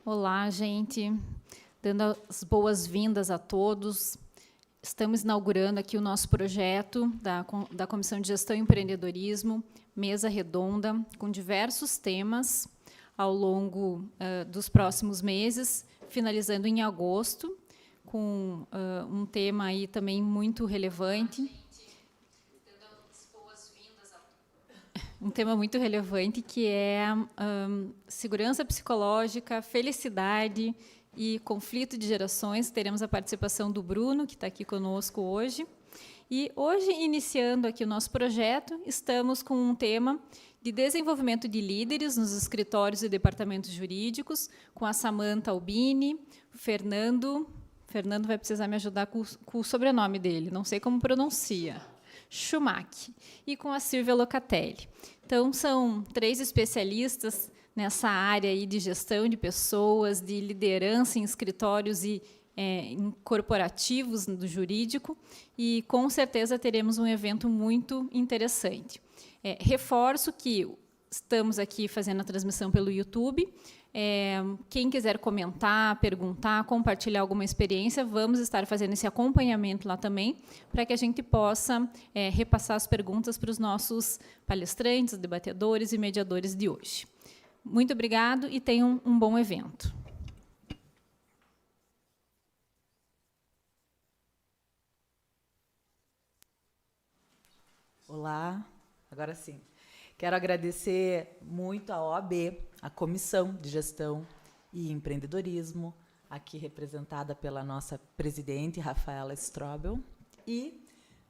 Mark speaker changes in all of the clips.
Speaker 1: Olá, gente. Dando as boas-vindas a todos. Estamos inaugurando aqui o nosso projeto da Comissão de Gestão e Empreendedorismo, mesa redonda, com diversos temas ao longo dos próximos meses, finalizando em agosto, com um tema aí também muito relevante. Um tema muito relevante, que é segurança psicológica, felicidade e conflito de gerações. Teremos a participação do Bruno, que está aqui conosco hoje. E hoje, iniciando aqui o nosso projeto, estamos com um tema de desenvolvimento de líderes nos escritórios e departamentos jurídicos, com a Samantha Albini, o Fernando vai precisar me ajudar com o sobrenome dele, não sei como pronuncia, Schumacher, e com a Silvia Locatelli. Então, são 3 especialistas nessa área aí de gestão de pessoas, de liderança em escritórios e em corporativos do jurídico, e, com certeza, teremos um evento muito interessante. Reforço que estamos aqui fazendo a transmissão pelo YouTube. Quem quiser comentar, perguntar, compartilhar alguma experiência, vamos estar fazendo esse acompanhamento lá também, para que a gente possa repassar as perguntas para os nossos palestrantes, debatedores e mediadores de hoje. Muito obrigado e tenham um bom evento.
Speaker 2: Olá, agora sim. Quero agradecer muito à OAB, a Comissão de Gestão e Empreendedorismo, aqui representada pela nossa presidente, Rafaela Strobel, e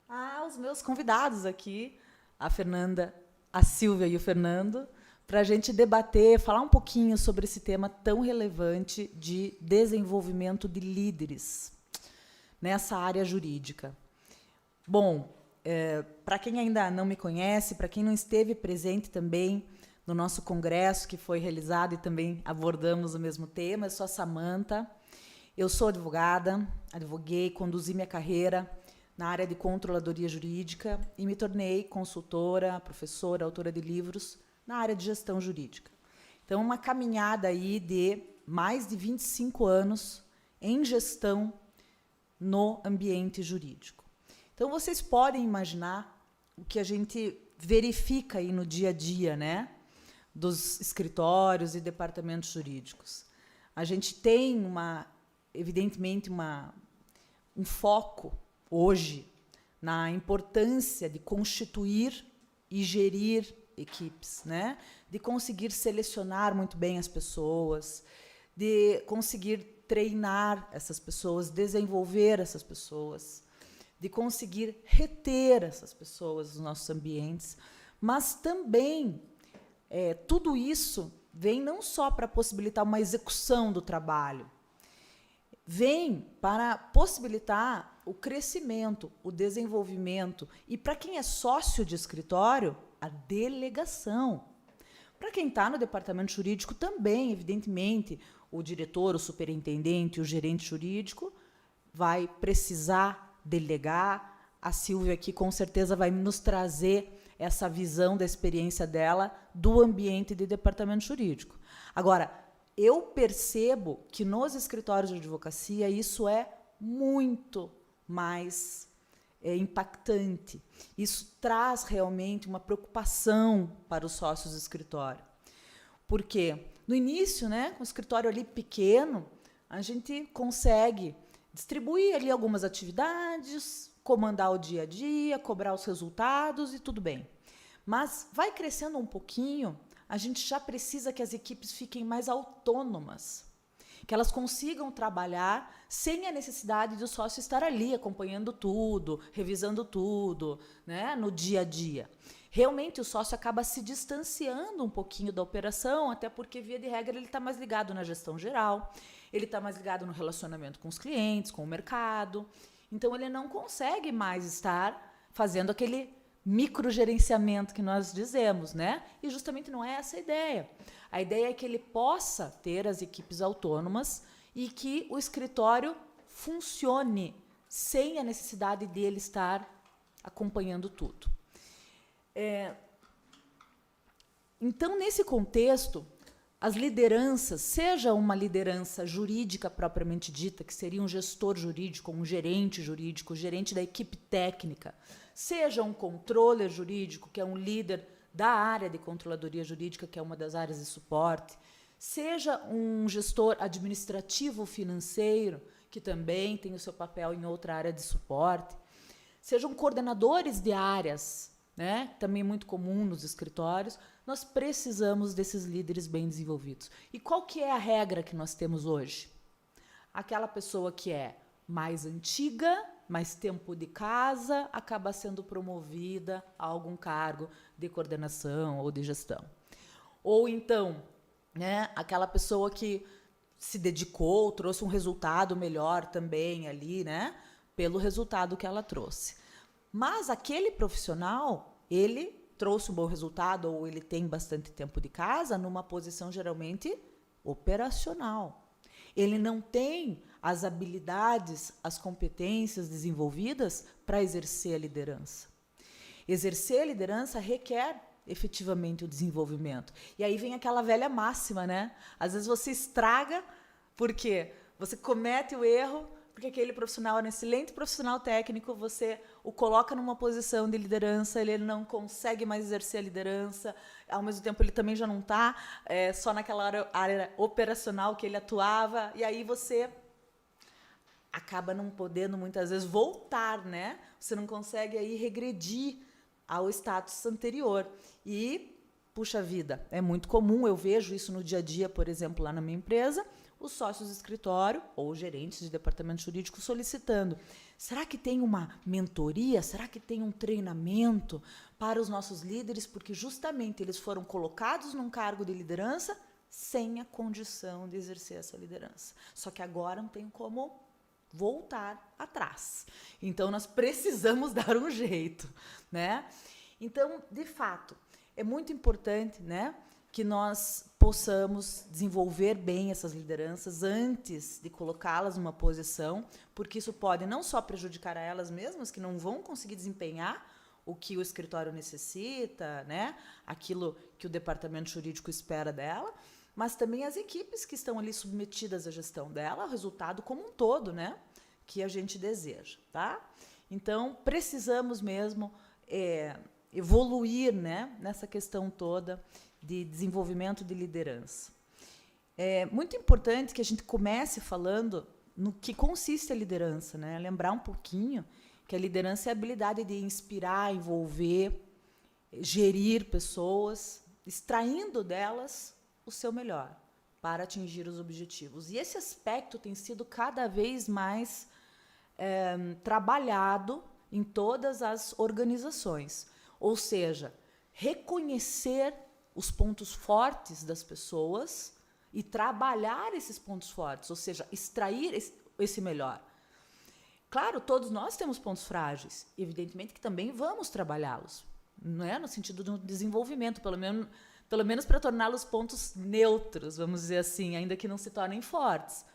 Speaker 2: aos meus convidados aqui, a Fernanda, a Silvia e o Fernando, para a gente debater, falar um pouquinho sobre esse tema tão relevante de desenvolvimento de líderes nessa área jurídica. Bom, para quem ainda não me conhece, para quem não esteve presente também no nosso congresso, que foi realizado e também abordamos o mesmo tema, eu sou a Samantha, eu sou advogada, advoguei, conduzi minha carreira na área de controladoria jurídica e me tornei consultora, professora, autora de livros na área de gestão jurídica. Então, uma caminhada aí de mais de 25 anos em gestão no ambiente jurídico. Então, vocês podem imaginar o que a gente verifica aí no dia a dia, né, dos escritórios e departamentos jurídicos. A gente tem, evidentemente, um foco, hoje, na importância de constituir e gerir equipes, né, de conseguir selecionar muito bem as pessoas, de conseguir treinar essas pessoas, desenvolver essas pessoas, de conseguir reter essas pessoas nos nossos ambientes, mas também tudo isso vem não só para possibilitar uma execução do trabalho, vem para possibilitar o crescimento, o desenvolvimento e, para quem é sócio de escritório, a delegação. Para quem está no departamento jurídico também, evidentemente, o diretor, o superintendente, o gerente jurídico vai precisar delegar. A Silvia aqui com certeza vai nos trazer essa visão da experiência dela do ambiente de departamento jurídico. Agora, eu percebo que nos escritórios de advocacia isso é muito mais impactante. Isso traz realmente uma preocupação para os sócios do escritório. Porque no início, né, com o escritório ali pequeno, a gente consegue distribuir ali algumas atividades, comandar o dia a dia, cobrar os resultados e tudo bem. Mas vai crescendo um pouquinho, a gente já precisa que as equipes fiquem mais autônomas, que elas consigam trabalhar sem a necessidade do sócio estar ali acompanhando tudo, revisando tudo, né, no dia a dia. Realmente o sócio acaba se distanciando um pouquinho da operação, até porque, via de regra, ele está mais ligado na gestão geral, ele está mais ligado no relacionamento com os clientes, com o mercado. Então, ele não consegue mais estar fazendo aquele microgerenciamento que nós dizemos, né? E justamente não é essa a ideia. A ideia é que ele possa ter as equipes autônomas e que o escritório funcione sem a necessidade dele estar acompanhando tudo. Então, nesse contexto, as lideranças, seja uma liderança jurídica propriamente dita, que seria um gestor jurídico, um gerente jurídico, gerente da equipe técnica, seja um controller jurídico, que é um líder da área de controladoria jurídica, que é uma das áreas de suporte, seja um gestor administrativo financeiro, que também tem o seu papel em outra área de suporte, sejam coordenadores de áreas, né, também muito comum nos escritórios, nós precisamos desses líderes bem desenvolvidos. E qual que é a regra que nós temos hoje? Aquela pessoa que é mais antiga, mais tempo de casa, acaba sendo promovida a algum cargo de coordenação ou de gestão. Ou então, né, aquela pessoa que se dedicou, trouxe um resultado melhor também ali, né, pelo resultado que ela trouxe. Mas aquele profissional, ele trouxe um bom resultado ou ele tem bastante tempo de casa numa posição geralmente operacional. Ele não tem as habilidades, as competências desenvolvidas para exercer a liderança. Exercer a liderança requer efetivamente o desenvolvimento. E aí vem aquela velha máxima, né? Às vezes você estraga porque você comete o erro, porque aquele profissional é um excelente profissional técnico, você o coloca numa posição de liderança, ele não consegue mais exercer a liderança, ao mesmo tempo ele também já não está só naquela área operacional que ele atuava, e aí você acaba não podendo muitas vezes voltar, né? Você não consegue aí regredir ao status anterior. E, puxa vida, é muito comum, eu vejo isso no dia a dia, por exemplo, lá na minha empresa, os sócios de escritório ou gerentes de departamento jurídico solicitando: será que tem uma mentoria? Será que tem um treinamento para os nossos líderes? Porque justamente eles foram colocados num cargo de liderança sem a condição de exercer essa liderança. Só que agora não tem como voltar atrás. Então, nós precisamos dar um jeito, né? Então, de fato, é muito importante, né, que nós possamos desenvolver bem essas lideranças antes de colocá-las numa posição, porque isso pode não só prejudicar a elas mesmas, que não vão conseguir desempenhar o que o escritório necessita, né, aquilo que o departamento jurídico espera dela, mas também as equipes que estão ali submetidas à gestão dela, o resultado como um todo, né, que a gente deseja, tá? Então, precisamos mesmo evoluir, né, nessa questão toda de desenvolvimento de liderança. É muito importante que a gente comece falando no que consiste a liderança, né? Lembrar um pouquinho que a liderança é a habilidade de inspirar, envolver, gerir pessoas, extraindo delas o seu melhor para atingir os objetivos. E esse aspecto tem sido cada vez mais trabalhado em todas as organizações. Ou seja, reconhecer os pontos fortes das pessoas e trabalhar esses pontos fortes, ou seja, extrair esse melhor. Claro, todos nós temos pontos frágeis, evidentemente que também vamos trabalhá-los, não é? No sentido do desenvolvimento, pelo menos para torná-los pontos neutros, vamos dizer assim, ainda que não se tornem fortes.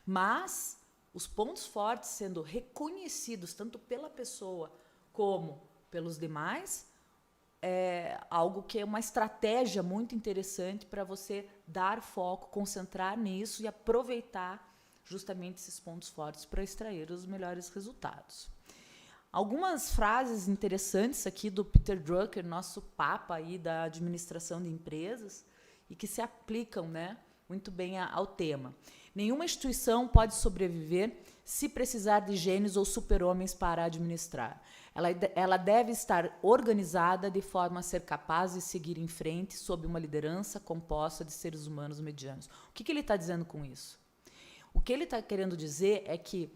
Speaker 2: Mas os pontos fortes sendo reconhecidos tanto pela pessoa como pelos demais, é algo que é uma estratégia muito interessante para você dar foco, concentrar nisso e aproveitar justamente esses pontos fortes para extrair os melhores resultados. Algumas frases interessantes aqui do Peter Drucker, nosso papa aí da administração de empresas, e que se aplicam, né, muito bem ao tema. Nenhuma instituição pode sobreviver se precisar de gênios ou super-homens para administrar. Ela deve estar organizada de forma a ser capaz de seguir em frente sob uma liderança composta de seres humanos medianos. O que ele está dizendo com isso? O que ele está querendo dizer é que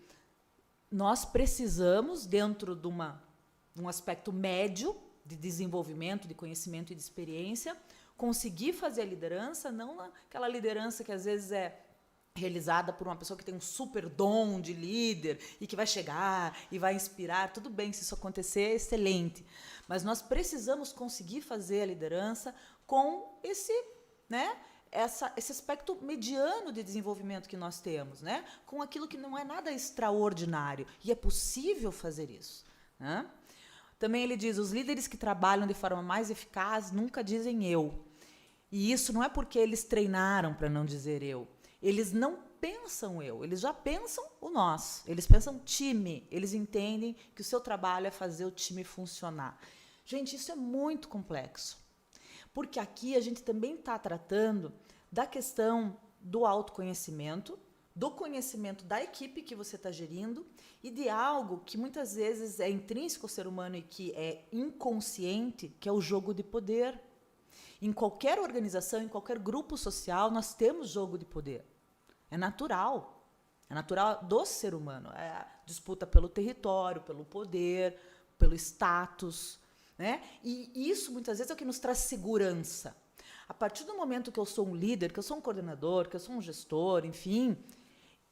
Speaker 2: nós precisamos, dentro de um aspecto médio de desenvolvimento, de conhecimento e de experiência, conseguir fazer a liderança, não aquela liderança que às vezes é realizada por uma pessoa que tem um super dom de líder e que vai chegar e vai inspirar. Tudo bem, se isso acontecer, é excelente. Mas nós precisamos conseguir fazer a liderança com esse aspecto mediano de desenvolvimento que nós temos, né? Com aquilo que não é nada extraordinário. E é possível fazer isso, né? Também ele diz: os líderes que trabalham de forma mais eficaz nunca dizem eu. E isso não é porque eles treinaram para não dizer eu. Eles não pensam eu, eles já pensam o nós. Eles pensam time, eles entendem que o seu trabalho é fazer o time funcionar. Gente, isso é muito complexo. Porque aqui a gente também está tratando da questão do autoconhecimento, do conhecimento da equipe que você está gerindo e de algo que muitas vezes é intrínseco ao ser humano e que é inconsciente, que é o jogo de poder. Em qualquer organização, em qualquer grupo social, nós temos jogo de poder. É natural do ser humano. É a disputa pelo território, pelo poder, pelo status, né? E isso, muitas vezes, é o que nos traz segurança. A partir do momento que eu sou um líder, que eu sou um coordenador, que eu sou um gestor, enfim,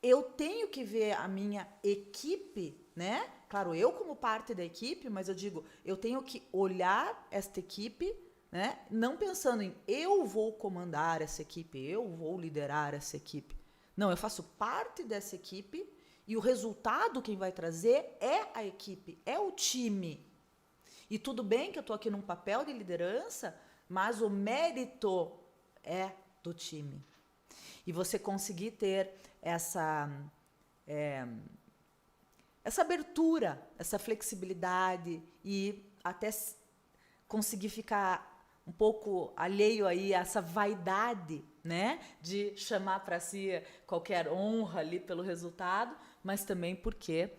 Speaker 2: eu tenho que ver a minha equipe, né? Claro, eu como parte da equipe, mas eu digo, eu tenho que olhar esta equipe, né? Não pensando em eu vou comandar essa equipe, eu vou liderar essa equipe. Não, eu faço parte dessa equipe e o resultado quem vai trazer é a equipe, é o time. E tudo bem que eu estou aqui num papel de liderança, mas o mérito é do time. E você conseguir ter essa abertura, essa flexibilidade e até conseguir ficar um pouco alheio aí a essa vaidade, né, de chamar para si qualquer honra ali pelo resultado, mas também porque,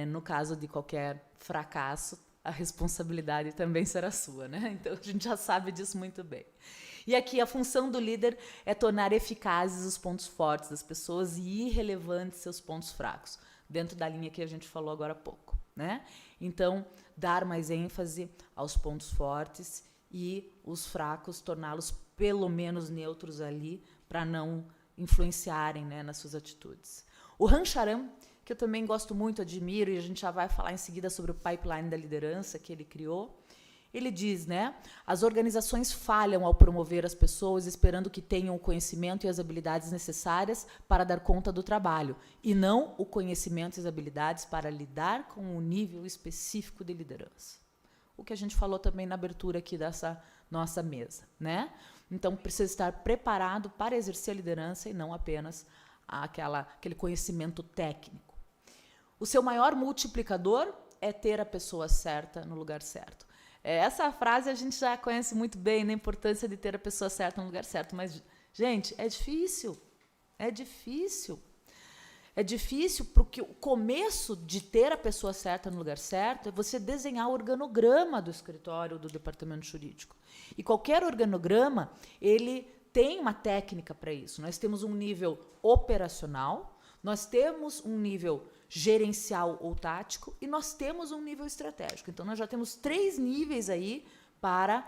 Speaker 2: no caso de qualquer fracasso, a responsabilidade também será sua, né? Então a gente já sabe disso muito bem. E aqui a função do líder é tornar eficazes os pontos fortes das pessoas e irrelevantes seus pontos fracos, dentro da linha que a gente falou agora há pouco, né? Então, dar mais ênfase aos pontos fortes e os fracos, torná-los pelo menos neutros ali, para não influenciarem, né, nas suas atitudes. O Rancharam, que eu também gosto muito, admiro, e a gente já vai falar em seguida sobre o pipeline da liderança que ele criou, ele diz, né, as organizações falham ao promover as pessoas esperando que tenham o conhecimento e as habilidades necessárias para dar conta do trabalho, e não o conhecimento e as habilidades para lidar com um nível específico de liderança. O que a gente falou também na abertura aqui dessa nossa mesa, né? Então, precisa estar preparado para exercer a liderança e não apenas aquele conhecimento técnico. O seu maior multiplicador é ter a pessoa certa no lugar certo. Essa frase a gente já conhece muito bem, né? A importância de ter a pessoa certa no lugar certo. Mas, gente, é difícil. É difícil. É difícil porque o começo de ter a pessoa certa no lugar certo é você desenhar o organograma do escritório do departamento jurídico. E qualquer organograma, ele tem uma técnica para isso. Nós temos um nível operacional, nós temos um nível gerencial ou tático e nós temos um nível estratégico. Então, nós já temos 3 níveis aí para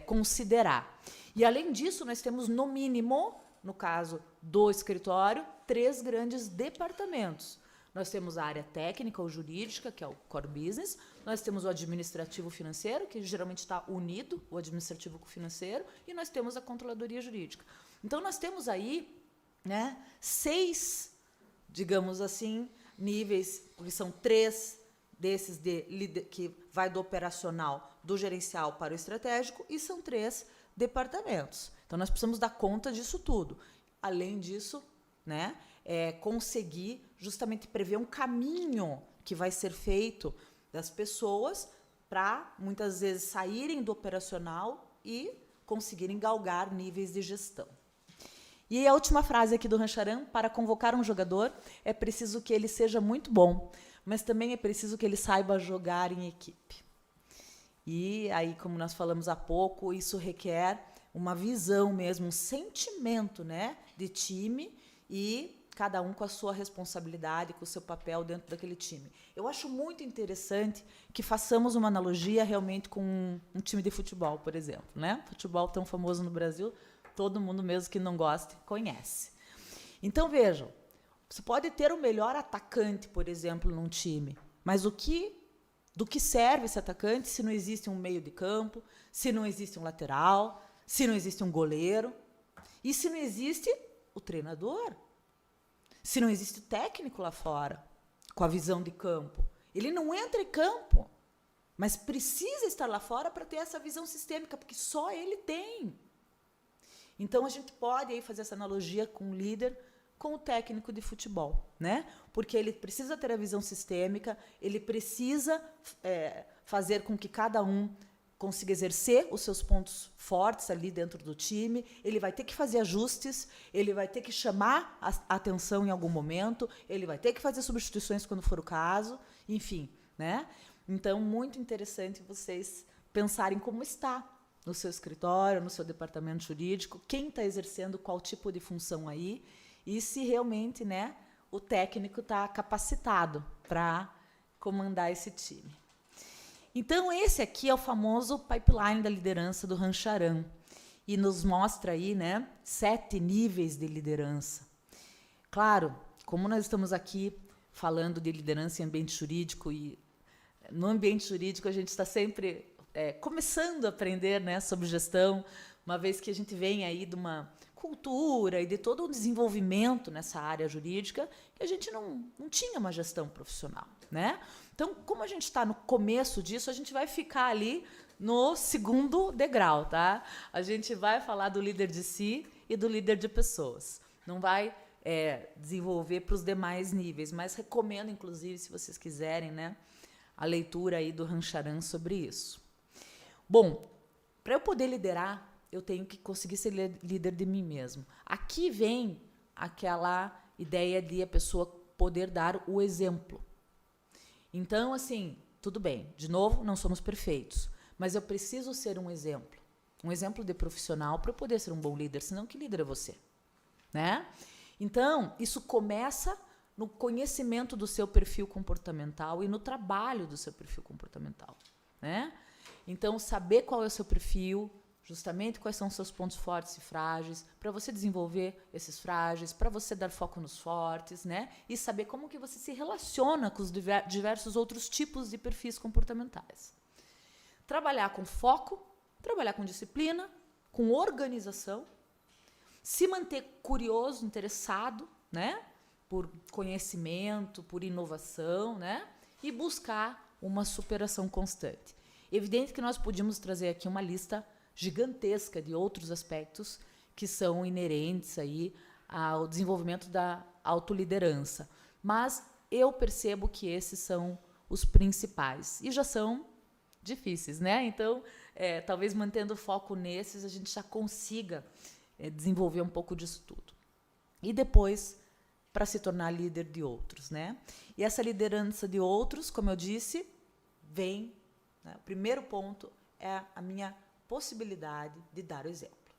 Speaker 2: considerar. E, além disso, nós temos, no mínimo, no caso do escritório, 3 grandes departamentos. Nós temos a área técnica ou jurídica, que é o core business. Nós temos o administrativo financeiro, que geralmente está unido, o administrativo com o financeiro. E nós temos a controladoria jurídica. Então, nós temos aí, né, 6, digamos assim, níveis, porque são 3 desses que vai do operacional, do gerencial para o estratégico, e são 3 departamentos. Então, nós precisamos dar conta disso tudo. Além disso, né, conseguir justamente prever um caminho que vai ser feito das pessoas para, muitas vezes, saírem do operacional e conseguirem galgar níveis de gestão. E a última frase aqui do Rancharam: para convocar um jogador, é preciso que ele seja muito bom, mas também é preciso que ele saiba jogar em equipe. E aí, como nós falamos há pouco, isso requer uma visão mesmo, um sentimento, né, de time e cada um com a sua responsabilidade, com o seu papel dentro daquele time. Eu acho muito interessante que façamos uma analogia realmente com um time de futebol, por exemplo, né? Futebol tão famoso no Brasil, todo mundo mesmo que não goste conhece. Então, vejam, você pode ter o melhor atacante, por exemplo, num time, mas do que serve esse atacante se não existe um meio de campo, se não existe um lateral, se não existe um goleiro, e se não existe o treinador, se não existe o técnico lá fora, com a visão de campo. Ele não entra em campo, mas precisa estar lá fora para ter essa visão sistêmica, porque só ele tem. Então, a gente pode aí fazer essa analogia com o líder, com o técnico de futebol, né? Porque ele precisa ter a visão sistêmica, ele precisa fazer com que cada um consiga exercer os seus pontos fortes ali dentro do time, ele vai ter que fazer ajustes, ele vai ter que chamar a atenção em algum momento, ele vai ter que fazer substituições quando for o caso, enfim, né? Então, muito interessante vocês pensarem como está no seu escritório, no seu departamento jurídico, quem está exercendo qual tipo de função aí, e se realmente, né, o técnico está capacitado para comandar esse time. Então, esse aqui é o famoso pipeline da liderança do Rancharan, e nos mostra aí, né, 7 níveis de liderança. Claro, como nós estamos aqui falando de liderança em ambiente jurídico, e no ambiente jurídico a gente está sempre começando a aprender, né, sobre gestão, uma vez que a gente vem aí de uma cultura e de todo o desenvolvimento nessa área jurídica, que a gente não tinha uma gestão profissional, né? Então, como a gente está no começo disso, a gente vai ficar ali no segundo degrau, tá? A gente vai falar do líder de si e do líder de pessoas. Não vai desenvolver para os demais níveis, mas recomendo, inclusive, se vocês quiserem, né, a leitura aí do Rancharan sobre isso. Bom, para eu poder liderar, eu tenho que conseguir ser líder de mim mesmo. Aqui vem aquela ideia de a pessoa poder dar o exemplo. Então, assim, tudo bem, de novo, não somos perfeitos, mas eu preciso ser um exemplo de profissional para eu poder ser um bom líder, senão que líder é você, né? Então, isso começa no conhecimento do seu perfil comportamental e no trabalho do seu perfil comportamental, né? Então, saber qual é o seu perfil, justamente quais são os seus pontos fortes e frágeis, para você desenvolver esses frágeis, para você dar foco nos fortes, né? E saber como que você se relaciona com os diversos outros tipos de perfis comportamentais. Trabalhar com foco, trabalhar com disciplina, com organização, se manter curioso, interessado, né? Por conhecimento, por inovação, né? E buscar uma superação constante. Evidente que nós podíamos trazer aqui uma lista gigantesca de outros aspectos que são inerentes aí ao desenvolvimento da autoliderança. Mas eu percebo que esses são os principais e já são difíceis, né? Então, talvez mantendo foco nesses, a gente já consiga desenvolver um pouco disso tudo. E depois, para se tornar líder de outros, né? E essa liderança de outros, como eu disse, vem, né? O primeiro ponto é a minha possibilidade de dar o exemplo,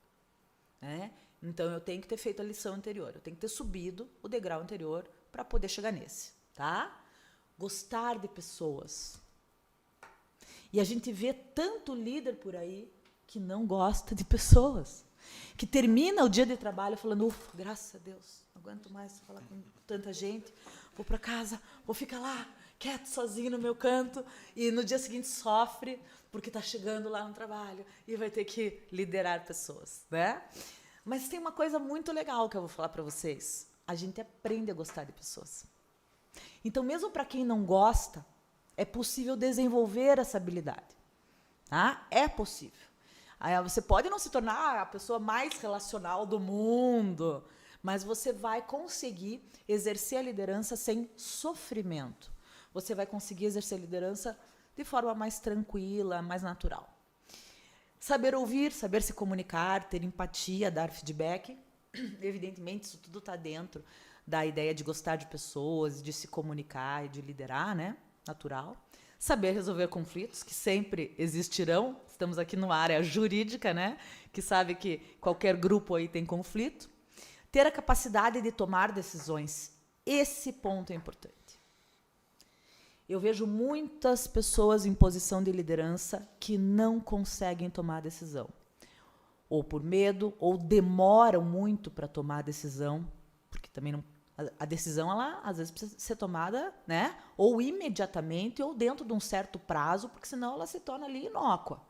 Speaker 2: né? Então, eu tenho que ter feito a lição anterior, eu tenho que ter subido o degrau anterior para poder chegar nesse, tá? Gostar de pessoas. E a gente vê tanto líder por aí que não gosta de pessoas, que termina o dia de trabalho falando, ufa, graças a Deus, não aguento mais falar com tanta gente, vou para casa, vou ficar lá, quieto, sozinho no meu canto, e no dia seguinte sofre, porque está chegando lá no trabalho e vai ter que liderar pessoas, né? Mas tem uma coisa muito legal que eu vou falar para vocês. A gente aprende a gostar de pessoas. Então, mesmo para quem não gosta, é possível desenvolver essa habilidade. Tá? É possível. Aí você pode não se tornar a pessoa mais relacional do mundo, mas você vai conseguir exercer a liderança sem sofrimento. Você vai conseguir exercer a liderança de forma mais tranquila, mais natural. Saber ouvir, saber se comunicar, ter empatia, dar feedback. Evidentemente, isso tudo está dentro da ideia de gostar de pessoas, de se comunicar e de liderar, né? Natural. Saber resolver conflitos, que sempre existirão. Estamos aqui numa área jurídica, né? Que sabe que qualquer grupo aí tem conflito. Ter a capacidade de tomar decisões. Esse ponto é importante. Eu vejo muitas pessoas em posição de liderança que não conseguem tomar decisão. Ou por medo, ou demoram muito para tomar a decisão, porque também não, a decisão, ela às vezes precisa ser tomada, né? Ou imediatamente, ou dentro de um certo prazo, porque senão ela se torna ali inócua.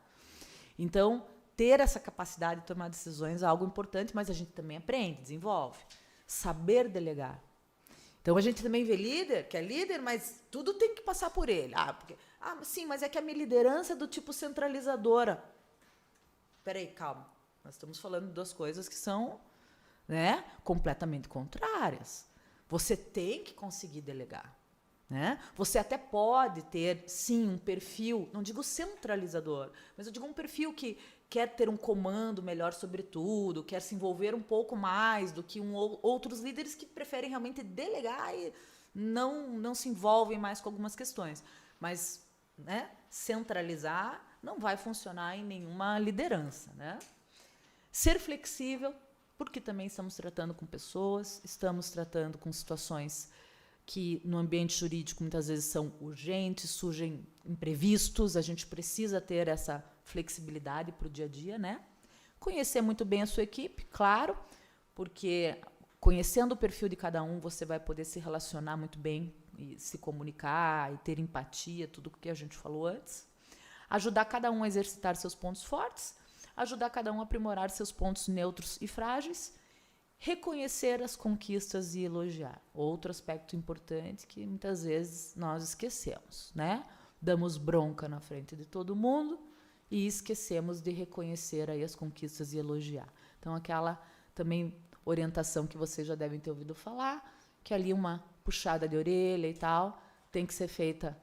Speaker 2: Então, ter essa capacidade de tomar decisões é algo importante, mas a gente também aprende, desenvolve. Saber delegar. Então, a gente também vê líder, que é líder, mas tudo tem que passar por ele. Sim, mas é que a minha liderança é do tipo centralizadora. Peraí, calma. Nós estamos falando de duas coisas que são, né, completamente contrárias. Você tem que conseguir delegar. Né? Você até pode ter, sim, um perfil, não digo centralizador, mas eu digo um perfil que quer ter um comando melhor sobre tudo, quer se envolver um pouco mais do que outros líderes que preferem realmente delegar e não se envolvem mais com algumas questões. Mas, né, centralizar não vai funcionar em nenhuma liderança. Né? Ser flexível, porque também estamos tratando com pessoas, estamos tratando com situações que no ambiente jurídico muitas vezes são urgentes, surgem imprevistos, a gente precisa ter essa flexibilidade para o dia a dia, né? Conhecer muito bem a sua equipe, claro, porque conhecendo o perfil de cada um, você vai poder se relacionar muito bem e se comunicar e ter empatia, tudo o que a gente falou antes. Ajudar cada um a exercitar seus pontos fortes, ajudar cada um a aprimorar seus pontos neutros e frágeis, reconhecer as conquistas e elogiar. Outro aspecto importante que muitas vezes nós esquecemos, né? Damos bronca na frente de todo mundo e esquecemos de reconhecer aí as conquistas e elogiar. Então, aquela também orientação que vocês já devem ter ouvido falar, que ali uma puxada de orelha e tal, tem que ser feita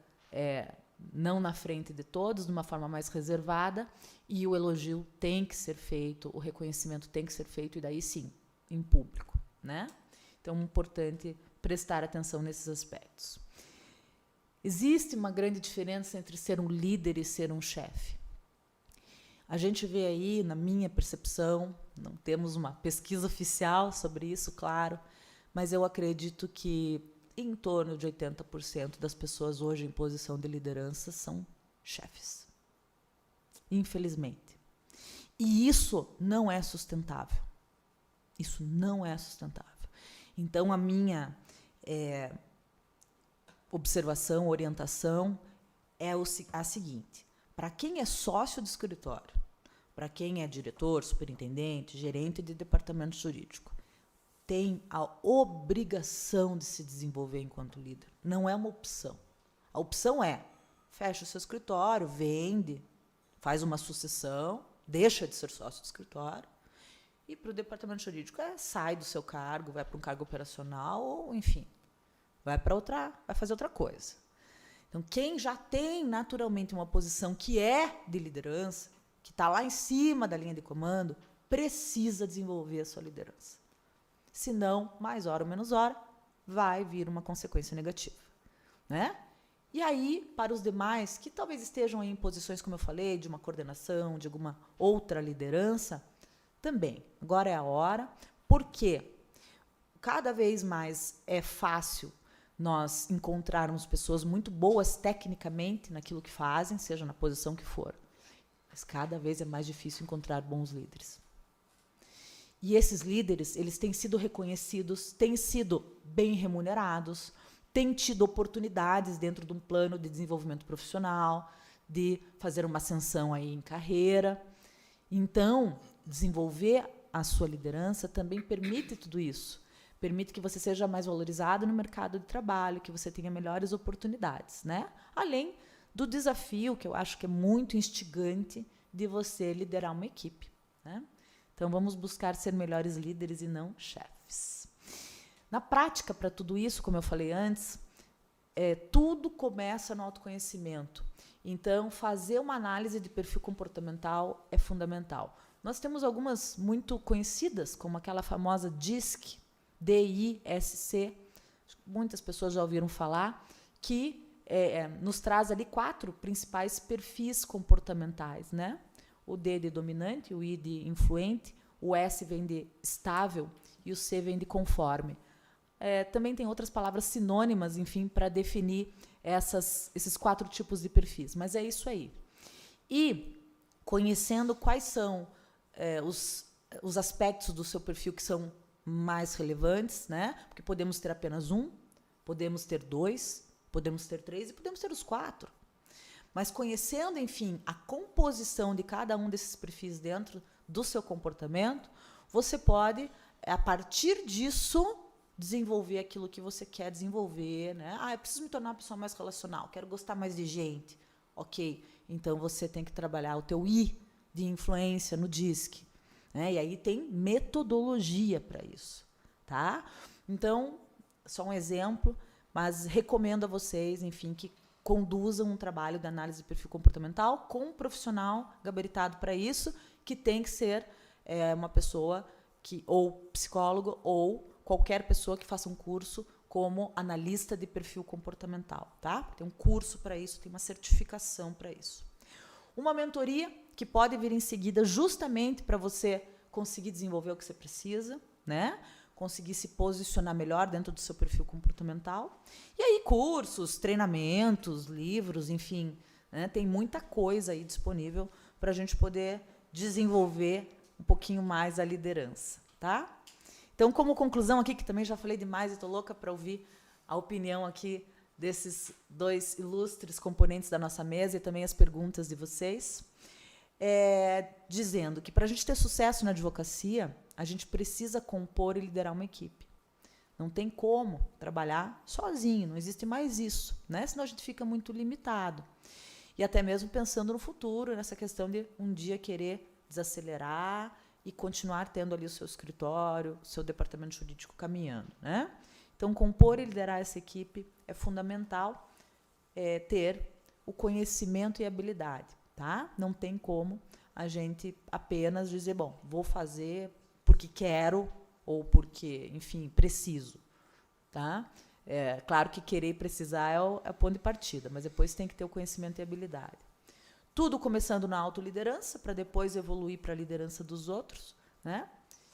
Speaker 2: não na frente de todos, de uma forma mais reservada, e o elogio tem que ser feito, o reconhecimento tem que ser feito, e daí sim, em público, né? Então, é importante prestar atenção nesses aspectos. Existe uma grande diferença entre ser um líder e ser um chefe. A gente vê aí, na minha percepção, não temos uma pesquisa oficial sobre isso, claro, mas eu acredito que em torno de 80% das pessoas hoje em posição de liderança são chefes. Infelizmente. E isso não é sustentável. Isso não é sustentável. Então, a minha observação, orientação é a seguinte: para quem é sócio de escritório, para quem é diretor, superintendente, gerente de departamento jurídico, tem a obrigação de se desenvolver enquanto líder. Não é uma opção. A opção é: fecha o seu escritório, vende, faz uma sucessão, deixa de ser sócio do escritório. E para o departamento jurídico sai do seu cargo, vai para um cargo operacional ou, enfim, vai fazer outra coisa. Então, quem já tem naturalmente uma posição que é de liderança, que está lá em cima da linha de comando, precisa desenvolver a sua liderança. Senão, mais hora ou menos hora, vai vir uma consequência negativa. Né? E aí, para os demais, que talvez estejam em posições, como eu falei, de uma coordenação, de alguma outra liderança, também, agora é a hora, porque cada vez mais é fácil nós encontrarmos pessoas muito boas tecnicamente naquilo que fazem, seja na posição que for. Mas cada vez é mais difícil encontrar bons líderes. E esses líderes, eles têm sido reconhecidos, têm sido bem remunerados, têm tido oportunidades dentro de um plano de desenvolvimento profissional, de fazer uma ascensão aí em carreira. Então, desenvolver a sua liderança também permite tudo isso. Permite que você seja mais valorizado no mercado de trabalho, que você tenha melhores oportunidades, né? Além do desafio, que eu acho que é muito instigante, de você liderar uma equipe, né? Então, vamos buscar ser melhores líderes e não chefes. Na prática, para tudo isso, como eu falei antes, tudo começa no autoconhecimento. Então, fazer uma análise de perfil comportamental é fundamental. Nós temos algumas muito conhecidas, como aquela famosa DISC, D-I-S-C, muitas pessoas já ouviram falar, que nos traz ali 4 principais perfis comportamentais, né? O D de dominante, o I de influente, o S vem de estável e o C vem de conforme. Também tem outras palavras sinônimas, enfim, para definir esses 4 tipos de perfis, mas é isso aí. E conhecendo quais são os aspectos do seu perfil que são mais relevantes, né? Porque podemos ter apenas um, podemos ter 2, podemos ter 3 e podemos ter os 4. Mas conhecendo, enfim, a composição de cada um desses perfis dentro do seu comportamento, você pode, a partir disso, desenvolver aquilo que você quer desenvolver, né? Eu preciso me tornar uma pessoa mais relacional, quero gostar mais de gente. Ok, então você tem que trabalhar o teu I de influência no DISC. né? E aí tem metodologia para isso, tá? Então, só um exemplo, mas recomendo a vocês, enfim, que conduzam um trabalho de análise de perfil comportamental com um profissional gabaritado para isso, que tem que ser uma pessoa que, ou psicólogo, ou qualquer pessoa que faça um curso como analista de perfil comportamental, tá? Tem um curso para isso, tem uma certificação para isso. Uma mentoria que pode vir em seguida justamente para você conseguir desenvolver o que você precisa, né? Conseguir se posicionar melhor dentro do seu perfil comportamental. E aí cursos, treinamentos, livros, enfim, né? Tem muita coisa aí disponível para a gente poder desenvolver um pouquinho mais a liderança, tá? Então, como conclusão aqui, que também já falei demais e estou louca para ouvir a opinião aqui desses dois ilustres componentes da nossa mesa e também as perguntas de vocês, dizendo que para a gente ter sucesso na advocacia, a gente precisa compor e liderar uma equipe. Não tem como trabalhar sozinho, não existe mais isso, né? Senão a gente fica muito limitado. E até mesmo pensando no futuro, nessa questão de um dia querer desacelerar e continuar tendo ali o seu escritório, o seu departamento jurídico caminhando, né? Então, compor e liderar essa equipe é fundamental, ter o conhecimento e habilidade, tá? Não tem como a gente apenas dizer, bom, vou fazer porque quero ou porque, enfim, preciso, tá? Claro que querer e precisar é o ponto de partida, mas depois tem que ter o conhecimento e habilidade. Tudo começando na autoliderança, para depois evoluir para a liderança dos outros, né?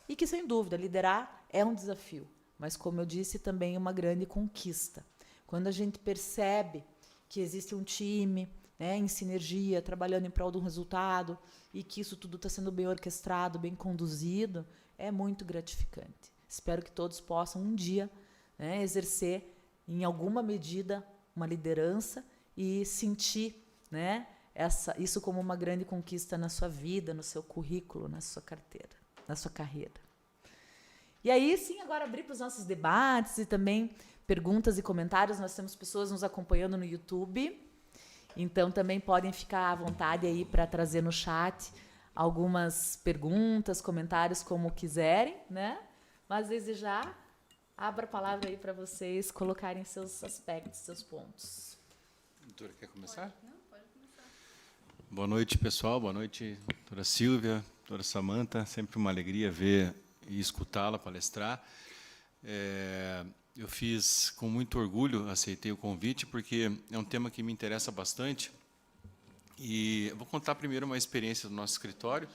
Speaker 2: E que, sem dúvida, liderar é um desafio, mas, como eu disse, também uma grande conquista. Quando a gente percebe que existe um time, né, em sinergia, trabalhando em prol de um resultado, e que isso tudo está sendo bem orquestrado, bem conduzido, é muito gratificante. Espero que todos possam, um dia, né, exercer, em alguma medida, uma liderança e sentir, né, isso como uma grande conquista na sua vida, no seu currículo, na sua carteira, na sua carreira. E aí, sim, agora abrir para os nossos debates e também perguntas e comentários. Nós temos pessoas nos acompanhando no YouTube, então também podem ficar à vontade aí para trazer no chat algumas perguntas, comentários, como quiserem, né? Mas desde já, abro a palavra aí para vocês colocarem seus aspectos, seus pontos.
Speaker 3: Doutora, quer começar? Não, pode começar. Boa noite, pessoal. Boa noite, doutora Silvia, doutora Samanta. Sempre uma alegria ver e escutá-la palestrar. Eu fiz com muito orgulho, aceitei o convite, porque é um tema que me interessa bastante. E eu vou contar primeiro uma experiência do nosso escritório,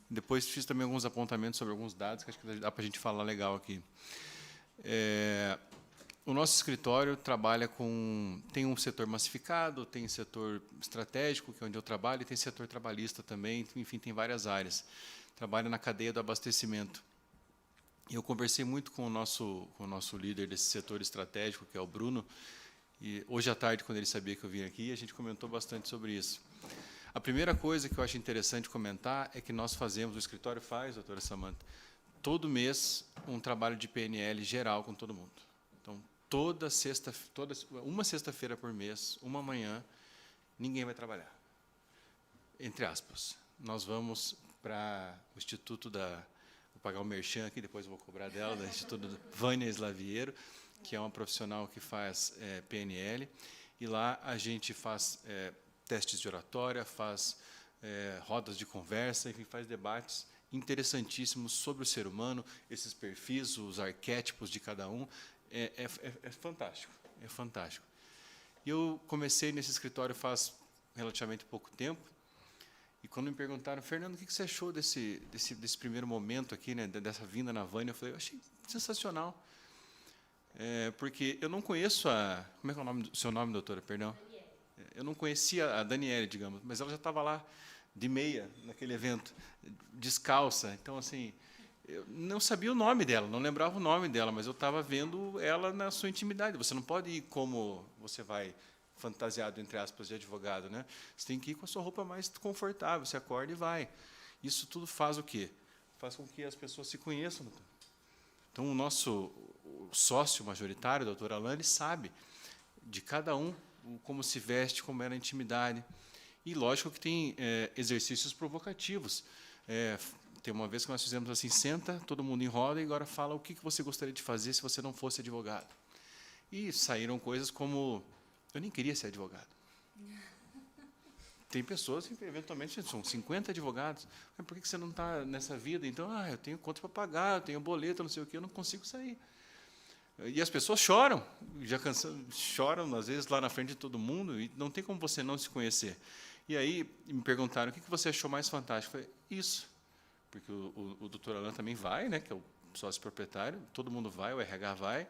Speaker 3: depois fiz também alguns apontamentos sobre alguns dados, que acho que dá para a gente falar legal aqui. O nosso escritório trabalha tem um setor massificado, tem setor estratégico, que é onde eu trabalho, e tem setor trabalhista também, enfim, tem várias áreas. Trabalha na cadeia do abastecimento. Eu conversei muito com o nosso líder desse setor estratégico, que é o Bruno, e hoje à tarde, quando ele sabia que eu vinha aqui, a gente comentou bastante sobre isso. A primeira coisa que eu acho interessante comentar é que nós fazemos, o escritório faz, doutora Samanta, todo mês um trabalho de PNL geral com todo mundo. Então, uma sexta-feira por mês, uma manhã, ninguém vai trabalhar. Entre aspas. Nós vamos para o Instituto vou pagar o merchan aqui, depois eu vou cobrar dela, do Instituto Vânia Slaviero, que é uma profissional que faz PNL, e lá a gente faz testes de oratória, faz rodas de conversa, enfim, faz debates interessantíssimos sobre o ser humano, esses perfis, os arquétipos de cada um. É fantástico, é fantástico. E eu comecei nesse escritório faz relativamente pouco tempo, e quando me perguntaram, Fernando, o que você achou desse primeiro momento aqui, né, dessa vinda na Vânia, eu falei, eu achei sensacional. Porque eu não conheço como é que é o seu nome, doutora? Perdão. Eu não conhecia a Daniele, digamos, mas ela já estava lá de meia naquele evento, descalça. Então, assim, eu não sabia o nome dela, não lembrava o nome dela, mas eu estava vendo ela na sua intimidade. Você não pode ir como você vai fantasiado, entre aspas, de advogado, né? Você tem que ir com a sua roupa mais confortável, você acorda e vai. Isso tudo faz o quê? Faz com que as pessoas se conheçam. Então, o nosso sócio majoritário, o doutor Alane, sabe de cada um como se veste, como é na intimidade. E, lógico, que tem exercícios provocativos. tem uma vez que nós fizemos assim, senta, todo mundo em roda, e agora fala o que você gostaria de fazer se você não fosse advogado. E saíram coisas como, eu nem queria ser advogado. Tem pessoas que, eventualmente, são 50 advogados. Mas por que você não está nessa vida? Então, eu tenho conta para pagar, eu tenho boleto, não sei o quê, eu não consigo sair. E as pessoas choram, choram, às vezes, lá na frente de todo mundo, e não tem como você não se conhecer. E aí, me perguntaram, o que você achou mais fantástico? Eu falei, isso. Porque o doutor Alain também vai, né, que é o sócio proprietário, todo mundo vai, o RH vai.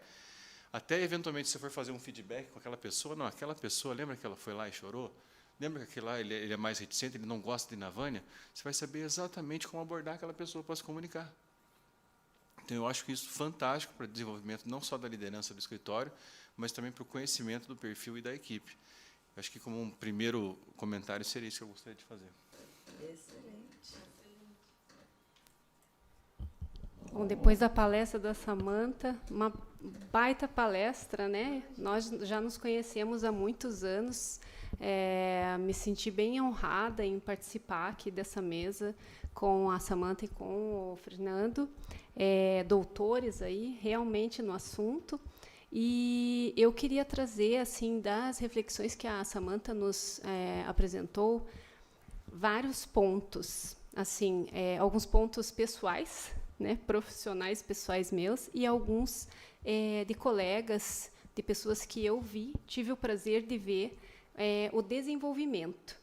Speaker 3: Até, eventualmente, se você for fazer um feedback com aquela pessoa, não, aquela pessoa, lembra que ela foi lá e chorou? Lembra que aquele lá ele é mais reticente, ele não gosta de Navânia? Você vai saber exatamente como abordar aquela pessoa para se comunicar. Então, eu acho que isso é fantástico para o desenvolvimento não só da liderança do escritório, mas também para o conhecimento do perfil e da equipe. Eu acho que, como um primeiro comentário, seria isso que eu gostaria de fazer.
Speaker 2: Excelente.
Speaker 4: Bom, depois da palestra da Samantha, uma baita palestra, né? Nós já nos conhecemos há muitos anos. Me senti bem honrada em participar aqui dessa mesa com a Samantha e com o Fernando, doutores aí realmente no assunto. E eu queria trazer, assim, das reflexões que a Samantha nos apresentou, vários pontos, assim, alguns pontos pessoais, né, profissionais pessoais meus, e alguns de colegas, de pessoas que eu tive o prazer de ver o desenvolvimento.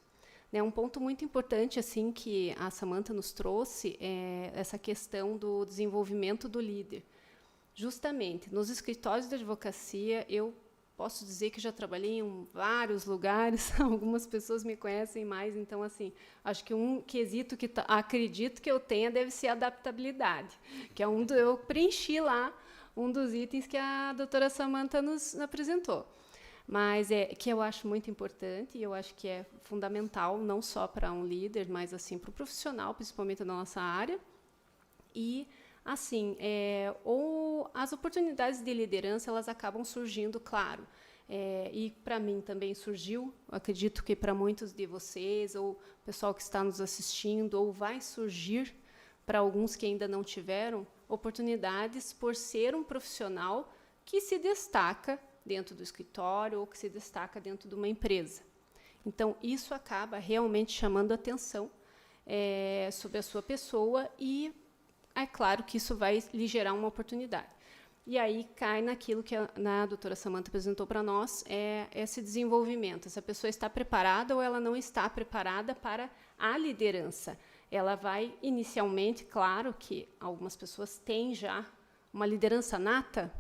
Speaker 4: Né, um ponto muito importante assim que a Samantha nos trouxe é essa questão do desenvolvimento do líder. Justamente, nos escritórios de advocacia, eu posso dizer que já trabalhei em vários lugares, algumas pessoas me conhecem mais, então, assim, acho que um quesito que acredito que eu tenha deve ser a adaptabilidade, que é eu preenchi lá um dos itens que a doutora Samantha nos apresentou. Mas que eu acho muito importante, e eu acho que é fundamental, não só para um líder, mas assim, para o profissional, principalmente na nossa área. E, assim, as oportunidades de liderança, elas acabam surgindo, claro. E para mim também surgiu, acredito que para muitos de vocês, ou o pessoal que está nos assistindo, ou vai surgir para alguns que ainda não tiveram, oportunidades por ser um profissional que se destaca dentro do escritório ou que se destaca dentro de uma empresa. Então, isso acaba realmente chamando a atenção sobre a sua pessoa e é claro que isso vai lhe gerar uma oportunidade. E aí cai naquilo que a doutora Samantha apresentou para nós, esse desenvolvimento. Essa pessoa está preparada ou ela não está preparada para a liderança. Ela vai, inicialmente, claro que algumas pessoas têm já uma liderança nata,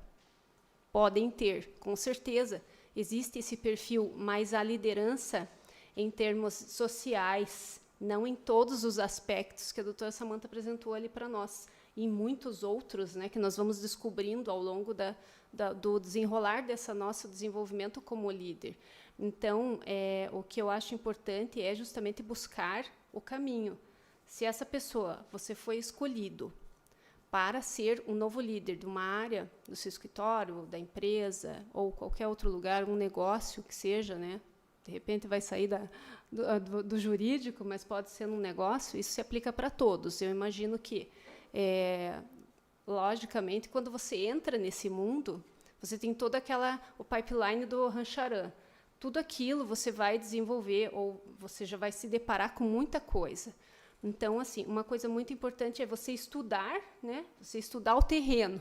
Speaker 4: podem ter, com certeza. Existe esse perfil, mas a liderança, em termos sociais, não em todos os aspectos que a doutora Samantha apresentou ali para nós, e em muitos outros, né, que nós vamos descobrindo ao longo do desenrolar desse nosso desenvolvimento como líder. Então, o que eu acho importante é justamente buscar o caminho. Se essa pessoa, você foi escolhido para ser um novo líder de uma área do seu escritório, da empresa, ou qualquer outro lugar, um negócio que seja, né? De repente vai sair do jurídico, mas pode ser um negócio, isso se aplica para todos. Eu imagino que, logicamente, quando você entra nesse mundo, você tem todo o pipeline do Rancharan. Tudo aquilo você vai desenvolver, ou você já vai se deparar com muita coisa. Então, assim, uma coisa muito importante é você estudar, né? Você estudar o terreno,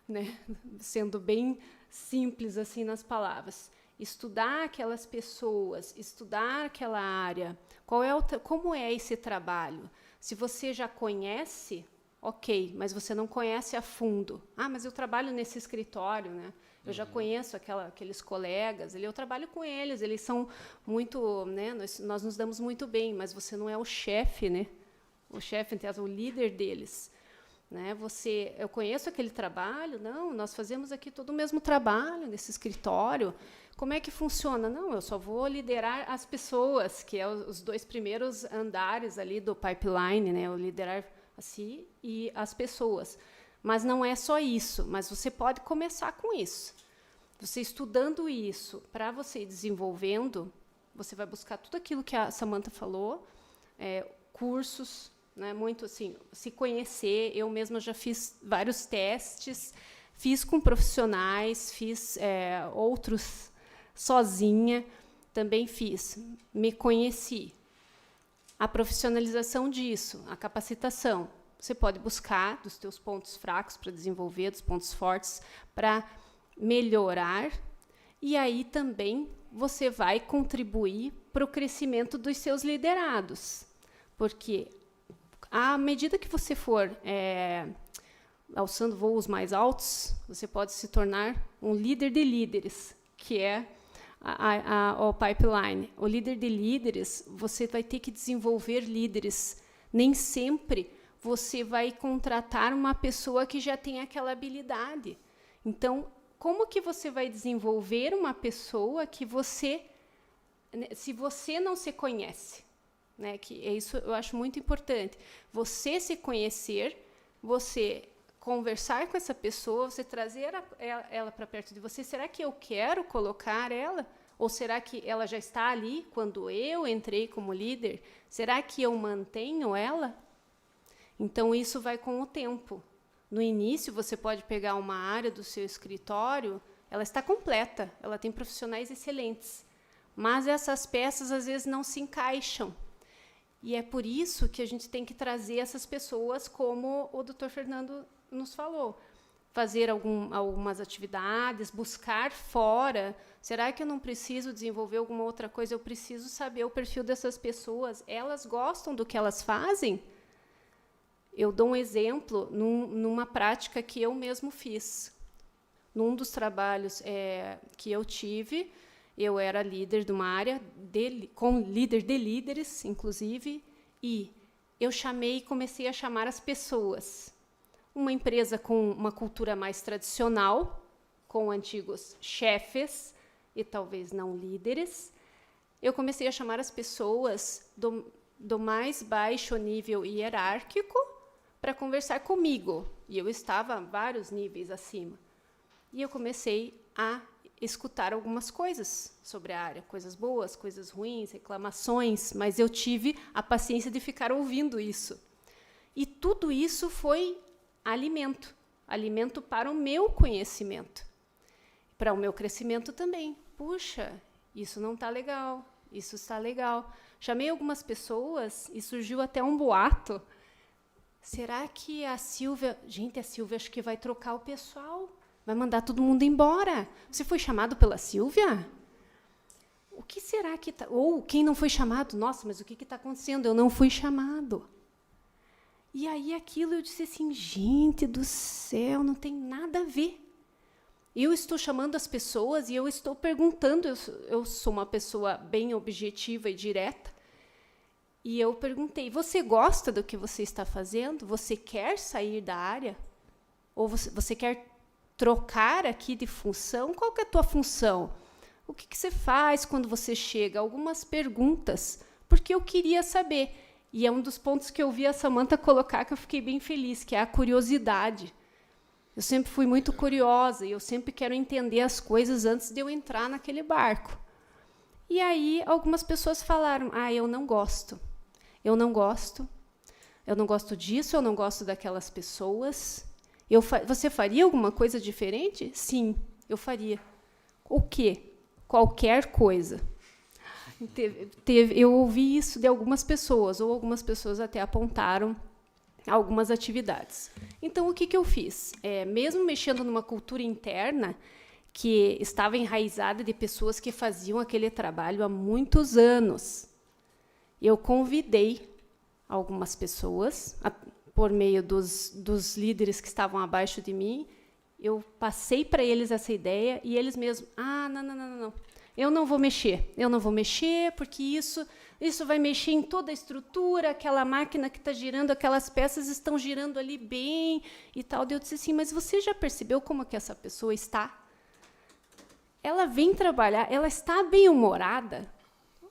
Speaker 4: né? Sendo bem simples assim nas palavras. Estudar aquelas pessoas, estudar aquela área. Como é esse trabalho? Se você já conhece, ok, mas você não conhece a fundo. Mas eu trabalho nesse escritório, né? Eu já conheço aqueles colegas, eu trabalho com eles são muito, né, nós nos damos muito bem, mas você não é o chefe, né? O chefe, o líder deles. Né? Eu conheço aquele trabalho, não, nós fazemos aqui todo o mesmo trabalho nesse escritório. Como é que funciona? Não, eu só vou liderar as pessoas, que é os 2 primeiros andares ali do pipeline, né? Eu liderar assim e as pessoas. Mas não é só isso, mas você pode começar com isso. Você estudando isso, para você ir desenvolvendo, você vai buscar tudo aquilo que a Samantha falou, cursos, né? Muito assim, se conhecer. Eu mesma já fiz vários testes, fiz com profissionais, fiz outros sozinha, também fiz. Me conheci. A profissionalização disso, a capacitação. Você pode buscar dos teus pontos fracos para desenvolver, dos pontos fortes para melhorar. E aí também você vai contribuir para o crescimento dos seus liderados. Porque, à medida que você for alçando voos mais altos, você pode se tornar um líder de líderes, que é o pipeline. O líder de líderes, você vai ter que desenvolver líderes. Nem sempre você vai contratar uma pessoa que já tem aquela habilidade. Então, como que você vai desenvolver uma pessoa que se você não se conhece? Né? Que isso eu acho muito importante. Você se conhecer, você conversar com essa pessoa, você trazer ela para perto de você. Será que eu quero colocar ela? Ou será que ela já está ali quando eu entrei como líder? Será que eu mantenho ela? Então, isso vai com o tempo. No início, você pode pegar uma área do seu escritório, ela está completa, ela tem profissionais excelentes, mas essas peças, às vezes, não se encaixam. E é por isso que a gente tem que trazer essas pessoas, como o Dr. Fernando nos falou. Fazer algumas atividades, buscar fora. Será que eu não preciso desenvolver alguma outra coisa? Eu preciso saber o perfil dessas pessoas. Elas gostam do que elas fazem? Eu dou um exemplo numa prática que eu mesmo fiz. Num dos trabalhos que eu tive, eu era líder de uma área, com líder de líderes, inclusive, e eu comecei a chamar as pessoas. Uma empresa com uma cultura mais tradicional, com antigos chefes e talvez não líderes, eu comecei a chamar as pessoas do mais baixo nível hierárquico para conversar comigo. E eu estava vários níveis acima. E eu comecei a escutar algumas coisas sobre a área, coisas boas, coisas ruins, reclamações, mas eu tive a paciência de ficar ouvindo isso. E tudo isso foi alimento para o meu conhecimento, para o meu crescimento também. Puxa, isso não está legal, isso está legal. Chamei algumas pessoas e surgiu até um boato. Será que a Silvia... Gente, a Silvia acho que vai trocar o pessoal, vai mandar todo mundo embora. Você foi chamado pela Silvia? O que será que está... Ou quem não foi chamado? Nossa, mas o que está acontecendo? Eu não fui chamado. E aí aquilo eu disse assim, gente do céu, não tem nada a ver. Eu estou chamando as pessoas e eu estou perguntando, eu sou uma pessoa bem objetiva e direta, e eu perguntei, você gosta do que você está fazendo? Você quer sair da área? Ou você quer trocar aqui de função? Qual que é a tua função? O que você faz quando você chega? Algumas perguntas, porque eu queria saber. E é um dos pontos que eu vi a Samantha colocar que eu fiquei bem feliz, que é a curiosidade. Eu sempre fui muito curiosa e eu sempre quero entender as coisas antes de eu entrar naquele barco. E aí algumas pessoas falaram, eu não gosto. Eu não gosto disso, eu não gosto daquelas pessoas. Você faria alguma coisa diferente? Sim, eu faria. O quê? Qualquer coisa. Eu ouvi isso de algumas pessoas, ou algumas pessoas até apontaram algumas atividades. Então, o que eu fiz? Mesmo mexendo numa cultura interna que estava enraizada de pessoas que faziam aquele trabalho há muitos anos, eu convidei algumas pessoas, por meio dos líderes que estavam abaixo de mim, eu passei para eles essa ideia, e eles mesmos, não, eu não vou mexer, porque isso vai mexer em toda a estrutura, aquela máquina que está girando, aquelas peças estão girando ali bem, e tal. Eu disse assim, mas você já percebeu como que essa pessoa está? Ela vem trabalhar, ela está bem-humorada?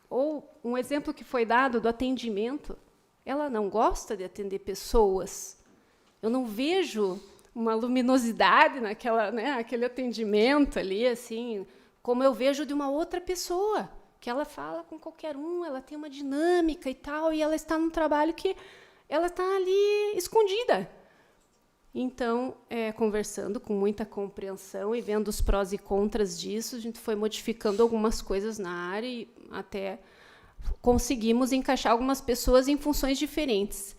Speaker 4: Ou um exemplo que foi dado do atendimento, ela não gosta de atender pessoas. Eu não vejo uma luminosidade naquele atendimento ali, assim, como eu vejo de uma outra pessoa, que ela fala com qualquer um, ela tem uma dinâmica e tal, e ela está num trabalho que ela está ali escondida. Então, conversando com muita compreensão e vendo os prós e contras disso, a gente foi modificando algumas coisas na área e até conseguimos encaixar algumas pessoas em funções diferentes.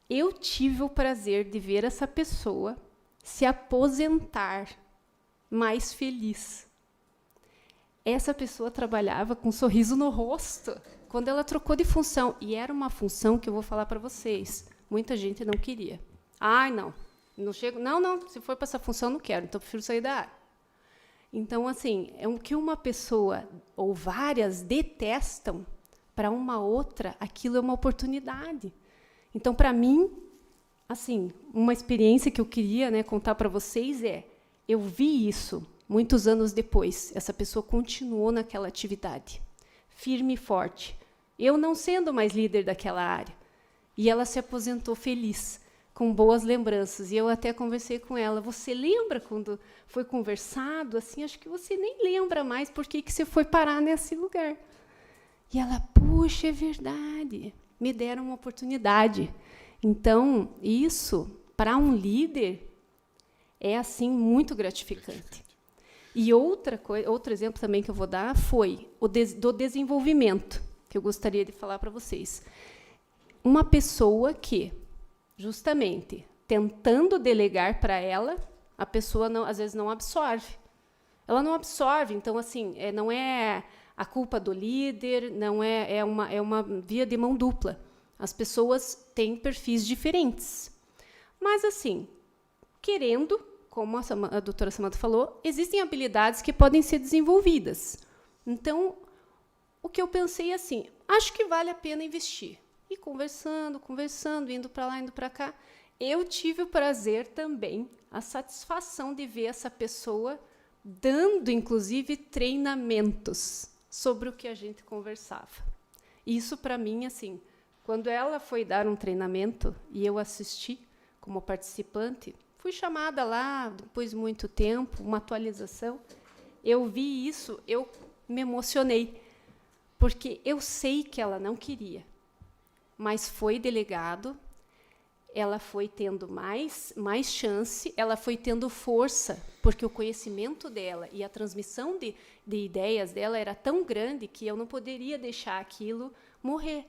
Speaker 4: Eu tive o prazer de ver essa pessoa se aposentar mais feliz. Essa pessoa trabalhava com um sorriso no rosto quando ela trocou de função. E era uma função que eu vou falar para vocês. Muita gente não queria. Ai, não chego. Não, se for para essa função, não quero, então eu prefiro sair da área. Então, assim, é o que uma pessoa ou várias detestam, para uma outra, aquilo é uma oportunidade. Então, para mim, assim, uma experiência que eu queria, né, contar para vocês eu vi isso muitos anos depois. Essa pessoa continuou naquela atividade, firme e forte. Eu não sendo mais líder daquela área. E ela se aposentou feliz, com boas lembranças. E eu até conversei com ela. Você lembra quando foi conversado? Assim, acho que você nem lembra mais por que você foi parar nesse lugar. E ela, puxa, é verdade. Me deram uma oportunidade. Então, isso, para um líder, é assim muito gratificante. E outro exemplo também que eu vou dar foi do desenvolvimento, que eu gostaria de falar para vocês. Uma pessoa que, justamente, tentando delegar para ela, a pessoa às vezes não absorve. Ela não absorve, então, assim, não é a culpa do líder, não é uma via de mão dupla. As pessoas têm perfis diferentes. Mas, assim, querendo, como a doutora Samantha falou, existem habilidades que podem ser desenvolvidas. Então, o que eu pensei assim, acho que vale a pena investir. E conversando, indo para lá, indo para cá, eu tive o prazer também, a satisfação de ver essa pessoa dando, inclusive, treinamentos sobre o que a gente conversava. Isso, para mim, assim, quando ela foi dar um treinamento e eu assisti como participante, fui chamada lá, depois de muito tempo, uma atualização, eu vi isso, eu me emocionei, porque eu sei que ela não queria, mas foi delegado, ela foi tendo mais chance, ela foi tendo força, porque o conhecimento dela e a transmissão de ideias dela era tão grande que eu não poderia deixar aquilo morrer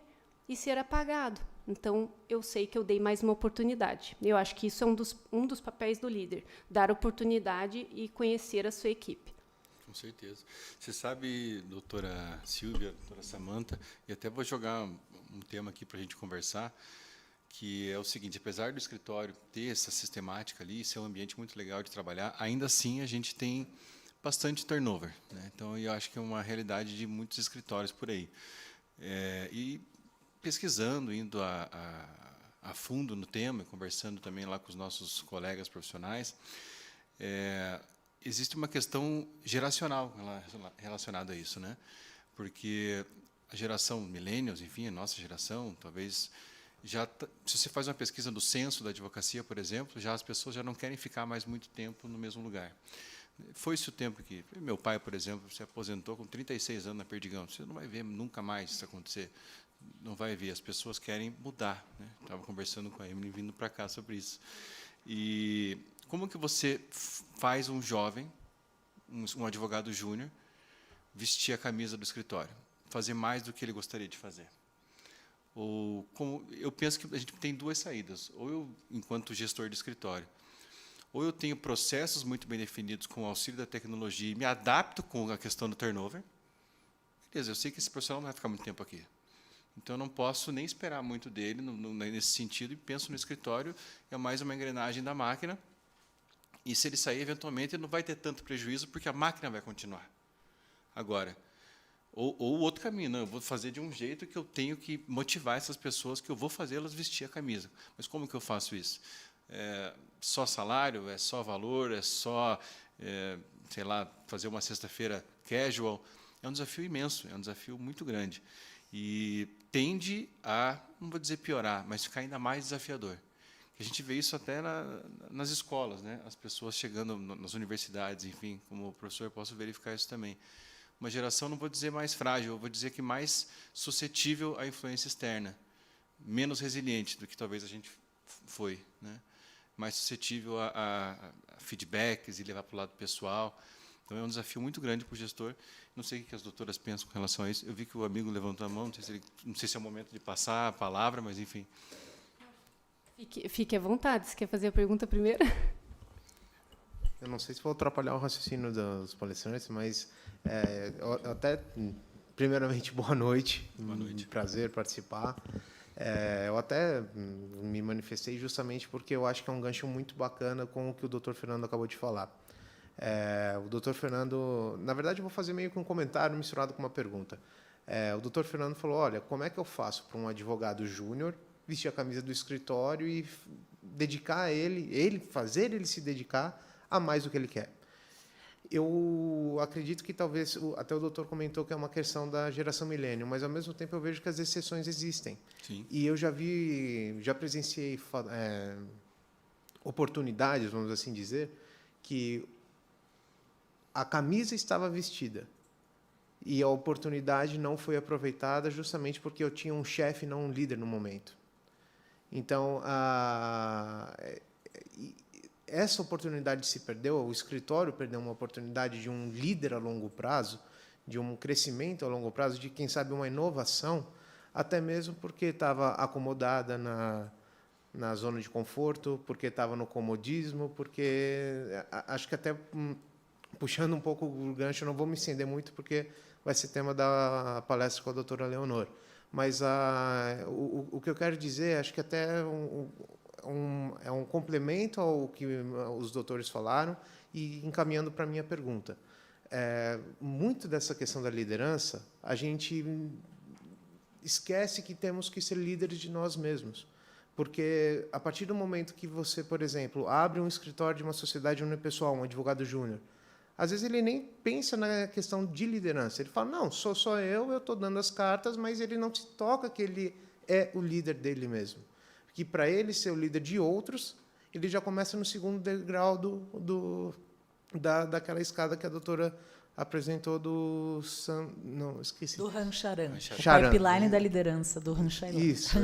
Speaker 4: e ser apagado. Então, eu sei que eu dei mais uma oportunidade. Eu acho que isso é um dos papéis do líder, dar oportunidade e conhecer a sua equipe.
Speaker 3: Com certeza. Você sabe, doutora Silvia, doutora Samantha, e até vou jogar um tema aqui para a gente conversar, que é o seguinte, apesar do escritório ter essa sistemática ali, ser um ambiente muito legal de trabalhar, ainda assim a gente tem bastante turnover, né? Então, eu acho que é uma realidade de muitos escritórios por aí. E pesquisando, indo a fundo no tema, conversando também lá com os nossos colegas profissionais, existe uma questão geracional relacionada a isso, né? Porque a geração millennials, enfim, a nossa geração, talvez se você faz uma pesquisa do censo da advocacia, por exemplo, as pessoas já não querem ficar mais muito tempo no mesmo lugar. Foi-se o tempo que meu pai, por exemplo, se aposentou com 36 anos na Perdigão. Você não vai ver nunca mais isso acontecer. Não vai ver. As pessoas querem mudar, né? Estava conversando com a Emily vindo para cá sobre isso. E como que você faz um jovem, um advogado júnior, vestir a camisa do escritório, fazer mais do que ele gostaria de fazer? Ou eu penso que a gente tem duas saídas. Ou eu, enquanto gestor de escritório, ou eu tenho processos muito bem definidos com o auxílio da tecnologia e me adapto com a questão do turnover. Beleza, eu sei que esse profissional não vai ficar muito tempo aqui. Então, eu não posso nem esperar muito dele nesse sentido, e penso no escritório, é mais uma engrenagem da máquina, e se ele sair, eventualmente, ele não vai ter tanto prejuízo, porque a máquina vai continuar. Agora, ou o outro caminho, não, eu vou fazer de um jeito que eu tenho que motivar essas pessoas, que eu vou fazê-las vestir a camisa. Mas como que eu faço isso? É só salário? É só valor? É só, sei lá, fazer uma sexta-feira casual? É um desafio imenso, é um desafio muito grande. E tende a, não vou dizer piorar, mas ficar ainda mais desafiador. A gente vê isso até nas escolas, né? As pessoas chegando nas universidades, enfim, como professor eu posso verificar isso também. Uma geração, não vou dizer mais frágil, eu vou dizer que mais suscetível à influência externa. menos resiliente do que talvez a gente foi, né? Mais suscetível a feedbacks e levar para o lado pessoal. Então, é um desafio muito grande para o gestor. Não sei o que as doutoras pensam com relação a isso. Eu vi que o amigo levantou a mão, não sei se é o momento de passar a palavra, mas, enfim.
Speaker 4: Fique à vontade. Você quer fazer a pergunta primeiro?
Speaker 5: Eu não sei se vou atrapalhar o raciocínio dos palestrantes, mas até, primeiramente, boa noite.
Speaker 3: Boa noite.
Speaker 5: Prazer participar. Eu até me manifestei justamente porque eu acho que é um gancho muito bacana com o que o Dr. Fernando acabou de falar. O Dr. Fernando, na verdade, eu vou fazer meio que um comentário misturado com uma pergunta. O Dr. Fernando falou, olha, como é que eu faço para um advogado júnior vestir a camisa do escritório e dedicar fazer ele se dedicar a mais do que ele quer? Eu acredito que talvez, até o doutor comentou que é uma questão da geração milênio, mas, ao mesmo tempo, eu vejo que as exceções existem.
Speaker 3: Sim.
Speaker 5: E eu já presenciei oportunidades, vamos assim dizer, que a camisa estava vestida e a oportunidade não foi aproveitada justamente porque eu tinha um chefe, não um líder no momento. Então, essa oportunidade se perdeu, o escritório perdeu uma oportunidade de um líder a longo prazo, de um crescimento a longo prazo, de, quem sabe, uma inovação, até mesmo porque estava acomodada na zona de conforto, porque estava no comodismo, porque acho que até puxando um pouco o gancho, não vou me estender muito porque vai ser tema da palestra com a doutora Leonor, mas o que eu quero dizer, acho que até é um complemento ao que os doutores falaram e encaminhando para a minha pergunta. Muito dessa questão da liderança, a gente esquece que temos que ser líderes de nós mesmos. Porque, a partir do momento que você, por exemplo, abre um escritório de uma sociedade unipessoal, um advogado júnior, às vezes ele nem pensa na questão de liderança. Ele fala, não, sou só eu estou dando as cartas, mas ele não se toca que ele é o líder dele mesmo. Que, para ele ser o líder de outros, ele já começa no segundo degrau daquela escada que a doutora apresentou do... Não, esqueci.
Speaker 2: Do Rancharan.
Speaker 5: Charan.
Speaker 2: O pipeline da liderança do Rancharan.
Speaker 5: Isso.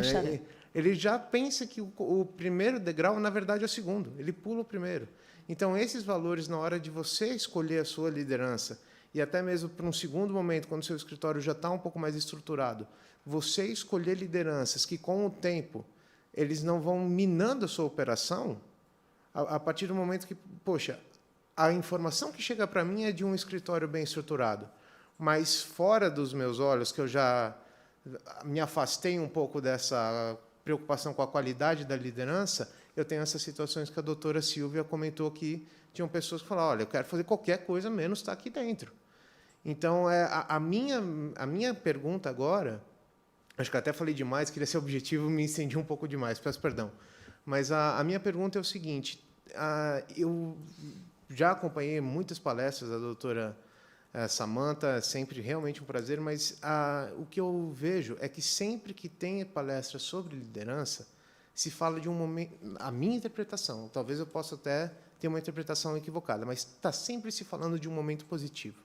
Speaker 5: Ele já pensa que o primeiro degrau, na verdade, é o segundo. Ele pula o primeiro. Então, esses valores, na hora de você escolher a sua liderança, e até mesmo para um segundo momento, quando o seu escritório já está um pouco mais estruturado, você escolher lideranças que, com o tempo, eles não vão minando a sua operação, a partir do momento que, poxa, a informação que chega para mim é de um escritório bem estruturado, mas fora dos meus olhos, que eu já me afastei um pouco dessa preocupação com a qualidade da liderança, eu tenho essas situações que a doutora Silvia comentou que tinham pessoas que falavam, olha, eu quero fazer qualquer coisa menos estar aqui dentro. Então, a minha pergunta agora, acho que até falei demais, queria ser objetivo, me estendi um pouco demais, peço perdão. Mas a minha pergunta é o seguinte, eu já acompanhei muitas palestras da doutora Samantha, sempre realmente um prazer, mas o que eu vejo é que sempre que tem palestra sobre liderança, se fala de um momento, a minha interpretação, talvez eu possa até ter uma interpretação equivocada, mas está sempre se falando de um momento positivo.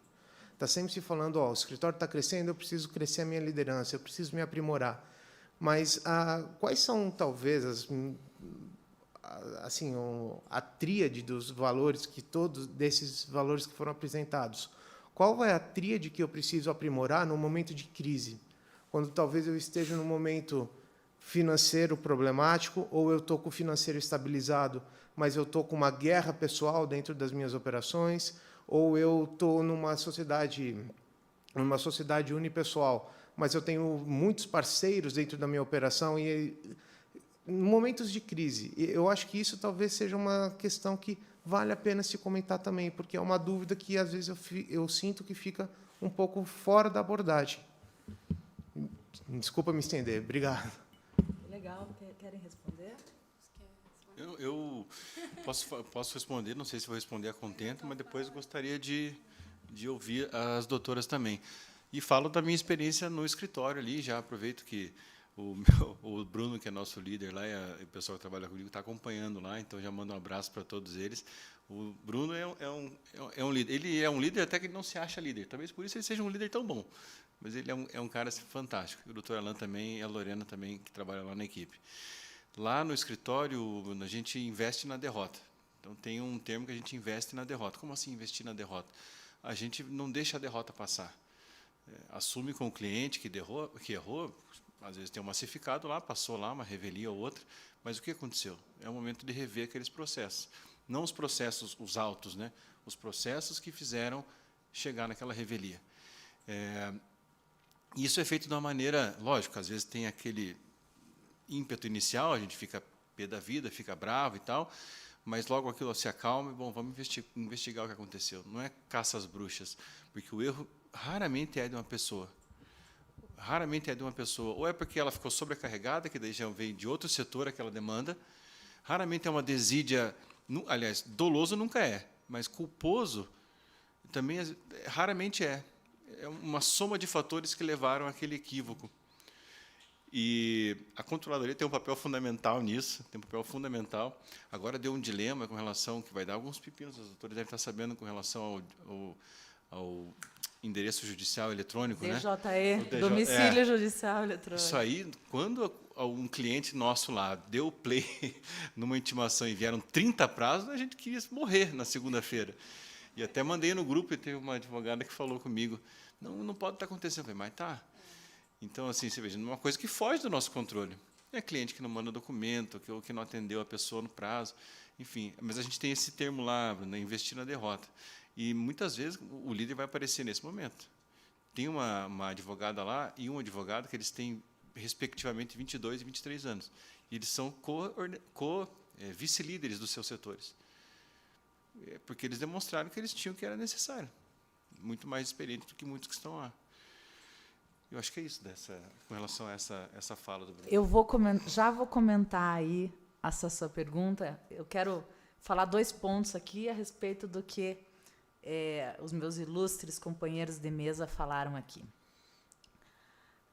Speaker 5: Está sempre se falando, o escritório está crescendo, eu preciso crescer a minha liderança, eu preciso me aprimorar. Mas quais são, talvez, a tríade dos valores, todos desses valores que foram apresentados? Qual é a tríade que eu preciso aprimorar no momento de crise? Quando talvez eu esteja num momento financeiro problemático, ou eu estou com o financeiro estabilizado, mas eu estou com uma guerra pessoal dentro das minhas operações, ou eu estou numa sociedade unipessoal, mas eu tenho muitos parceiros dentro da minha operação, e em momentos de crise, eu acho que isso talvez seja uma questão que vale a pena se comentar também, porque é uma dúvida que, às vezes, eu sinto que fica um pouco fora da abordagem. Desculpa me estender. Obrigado.
Speaker 2: Legal. Querem responder?
Speaker 3: Eu posso responder, não sei se vou responder a contento, mas depois gostaria de ouvir as doutoras também. E falo da minha experiência no escritório ali, já aproveito que O Bruno, que é nosso líder lá, e o pessoal que trabalha comigo está acompanhando lá, então já mando um abraço para todos eles. O Bruno é um líder. Ele é um líder até que ele não se acha líder. Talvez por isso ele seja um líder tão bom. Mas ele é um cara assim, fantástico. O doutor Alain também e a Lorena também, que trabalham lá na equipe. Lá no escritório, a gente investe na derrota. Então, tem um termo que a gente investe na derrota. Como assim investir na derrota? A gente não deixa a derrota passar. Assume com o cliente que errou, às vezes tem um massificado lá, passou lá, uma revelia ou outra, mas o que aconteceu? É o momento de rever aqueles processos. Não os processos, os autos, né? Os processos que fizeram chegar naquela revelia. Isso é feito de uma maneira, lógico, às vezes tem aquele ímpeto inicial, a gente fica pé da vida, fica bravo e tal, mas logo aquilo se acalma e, bom, vamos investigar o que aconteceu. Não é caça às bruxas, porque o erro raramente é de uma pessoa. Raramente é de uma pessoa. Ou é porque ela ficou sobrecarregada, que daí já vem de outro setor aquela demanda. Raramente é uma desídia, aliás, doloso nunca é, mas culposo também raramente é. É uma soma de fatores que levaram àquele equívoco. E a controladoria tem um papel fundamental nisso, tem um papel fundamental. Agora deu um dilema com relação, que vai dar alguns pepinos, os doutores devem estar sabendo, com relação ao endereço judicial eletrônico,
Speaker 2: DJE,
Speaker 3: né?
Speaker 2: domicílio judicial eletrônico.
Speaker 3: Isso aí, quando um cliente nosso lá deu play numa intimação e vieram 30 prazos, a gente quis morrer na segunda-feira. E até mandei no grupo, e teve uma advogada que falou comigo, não pode estar acontecendo. Eu falei, mas tá. Então, assim, você veja, uma coisa que foge do nosso controle. É cliente que não manda documento, ou que não atendeu a pessoa no prazo, enfim. Mas a gente tem esse termo lá, né, investir na derrota. E, muitas vezes, o líder vai aparecer nesse momento. Tem uma advogada lá e um advogado que eles têm, respectivamente, 22 e 23 anos. E eles são vice-líderes dos seus setores. Porque eles demonstraram que eles tinham o que era necessário. Muito mais experiente do que muitos que estão lá. Eu acho que é isso com relação a essa fala do Bruno.
Speaker 2: Já vou comentar aí essa sua pergunta. Eu quero falar 2 pontos aqui a respeito do que os meus ilustres companheiros de mesa falaram aqui.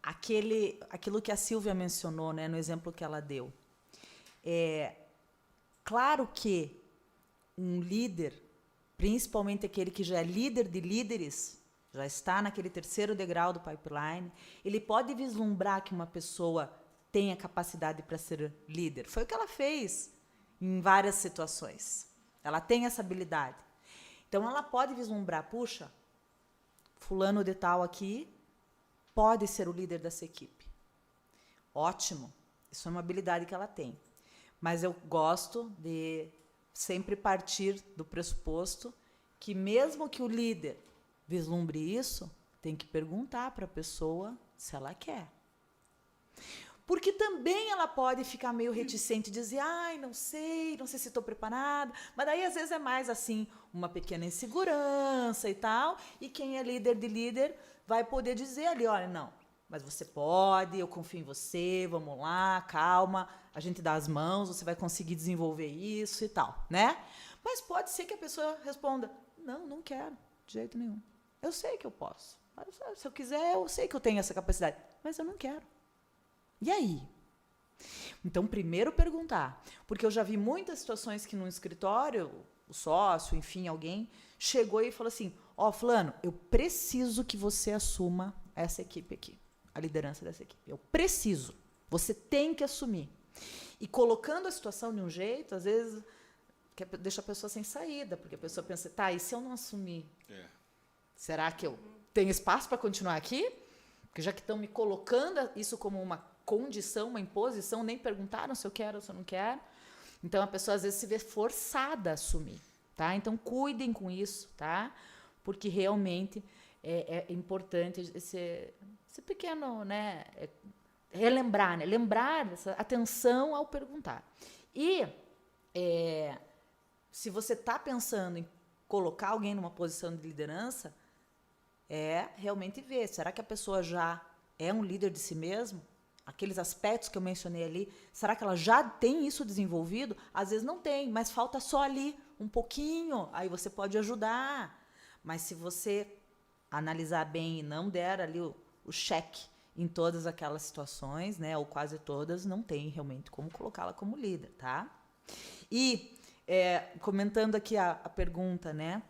Speaker 2: Aquilo que a Silvia mencionou, né, no exemplo que ela deu. Claro que um líder, principalmente aquele que já é líder de líderes, já está naquele 3º degrau do pipeline, ele pode vislumbrar que uma pessoa tem a capacidade para ser líder. Foi o que ela fez em várias situações. Ela tem essa habilidade. Então, ela pode vislumbrar, puxa, fulano de tal aqui pode ser o líder dessa equipe. Ótimo. Isso é uma habilidade que ela tem. Mas eu gosto de sempre partir do pressuposto que, mesmo que o líder vislumbre isso, tem que perguntar para a pessoa se ela quer. Porque também ela pode ficar meio reticente e dizer, não sei se estou preparada. Mas daí, às vezes, é mais assim, uma pequena insegurança e tal. E quem é líder de líder vai poder dizer ali, olha, não, mas você pode, eu confio em você, vamos lá, calma, a gente dá as mãos, você vai conseguir desenvolver isso e tal, né? Mas pode ser que a pessoa responda, não quero, de jeito nenhum. Eu sei que eu posso. Se eu quiser, eu sei que eu tenho essa capacidade. Mas eu não quero. E aí? Então, primeiro perguntar. Porque eu já vi muitas situações que no escritório, o sócio, enfim, alguém, chegou e falou assim, fulano, eu preciso que você assuma essa equipe aqui. A liderança dessa equipe. Eu preciso. Você tem que assumir. E colocando a situação de um jeito, às vezes, que deixa a pessoa sem saída. Porque a pessoa pensa, tá, e se eu não assumir? Será que eu tenho espaço para continuar aqui? Porque já que estão me colocando isso como uma condição, uma imposição, nem perguntaram se eu quero ou se eu não quero. Então, a pessoa, às vezes, se vê forçada a assumir. Tá? Então, cuidem com isso, tá? Porque realmente é importante esse pequeno, né? Relembrar, né? Lembrar essa atenção ao perguntar. E se você está pensando em colocar alguém numa posição de liderança, realmente ver, será que a pessoa já é um líder de si mesmo? Aqueles aspectos que eu mencionei ali, será que ela já tem isso desenvolvido? Às vezes não tem, mas falta só ali um pouquinho, aí você pode ajudar. Mas se você analisar bem e não der ali o cheque em todas aquelas situações, né, ou quase todas, não tem realmente como colocá-la como líder, tá? E, comentando aqui a pergunta, né,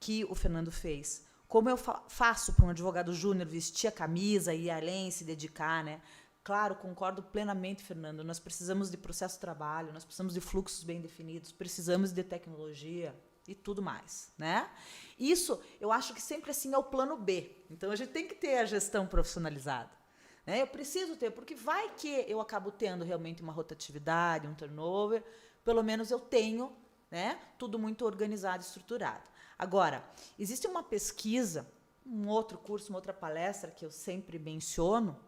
Speaker 2: que o Fernando fez, como eu faço para um advogado júnior vestir a camisa e ir além, se dedicar, né? Claro, concordo plenamente, Fernando, nós precisamos de processo de trabalho, nós precisamos de fluxos bem definidos, precisamos de tecnologia e tudo mais, né? Isso, eu acho que sempre assim é o plano B. Então, a gente tem que ter a gestão profissionalizada, né? Eu preciso ter, porque vai que eu acabo tendo realmente uma rotatividade, um turnover, pelo menos eu tenho, né, tudo muito organizado e estruturado. Agora, existe uma pesquisa, um outro curso, uma outra palestra que eu sempre menciono,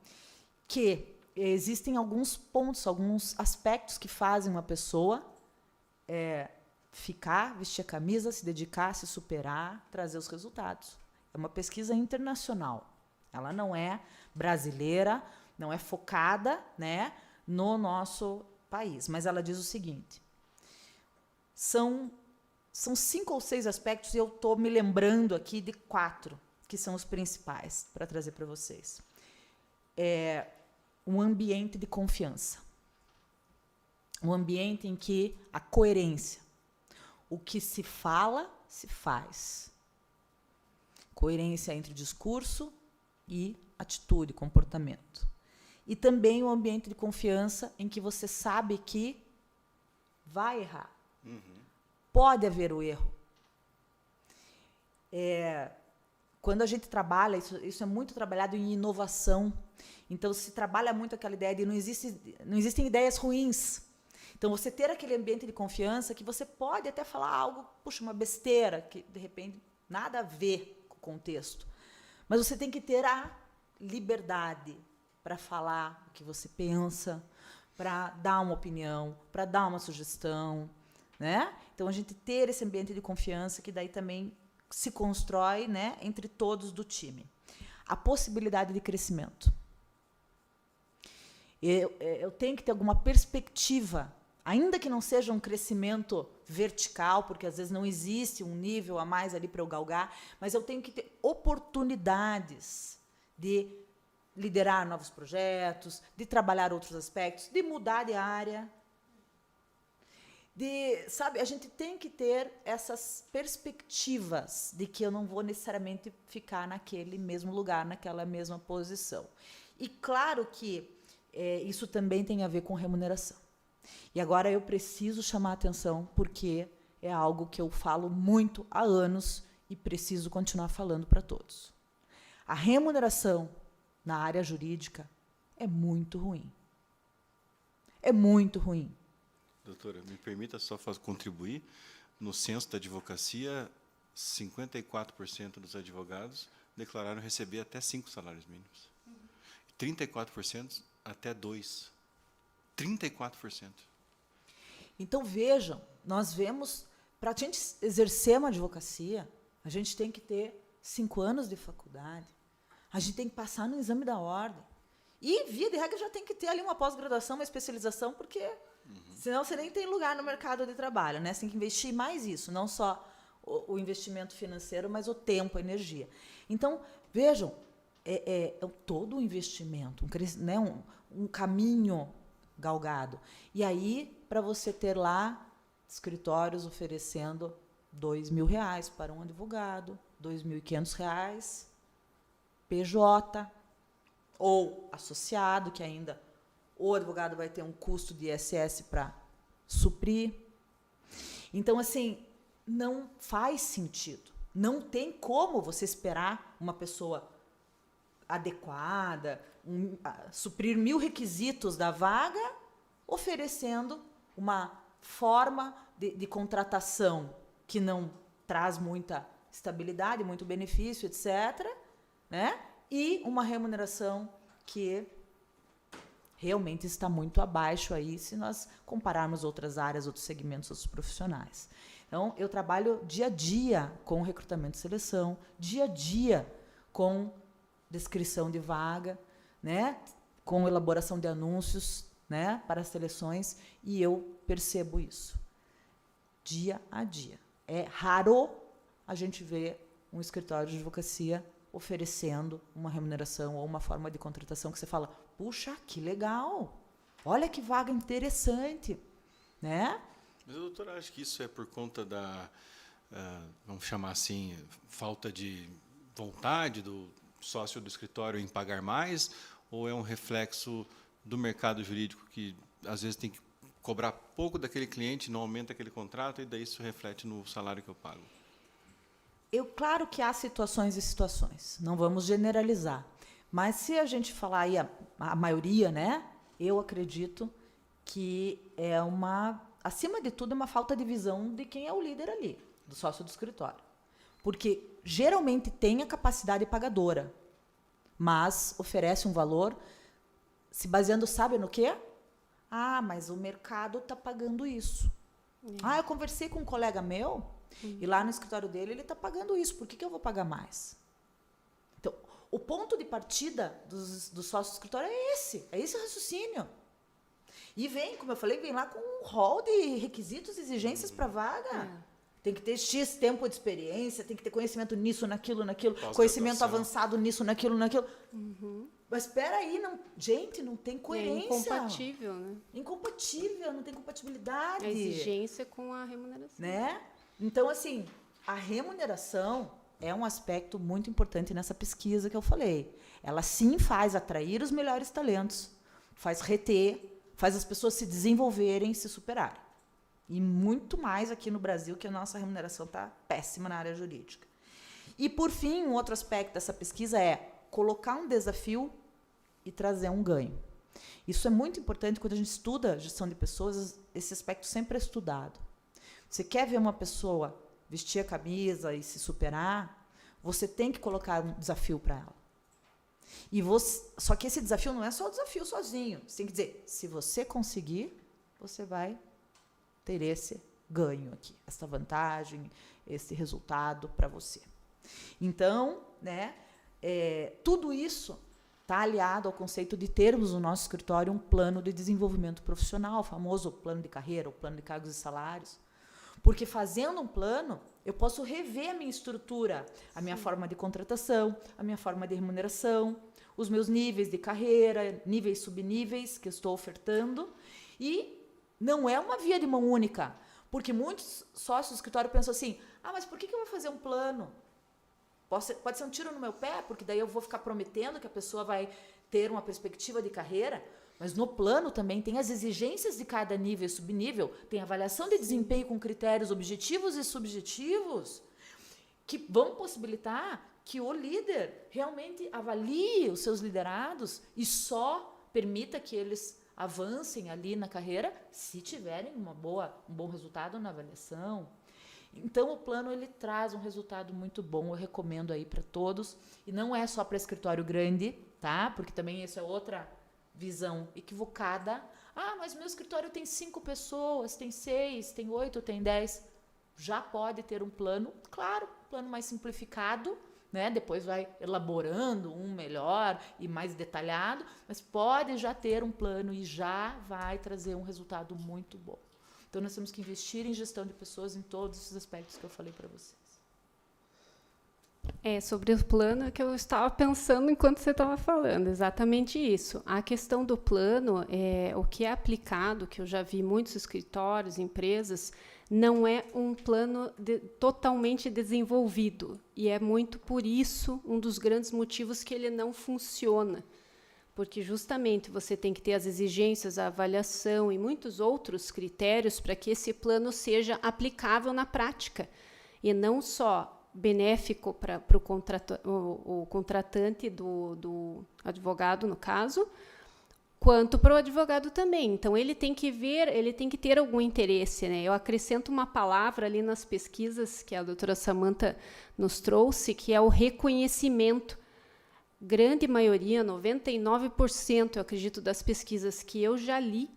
Speaker 2: que existem alguns pontos, alguns aspectos que fazem uma pessoa ficar, vestir a camisa, se dedicar, se superar, trazer os resultados. É uma pesquisa internacional. Ela não é brasileira, não é focada, né, no nosso país. Mas ela diz o seguinte, são 5 ou 6 aspectos, e eu estou me lembrando aqui de 4, que são os principais, para trazer para vocês. Um ambiente de confiança. Um ambiente em que a coerência, o que se fala, se faz. Coerência entre discurso e atitude, comportamento. E também um ambiente de confiança em que você sabe que vai errar. Pode haver o erro. Quando a gente trabalha, isso é muito trabalhado em inovação. Então, se trabalha muito aquela ideia de não existem ideias ruins. Então, você ter aquele ambiente de confiança que você pode até falar algo, puxa, uma besteira, que, de repente, nada a ver com o contexto. Mas você tem que ter a liberdade para falar o que você pensa, para dar uma opinião, para dar uma sugestão, né? Então, a gente ter esse ambiente de confiança, que daí também se constrói, né, entre todos do time. A possibilidade de crescimento. Eu tenho que ter alguma perspectiva, ainda que não seja um crescimento vertical, porque às vezes não existe um nível a mais ali para eu galgar, mas eu tenho que ter oportunidades de liderar novos projetos, de trabalhar outros aspectos, de mudar de área. Sabe, a gente tem que ter essas perspectivas de que eu não vou necessariamente ficar naquele mesmo lugar, naquela mesma posição. E claro que isso também tem a ver com remuneração. E agora eu preciso chamar a atenção, porque é algo que eu falo muito há anos e preciso continuar falando para todos. A remuneração na área jurídica é muito ruim. É muito ruim.
Speaker 3: Doutora, me permita só contribuir. No censo da advocacia, 54% dos advogados declararam receber até 5 salários mínimos. 34% até 2. 34%.
Speaker 2: Então, vejam, nós vemos, para a gente exercer uma advocacia, a gente tem que ter 5 anos de faculdade, a gente tem que passar no exame da ordem. E, via de regra, já tem que ter ali uma pós-graduação, uma especialização, porque senão você nem tem lugar no mercado de trabalho, né? Você tem que investir mais isso, não só o investimento financeiro, mas o tempo, a energia. Então, vejam, todo um investimento, um caminho galgado. E aí, para você ter lá escritórios oferecendo R$2.000 para um advogado, R$2.500, PJ, ou associado, que ainda o advogado vai ter um custo de ISS para suprir. Então, assim, não faz sentido. Não tem como você esperar uma pessoa adequada, suprir 1.000 requisitos da vaga, oferecendo uma forma de contratação que não traz muita estabilidade, muito benefício, etc., né? E uma remuneração que realmente está muito abaixo aí, se nós compararmos outras áreas, outros segmentos, outros profissionais. Então, eu trabalho dia a dia com recrutamento e seleção, dia a dia com descrição de vaga, né, com elaboração de anúncios, né, para as seleções, e eu percebo isso dia a dia. É raro a gente ver um escritório de advocacia oferecendo uma remuneração ou uma forma de contratação que você fala, puxa, que legal, olha que vaga interessante, né?
Speaker 3: Mas a doutora acha que isso é por conta da, vamos chamar assim, falta de vontade do sócio do escritório em pagar mais, ou é um reflexo do mercado jurídico que, às vezes, tem que cobrar pouco daquele cliente, não aumenta aquele contrato, e daí isso reflete no salário que eu pago?
Speaker 2: Claro que há situações e situações, não vamos generalizar. Mas se a gente falar aí a maioria, né, eu acredito que acima de tudo, é uma falta de visão de quem é o líder ali, do sócio do escritório. Porque geralmente tem a capacidade pagadora, mas oferece um valor se baseando, sabe no quê? Ah, mas o mercado está pagando isso. Eu conversei com um colega meu, e lá no escritório dele ele está pagando isso, por que eu vou pagar mais? Então, o ponto de partida dos sócios do escritório é esse raciocínio. E vem, como eu falei, vem lá com um rol de requisitos e exigências para vaga. Tem que ter X tempo de experiência, tem que ter conhecimento nisso, naquilo, conhecimento avançado nisso, naquilo. Mas espera aí, gente, não tem coerência.
Speaker 4: É incompatível, né?
Speaker 2: Incompatível, não tem compatibilidade.
Speaker 4: A exigência com a remuneração.
Speaker 2: Né? Então, assim, a remuneração é um aspecto muito importante nessa pesquisa que eu falei. Ela sim faz atrair os melhores talentos, faz reter, faz as pessoas se desenvolverem, se superarem. E muito mais aqui no Brasil, que a nossa remuneração está péssima na área jurídica. E, por fim, um outro aspecto dessa pesquisa é colocar um desafio e trazer um ganho. Isso é muito importante quando a gente estuda gestão de pessoas, esse aspecto sempre é estudado. Você quer ver uma pessoa vestir a camisa e se superar, você tem que colocar um desafio para ela. Só que esse desafio não é só o desafio sozinho. Você tem que dizer, se você conseguir, você vai ter esse ganho aqui, essa vantagem, esse resultado para você. Então, né, tudo isso está aliado ao conceito de termos no nosso escritório um plano de desenvolvimento profissional, o famoso plano de carreira, o plano de cargos e salários. Porque fazendo um plano, eu posso rever a minha estrutura, a minha forma de contratação, a minha forma de remuneração, os meus níveis de carreira, níveis e subníveis que eu estou ofertando. E não é uma via de mão única, porque muitos sócios do escritório pensam assim, mas por que eu vou fazer um plano? Pode ser um tiro no meu pé, porque daí eu vou ficar prometendo que a pessoa vai ter uma perspectiva de carreira, mas no plano também tem as exigências de cada nível e subnível, tem avaliação de desempenho com critérios objetivos e subjetivos, que vão possibilitar que o líder realmente avalie os seus liderados e só permita que eles avancem ali na carreira se tiverem um bom resultado na avaliação. Então, o plano ele traz um resultado muito bom, eu recomendo aí para todos, e não é só para escritório grande, tá? Porque também essa é outra visão equivocada. Mas meu escritório tem 5 pessoas, tem 6, tem 8, tem 10. Já pode ter um plano, claro, um plano mais simplificado, né? Depois vai elaborando um melhor e mais detalhado, mas pode já ter um plano e já vai trazer um resultado muito bom. Então, nós temos que investir em gestão de pessoas em todos esses aspectos que eu falei para vocês.
Speaker 4: Sobre o plano que eu estava pensando enquanto você estava falando, exatamente isso. A questão do plano, o que é aplicado, que eu já vi muitos escritórios, empresas, não é um plano totalmente desenvolvido. E é muito por isso um dos grandes motivos que ele não funciona. Porque justamente você tem que ter as exigências, a avaliação e muitos outros critérios para que esse plano seja aplicável na prática. E não só benéfico para o contratante do advogado, no caso, quanto para o advogado também. Então, ele tem que ter algum interesse, né? Eu acrescento uma palavra ali nas pesquisas que a doutora Samantha nos trouxe, que é o reconhecimento. Grande maioria, 99%, eu acredito, das pesquisas que eu já li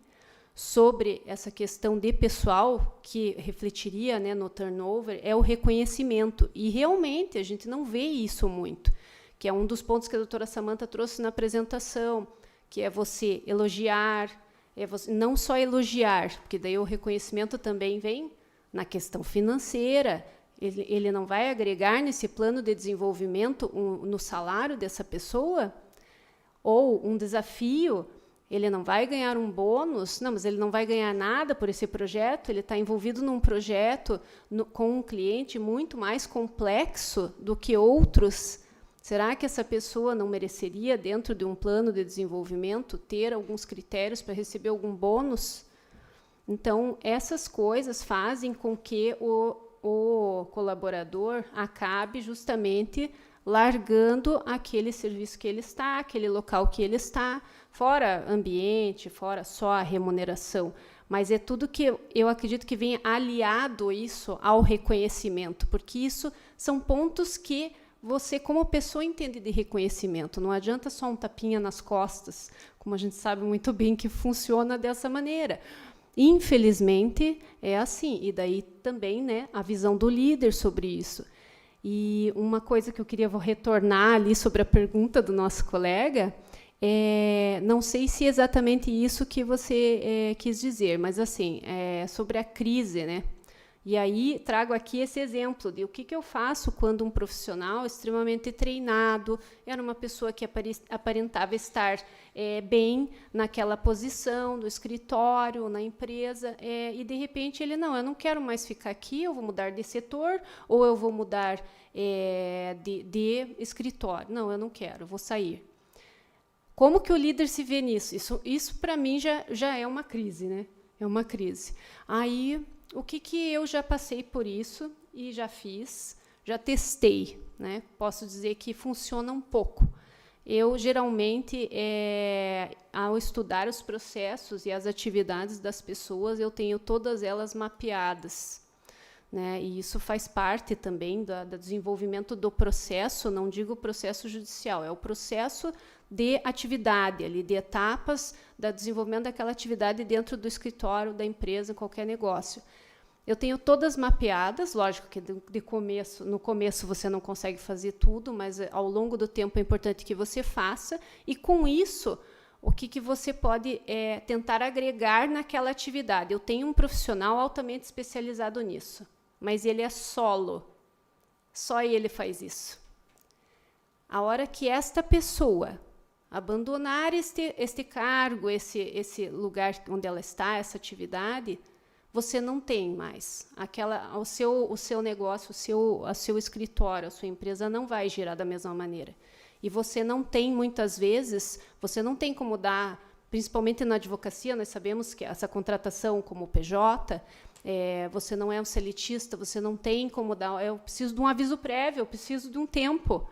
Speaker 4: sobre essa questão de pessoal, que refletiria, né, no turnover, é o reconhecimento. E, realmente, a gente não vê isso muito, que é um dos pontos que a doutora Samantha trouxe na apresentação, que é você elogiar, não só elogiar, porque daí o reconhecimento também vem na questão financeira, ele não vai agregar nesse plano de desenvolvimento no salário dessa pessoa? Ou um desafio, ele não vai ganhar um bônus? Não, mas ele não vai ganhar nada por esse projeto, ele está envolvido num projeto com um cliente muito mais complexo do que outros. Será que essa pessoa não mereceria, dentro de um plano de desenvolvimento, ter alguns critérios para receber algum bônus? Então, essas coisas fazem com que o colaborador acabe justamente largando aquele serviço que ele está, aquele local que ele está, fora ambiente, fora só a remuneração. Mas é tudo que eu acredito que venha aliado isso ao reconhecimento, porque isso são pontos que você, como pessoa, entende de reconhecimento. Não adianta só um tapinha nas costas, como a gente sabe muito bem que funciona dessa maneira. Infelizmente, é assim. E daí também, né, a visão do líder sobre isso. E uma coisa que eu queria retornar ali sobre a pergunta do nosso colega, não sei se é exatamente isso que você quis dizer, mas assim, sobre a crise, né? E aí trago aqui esse exemplo de o que eu faço quando um profissional extremamente treinado, era uma pessoa que aparentava estar bem naquela posição, no escritório, na empresa, e, de repente, ele, não, eu não quero mais ficar aqui, eu vou mudar de setor, ou eu vou mudar de escritório. Não, eu não quero, eu vou sair. Como que o líder se vê nisso? Isso para mim, já é uma crise, né? É uma crise. Aí, o que eu já passei por isso e já fiz, já testei, né? Posso dizer que funciona um pouco. Eu, geralmente, ao estudar os processos e as atividades das pessoas, eu tenho todas elas mapeadas, né? E isso faz parte também do desenvolvimento do processo, não digo processo judicial, é o processo de atividade, ali, de etapas do desenvolvimento daquela atividade dentro do escritório, da empresa, qualquer negócio. Eu tenho todas mapeadas, lógico que no começo você não consegue fazer tudo, mas ao longo do tempo é importante que você faça, e com isso, o que você pode tentar agregar naquela atividade. Eu tenho um profissional altamente especializado nisso, mas ele é solo, só ele faz isso. A hora que esta pessoa abandonar este cargo, esse lugar onde ela está, essa atividade, você não tem mais. O seu negócio, o seu escritório, a sua empresa não vai girar da mesma maneira. E você não tem, muitas vezes, você não tem como dar, principalmente na advocacia, nós sabemos que essa contratação como PJ, você não é um seletista, você não tem como dar, eu preciso de um aviso prévio, eu preciso de um tempo.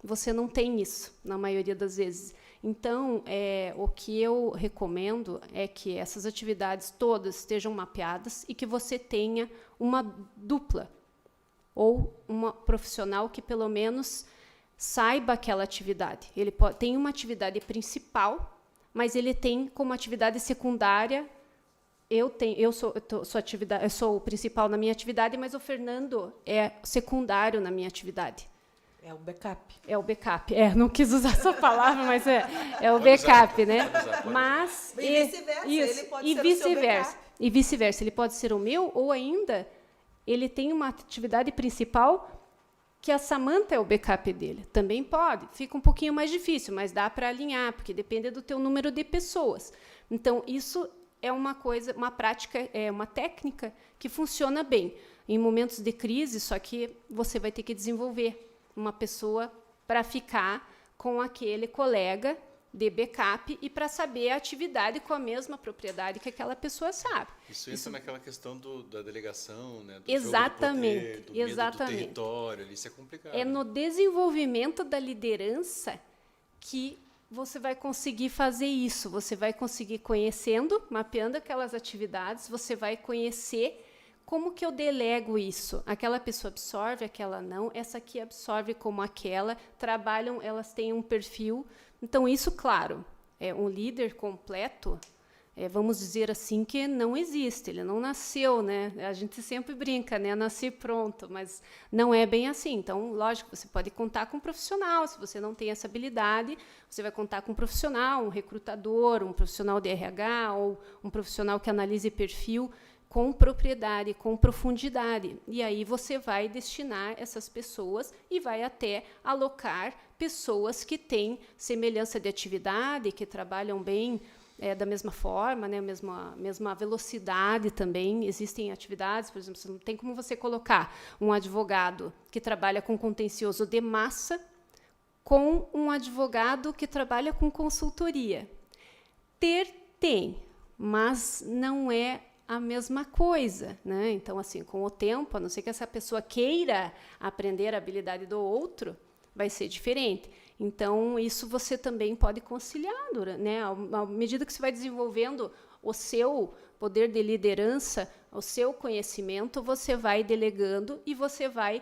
Speaker 4: Você não tem isso, na maioria das vezes. Então, o que eu recomendo é que essas atividades todas estejam mapeadas e que você tenha uma dupla, ou uma profissional que, pelo menos, saiba aquela atividade. Ele tem uma atividade principal, mas ele tem como atividade secundária. Eu sou o principal na minha atividade, mas o Fernando é secundário na minha atividade.
Speaker 2: É o backup.
Speaker 4: É o backup. Não quis usar essa palavra, mas é o backup, né? Mas
Speaker 2: e vice-versa, ele pode ser o seu backup.
Speaker 4: E vice-versa, ele pode ser o meu, ou ainda ele tem uma atividade principal que a Samantha é o backup dele. Também pode. Fica um pouquinho mais difícil, mas dá para alinhar, porque depende do teu número de pessoas. Então, isso é uma coisa, uma prática, uma técnica que funciona bem em momentos de crise, só que você vai ter que desenvolver uma pessoa para ficar com aquele colega de backup e para saber a atividade com a mesma propriedade que aquela pessoa sabe.
Speaker 3: Isso entra naquela questão da delegação, né? Do
Speaker 4: exatamente,
Speaker 3: jogo do poder, do medo do território, isso é complicado.
Speaker 4: É no desenvolvimento da liderança que você vai conseguir fazer isso, você vai conseguir conhecendo, mapeando aquelas atividades, você vai conhecer como que eu delego isso? Aquela pessoa absorve, aquela não, essa aqui absorve como aquela, trabalham, elas têm um perfil. Então, isso, claro, um líder completo, vamos dizer assim, que não existe, ele não nasceu, né? A gente sempre brinca, né? Nasci pronto, mas não é bem assim. Então, lógico, você pode contar com um profissional, se você não tem essa habilidade, você vai contar com um profissional, um recrutador, um profissional de RH, ou um profissional que analise perfil. com propriedade, com profundidade. E aí você vai destinar essas pessoas e vai até alocar pessoas que têm semelhança de atividade, que trabalham bem da mesma forma, né, mesma velocidade também. Existem atividades, por exemplo, não tem como você colocar um advogado que trabalha com contencioso de massa com um advogado que trabalha com consultoria. Tem, mas não é a mesma coisa, né? Então, assim, com o tempo, a não ser que essa pessoa queira aprender a habilidade do outro, vai ser diferente. Então, isso você também pode conciliar, né? À medida que você vai desenvolvendo o seu poder de liderança, o seu conhecimento, você vai delegando e você vai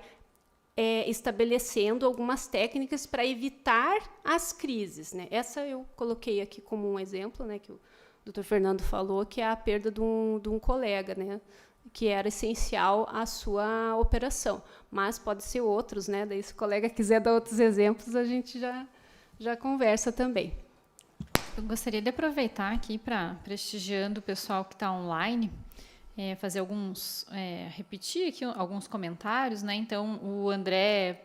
Speaker 4: estabelecendo algumas técnicas para evitar as crises, né? Essa eu coloquei aqui como um exemplo, né, que o Dr. Fernando falou, que é a perda de um colega, né, que era essencial à sua operação. Mas pode ser outros, né? Daí, se o colega quiser dar outros exemplos, a gente já conversa também.
Speaker 1: Eu gostaria de aproveitar aqui para, prestigiando o pessoal que está online, fazer repetir aqui alguns comentários, né? Então, o André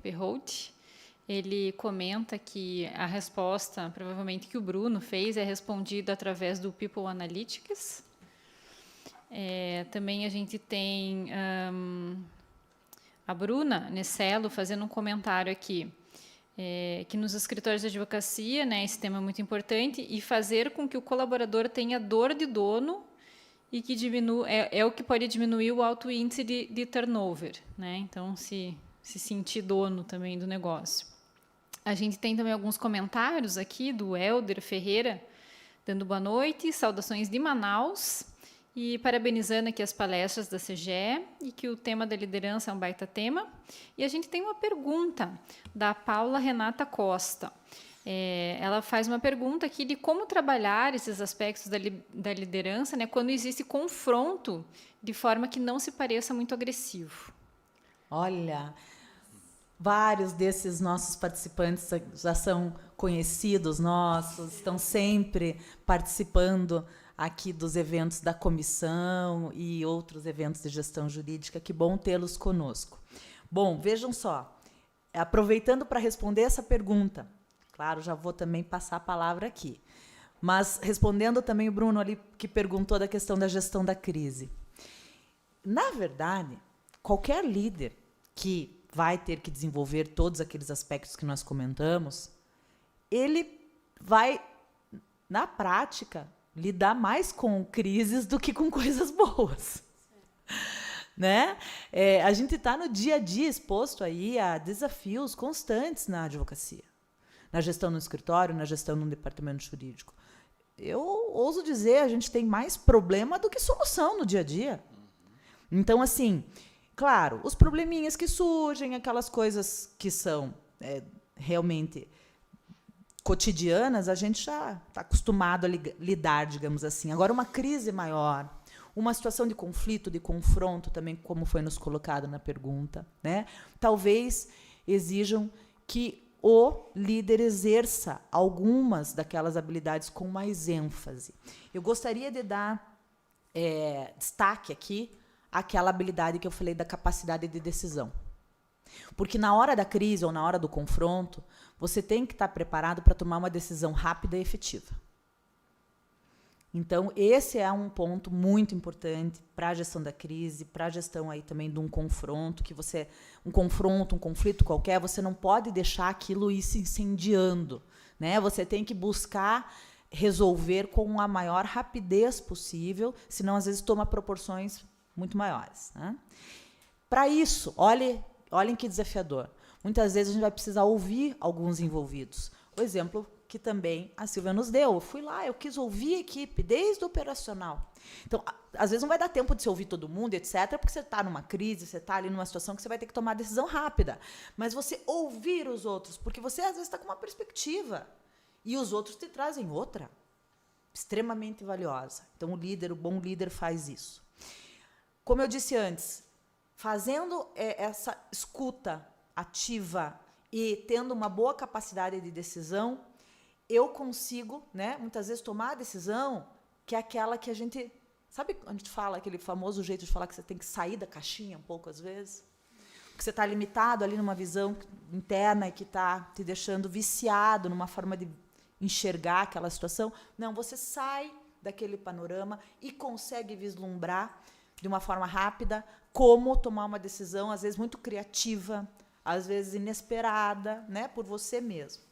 Speaker 1: Perrault, ele comenta que a resposta, provavelmente, que o Bruno fez é respondida através do People Analytics. Também a gente tem a Bruna Necelo fazendo um comentário aqui, que nos escritórios de advocacia, né, esse tema é muito importante, e fazer com que o colaborador tenha dor de dono e que é o que pode diminuir o alto índice de turnover, né? Então, se sentir dono também do negócio. A gente tem também alguns comentários aqui do Helder Ferreira, dando boa noite, saudações de Manaus, e parabenizando aqui as palestras da CGE, e que o tema da liderança é um baita tema. E a gente tem uma pergunta da Paula Renata Costa. Ela faz uma pergunta aqui de como trabalhar esses aspectos da liderança, né, quando existe confronto de forma que não se pareça muito agressivo.
Speaker 2: Olha, vários desses nossos participantes já são conhecidos nossos, estão sempre participando aqui dos eventos da comissão e outros eventos de gestão jurídica. Que bom tê-los conosco. Bom, vejam só, aproveitando para responder essa pergunta, claro, já vou também passar a palavra aqui, mas respondendo também o Bruno ali, que perguntou da questão da gestão da crise. Na verdade, qualquer líder que vai ter que desenvolver todos aqueles aspectos que nós comentamos, ele vai, na prática, lidar mais com crises do que com coisas boas. Né? A gente está no dia a dia exposto aí a desafios constantes na advocacia, na gestão no escritório, na gestão no departamento jurídico. Eu ouso dizer, a gente tem mais problema do que solução no dia a dia. Então, assim, claro, os probleminhas que surgem, aquelas coisas que são realmente cotidianas, a gente já está acostumado a lidar, digamos assim. Agora, uma crise maior, uma situação de conflito, de confronto, também, como foi nos colocado na pergunta, né? Talvez exijam que o líder exerça algumas daquelas habilidades com mais ênfase. Eu gostaria de dar destaque aqui àquela habilidade que eu falei da capacidade de decisão. Porque na hora da crise ou na hora do confronto, você tem que estar preparado para tomar uma decisão rápida e efetiva. Então, esse é um ponto muito importante para a gestão da crise, para a gestão aí também de um confronto, um conflito qualquer, você não pode deixar aquilo ir se incendiando, né? Você tem que buscar resolver com a maior rapidez possível, senão às vezes toma proporções muito maiores, né? Para isso, olhem que desafiador. Muitas vezes a gente vai precisar ouvir alguns envolvidos. O exemplo que também a Silvia nos deu. Eu fui lá, eu quis ouvir a equipe, desde o operacional. Então, às vezes não vai dar tempo de você ouvir todo mundo, etc., porque você está numa crise, você está ali numa situação que você vai ter que tomar decisão rápida. Mas você ouvir os outros, porque você, às vezes, está com uma perspectiva, e os outros te trazem outra, extremamente valiosa. Então, o bom líder faz isso. Como eu disse antes, fazendo essa escuta ativa e tendo uma boa capacidade de decisão, eu consigo, né, muitas vezes, tomar a decisão que é aquela que a gente Sabe quando a gente fala, aquele famoso jeito de falar que você tem que sair da caixinha um pouco, às vezes? Porque você está limitado ali numa visão interna e que está te deixando viciado numa forma de enxergar aquela situação. Não, você sai daquele panorama e consegue vislumbrar de uma forma rápida como tomar uma decisão, às vezes muito criativa, às vezes inesperada, né, por você mesmo.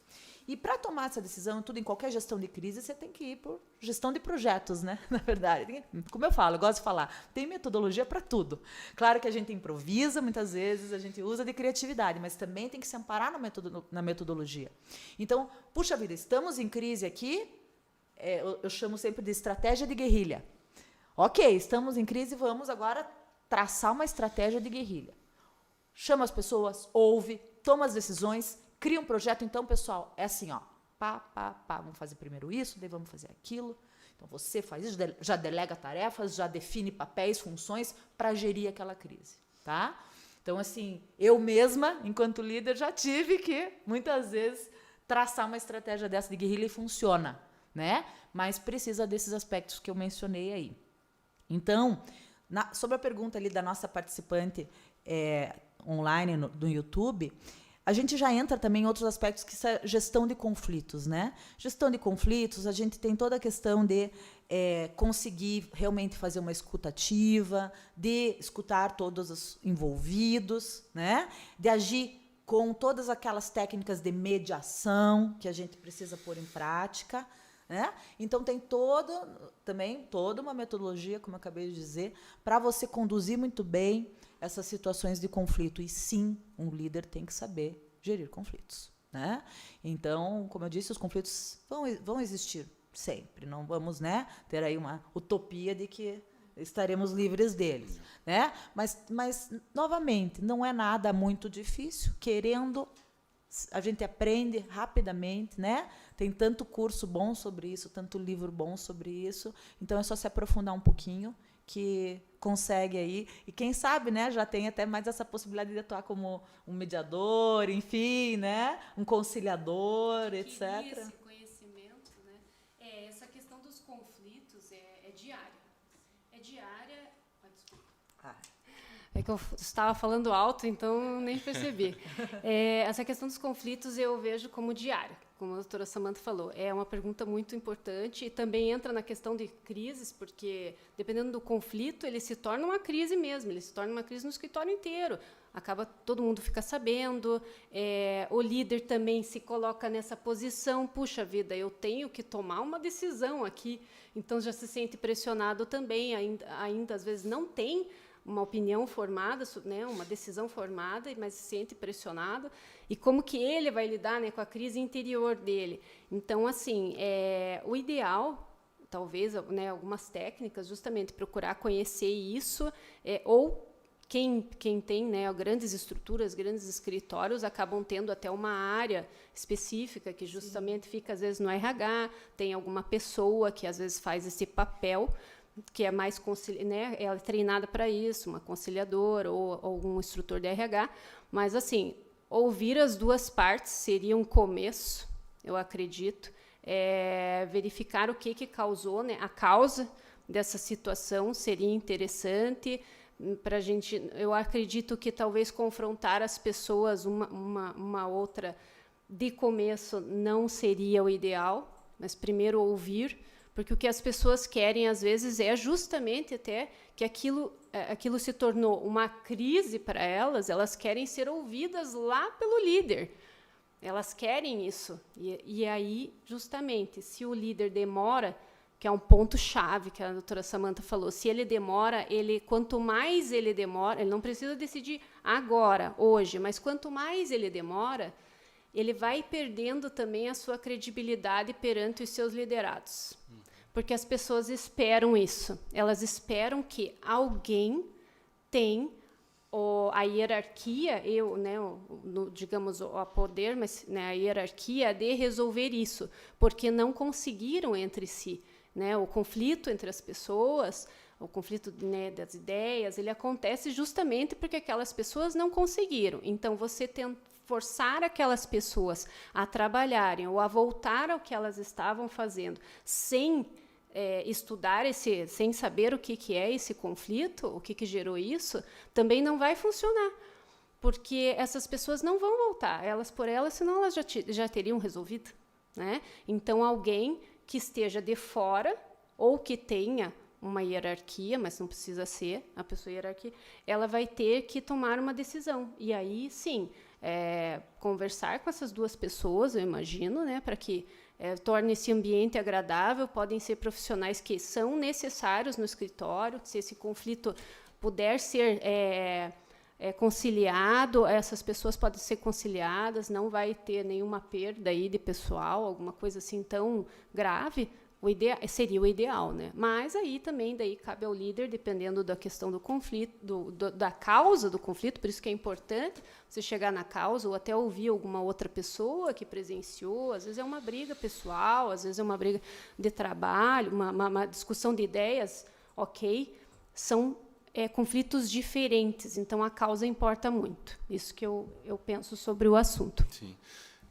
Speaker 2: E para tomar essa decisão, tudo em qualquer gestão de crise, você tem que ir por gestão de projetos, né? Na verdade, como eu falo, eu gosto de falar, tem metodologia para tudo. Claro que a gente improvisa muitas vezes, a gente usa de criatividade, mas também tem que se amparar na metodologia. Então, puxa vida, estamos em crise aqui, eu chamo sempre de estratégia de guerrilha. Ok, estamos em crise, vamos agora traçar uma estratégia de guerrilha. Chama as pessoas, ouve, toma as decisões, cria um projeto. Então, pessoal, é assim, ó, vamos fazer primeiro isso, daí vamos fazer aquilo. Então, você faz isso, já delega tarefas, já define papéis, funções para gerir aquela crise, tá? Então, assim, eu mesma, enquanto líder, já tive que, muitas vezes, traçar uma estratégia dessa de guerrilha e funciona, né? Mas precisa desses aspectos que eu mencionei aí. Então, sobre a pergunta ali da nossa participante online no YouTube, a gente já entra também em outros aspectos que é gestão de conflitos, né? Gestão de conflitos, a gente tem toda a questão de conseguir realmente fazer uma escuta ativa, de escutar todos os envolvidos, né? De agir com todas aquelas técnicas de mediação que a gente precisa pôr em prática, né? Então, tem toda uma metodologia, como eu acabei de dizer, para você conduzir muito bem essas situações de conflito. E, sim, um líder tem que saber gerir conflitos, né? Então, como eu disse, os conflitos vão existir sempre. Não vamos, né, ter aí uma utopia de que estaremos livres deles, né? Mas, novamente, não é nada muito difícil. Querendo, a gente aprende rapidamente, né? Tem tanto curso bom sobre isso, tanto livro bom sobre isso. Então, é só se aprofundar um pouquinho que consegue aí. E quem sabe, né, já tem até mais essa possibilidade de atuar como um mediador, enfim, né? Um conciliador, etc.
Speaker 4: Esse conhecimento, né? Essa questão dos conflitos é diária. É diária... desculpa. É que eu estava falando alto, então nem percebi. Essa questão dos conflitos eu vejo como diária, como a doutora Samantha falou. É uma pergunta muito importante e também entra na questão de crises, porque, dependendo do conflito, ele se torna uma crise mesmo, ele se torna uma crise no escritório inteiro. Todo mundo fica sabendo, o líder também se coloca nessa posição, puxa vida, eu tenho que tomar uma decisão aqui, então já se sente pressionado também, ainda às vezes não tem uma opinião formada, né, uma decisão formada, mas se sente pressionado. E como que ele vai lidar, né, com a crise interior dele? Então, assim, o ideal, talvez, né, algumas técnicas, justamente procurar conhecer isso, ou quem tem, né, grandes estruturas, grandes escritórios, acabam tendo até uma área específica que justamente fica, às vezes, no RH, tem alguma pessoa que, às vezes, faz esse papel, que é mais, né, ela é treinada para isso, uma conciliadora ou algum instrutor de RH, mas, assim, ouvir as duas partes seria um começo, eu acredito, verificar o que causou, né, a causa dessa situação seria interessante para a gente. Eu acredito que talvez confrontar as pessoas uma outra de começo não seria o ideal, mas primeiro ouvir, porque o que as pessoas querem, às vezes, é justamente até que aquilo se tornou uma crise para elas querem ser ouvidas lá pelo líder. Elas querem isso. E aí, justamente, se o líder demora, que é um ponto-chave que a doutora Samantha falou, se ele demora, quanto mais ele demora, ele não precisa decidir agora, hoje, mas quanto mais ele demora, ele vai perdendo também a sua credibilidade perante os seus liderados. Porque as pessoas esperam isso. Elas esperam que alguém tem a hierarquia, digamos, o poder, mas, né, a hierarquia de resolver isso, porque não conseguiram entre si. Né, o conflito entre as pessoas, o conflito, né, das ideias, ele acontece justamente porque aquelas pessoas não conseguiram. Então, você forçar aquelas pessoas a trabalharem ou a voltar ao que elas estavam fazendo, sem estudar sem saber o que é esse conflito, o que gerou isso, também não vai funcionar, porque essas pessoas não vão voltar, elas por elas, senão elas já teriam resolvido, né? Então, alguém que esteja de fora ou que tenha uma hierarquia, mas não precisa ser a pessoa hierarquia, ela vai ter que tomar uma decisão. E aí, sim, conversar com essas duas pessoas, eu imagino, né, para que torne esse ambiente agradável. Podem ser profissionais que são necessários no escritório. Se esse conflito puder ser conciliado, essas pessoas podem ser conciliadas, não vai ter nenhuma perda aí de pessoal, alguma coisa assim tão grave. Seria o ideal, né? Mas aí também daí cabe ao líder, dependendo da questão do conflito, da causa do conflito, por isso que é importante você chegar na causa ou até ouvir alguma outra pessoa que presenciou. Às vezes é uma briga pessoal, às vezes é uma briga de trabalho, uma discussão de ideias, ok? São conflitos diferentes, então a causa importa muito. Isso que eu penso sobre o assunto.
Speaker 3: Sim.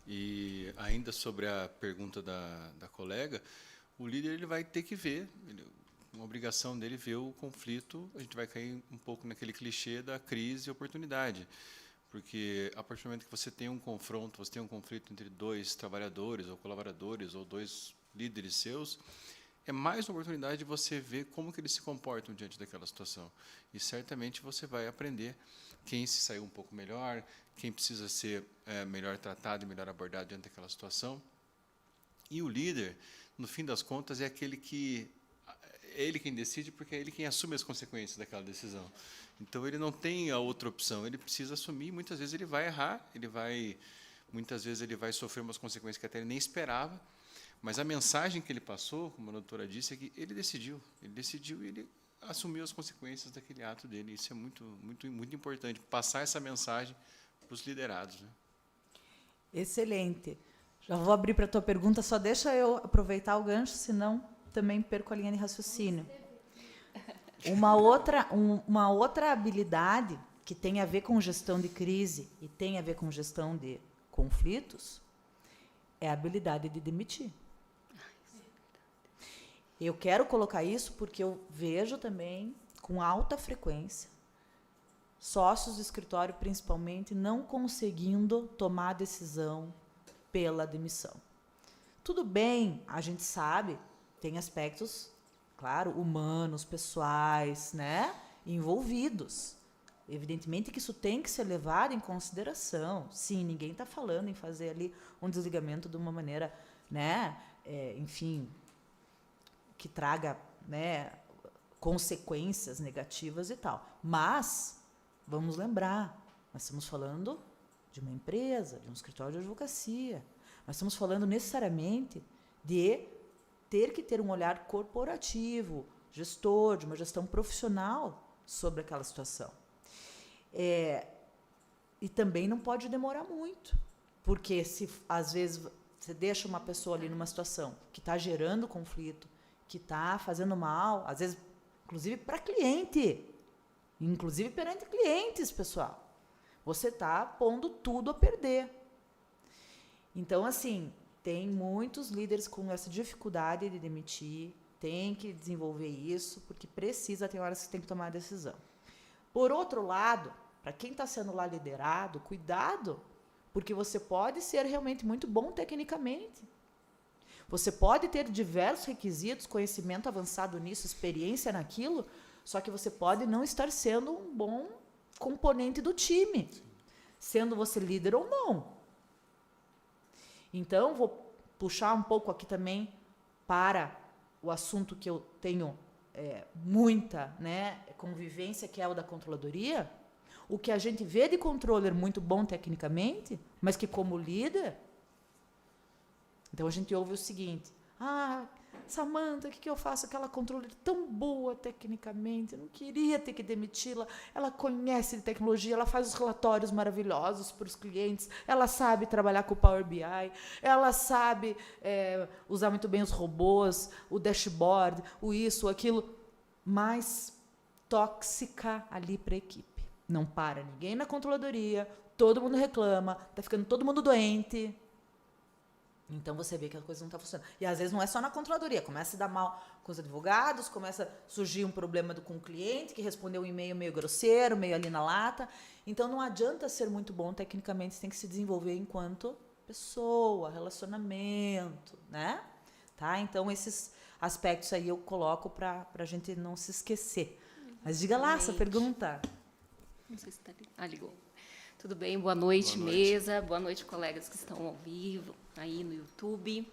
Speaker 3: E ainda sobre a pergunta da colega, o líder ele vai ter que ver, uma obrigação dele ver o conflito. A gente vai cair um pouco naquele clichê da crise e oportunidade, porque a partir do momento que você tem um confronto, você tem um conflito entre dois trabalhadores ou colaboradores ou dois líderes seus, é mais uma oportunidade de você ver como que eles se comportam diante daquela situação. E certamente você vai aprender quem se saiu um pouco melhor, quem precisa ser melhor tratado e melhor abordado diante daquela situação. E o líder, no fim das contas, é ele quem decide, porque é ele quem assume as consequências daquela decisão. Então, ele não tem a outra opção, ele precisa assumir. Muitas vezes ele vai errar, muitas vezes ele vai sofrer umas consequências que até ele nem esperava, mas a mensagem que ele passou, como a doutora disse, é que ele decidiu e ele assumiu as consequências daquele ato dele. Isso é muito, muito, muito importante, passar essa mensagem para os liderados, né?
Speaker 2: Excelente. Já vou abrir para a tua pergunta, só deixa eu aproveitar o gancho, senão também perco a linha de raciocínio. Uma outra habilidade que tem a ver com gestão de crise e tem a ver com gestão de conflitos é a habilidade de demitir. Eu quero colocar isso porque eu vejo também, com alta frequência, sócios do escritório, principalmente, não conseguindo tomar a decisão pela demissão. Tudo bem, a gente sabe, tem aspectos, claro, humanos, pessoais, né, envolvidos. Evidentemente que isso tem que ser levado em consideração. Sim, ninguém está falando em fazer ali um desligamento de uma maneira, né, enfim, que traga, né, consequências negativas e tal. Mas, vamos lembrar, nós estamos falando de uma empresa, de um escritório de advocacia. Nós estamos falando necessariamente de ter que ter um olhar corporativo, gestor, de uma gestão profissional sobre aquela situação. E também não pode demorar muito, porque se às vezes você deixa uma pessoa ali numa situação que está gerando conflito, que está fazendo mal, às vezes, inclusive para cliente, inclusive perante clientes, pessoal, você está pondo tudo a perder. Então, assim, tem muitos líderes com essa dificuldade de demitir, tem que desenvolver isso, porque tem horas que tem que tomar a decisão. Por outro lado, para quem está sendo lá liderado, cuidado, porque você pode ser realmente muito bom tecnicamente. Você pode ter diversos requisitos, conhecimento avançado nisso, experiência naquilo, só que você pode não estar sendo um bom componente do time, sendo você líder ou não. Então, vou puxar um pouco aqui também para o assunto que eu tenho muita, né, convivência, que é o da controladoria. O que a gente vê de controller muito bom tecnicamente, mas que como líder... Então, a gente ouve o seguinte: Samantha, o que eu faço? Aquela controller tão boa tecnicamente, eu não queria ter que demiti-la. Ela conhece de tecnologia, ela faz os relatórios maravilhosos para os clientes, ela sabe trabalhar com o Power BI, ela sabe usar muito bem os robôs, o dashboard, o isso, o aquilo, mas tóxica ali para a equipe. Não para ninguém na controladoria, todo mundo reclama, está ficando todo mundo doente. Então, você vê que a coisa não está funcionando. E, às vezes, não é só na controladoria. Começa a dar mal com os advogados, começa a surgir um problema com o cliente, que respondeu um e-mail meio grosseiro, meio ali na lata. Então, não adianta ser muito bom tecnicamente, você tem que se desenvolver enquanto pessoa, relacionamento, né? Tá? Então, esses aspectos aí eu coloco para a gente não se esquecer. Mas diga lá essa pergunta.
Speaker 6: Não sei se está ali. Ah, ligou. Tudo bem? Boa noite,
Speaker 3: Boa noite.
Speaker 6: mesa. Boa noite, colegas que estão ao vivo aí no YouTube.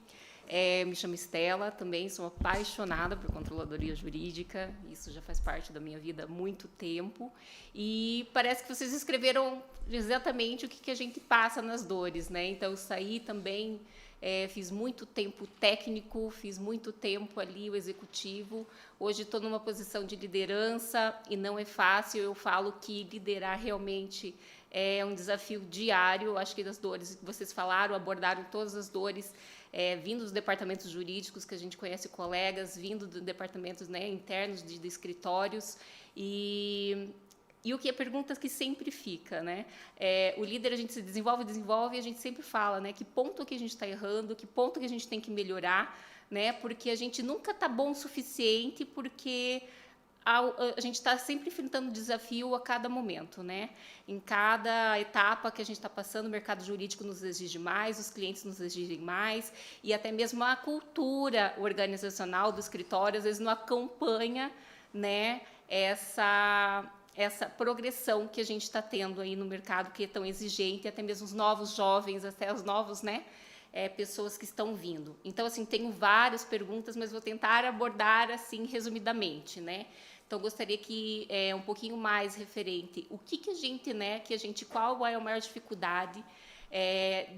Speaker 6: Me chamo Estela, também sou apaixonada por controladoria jurídica. Isso já faz parte da minha vida há muito tempo. E parece que vocês escreveram exatamente o que a gente passa nas dores, né? Então, eu saí também, fiz muito tempo técnico, fiz muito tempo ali o executivo. Hoje estou numa posição de liderança e não é fácil. Eu falo que liderar realmente é um desafio diário. Acho que das dores que vocês falaram, abordaram todas as dores, vindo dos departamentos jurídicos, que a gente conhece colegas, vindo dos departamentos, né, internos de escritórios. E o que a pergunta que sempre fica, né? O líder, a gente se desenvolve, e a gente sempre fala, né? Que ponto que a gente está errando, que ponto que a gente tem que melhorar, né? Porque a gente nunca está bom o suficiente, porque a gente está sempre enfrentando desafio a cada momento, né? Em cada etapa que a gente está passando, o mercado jurídico nos exige mais, os clientes nos exigem mais, e até mesmo a cultura organizacional do escritório, às vezes, não acompanha, né, essa progressão que a gente está tendo aí no mercado, que é tão exigente, e até mesmo os novos jovens, até os novos, né, pessoas que estão vindo. Então, assim, tenho várias perguntas, mas vou tentar abordar, assim, resumidamente, né? Então, gostaria que um pouquinho mais referente o que a gente, né, qual é a maior dificuldade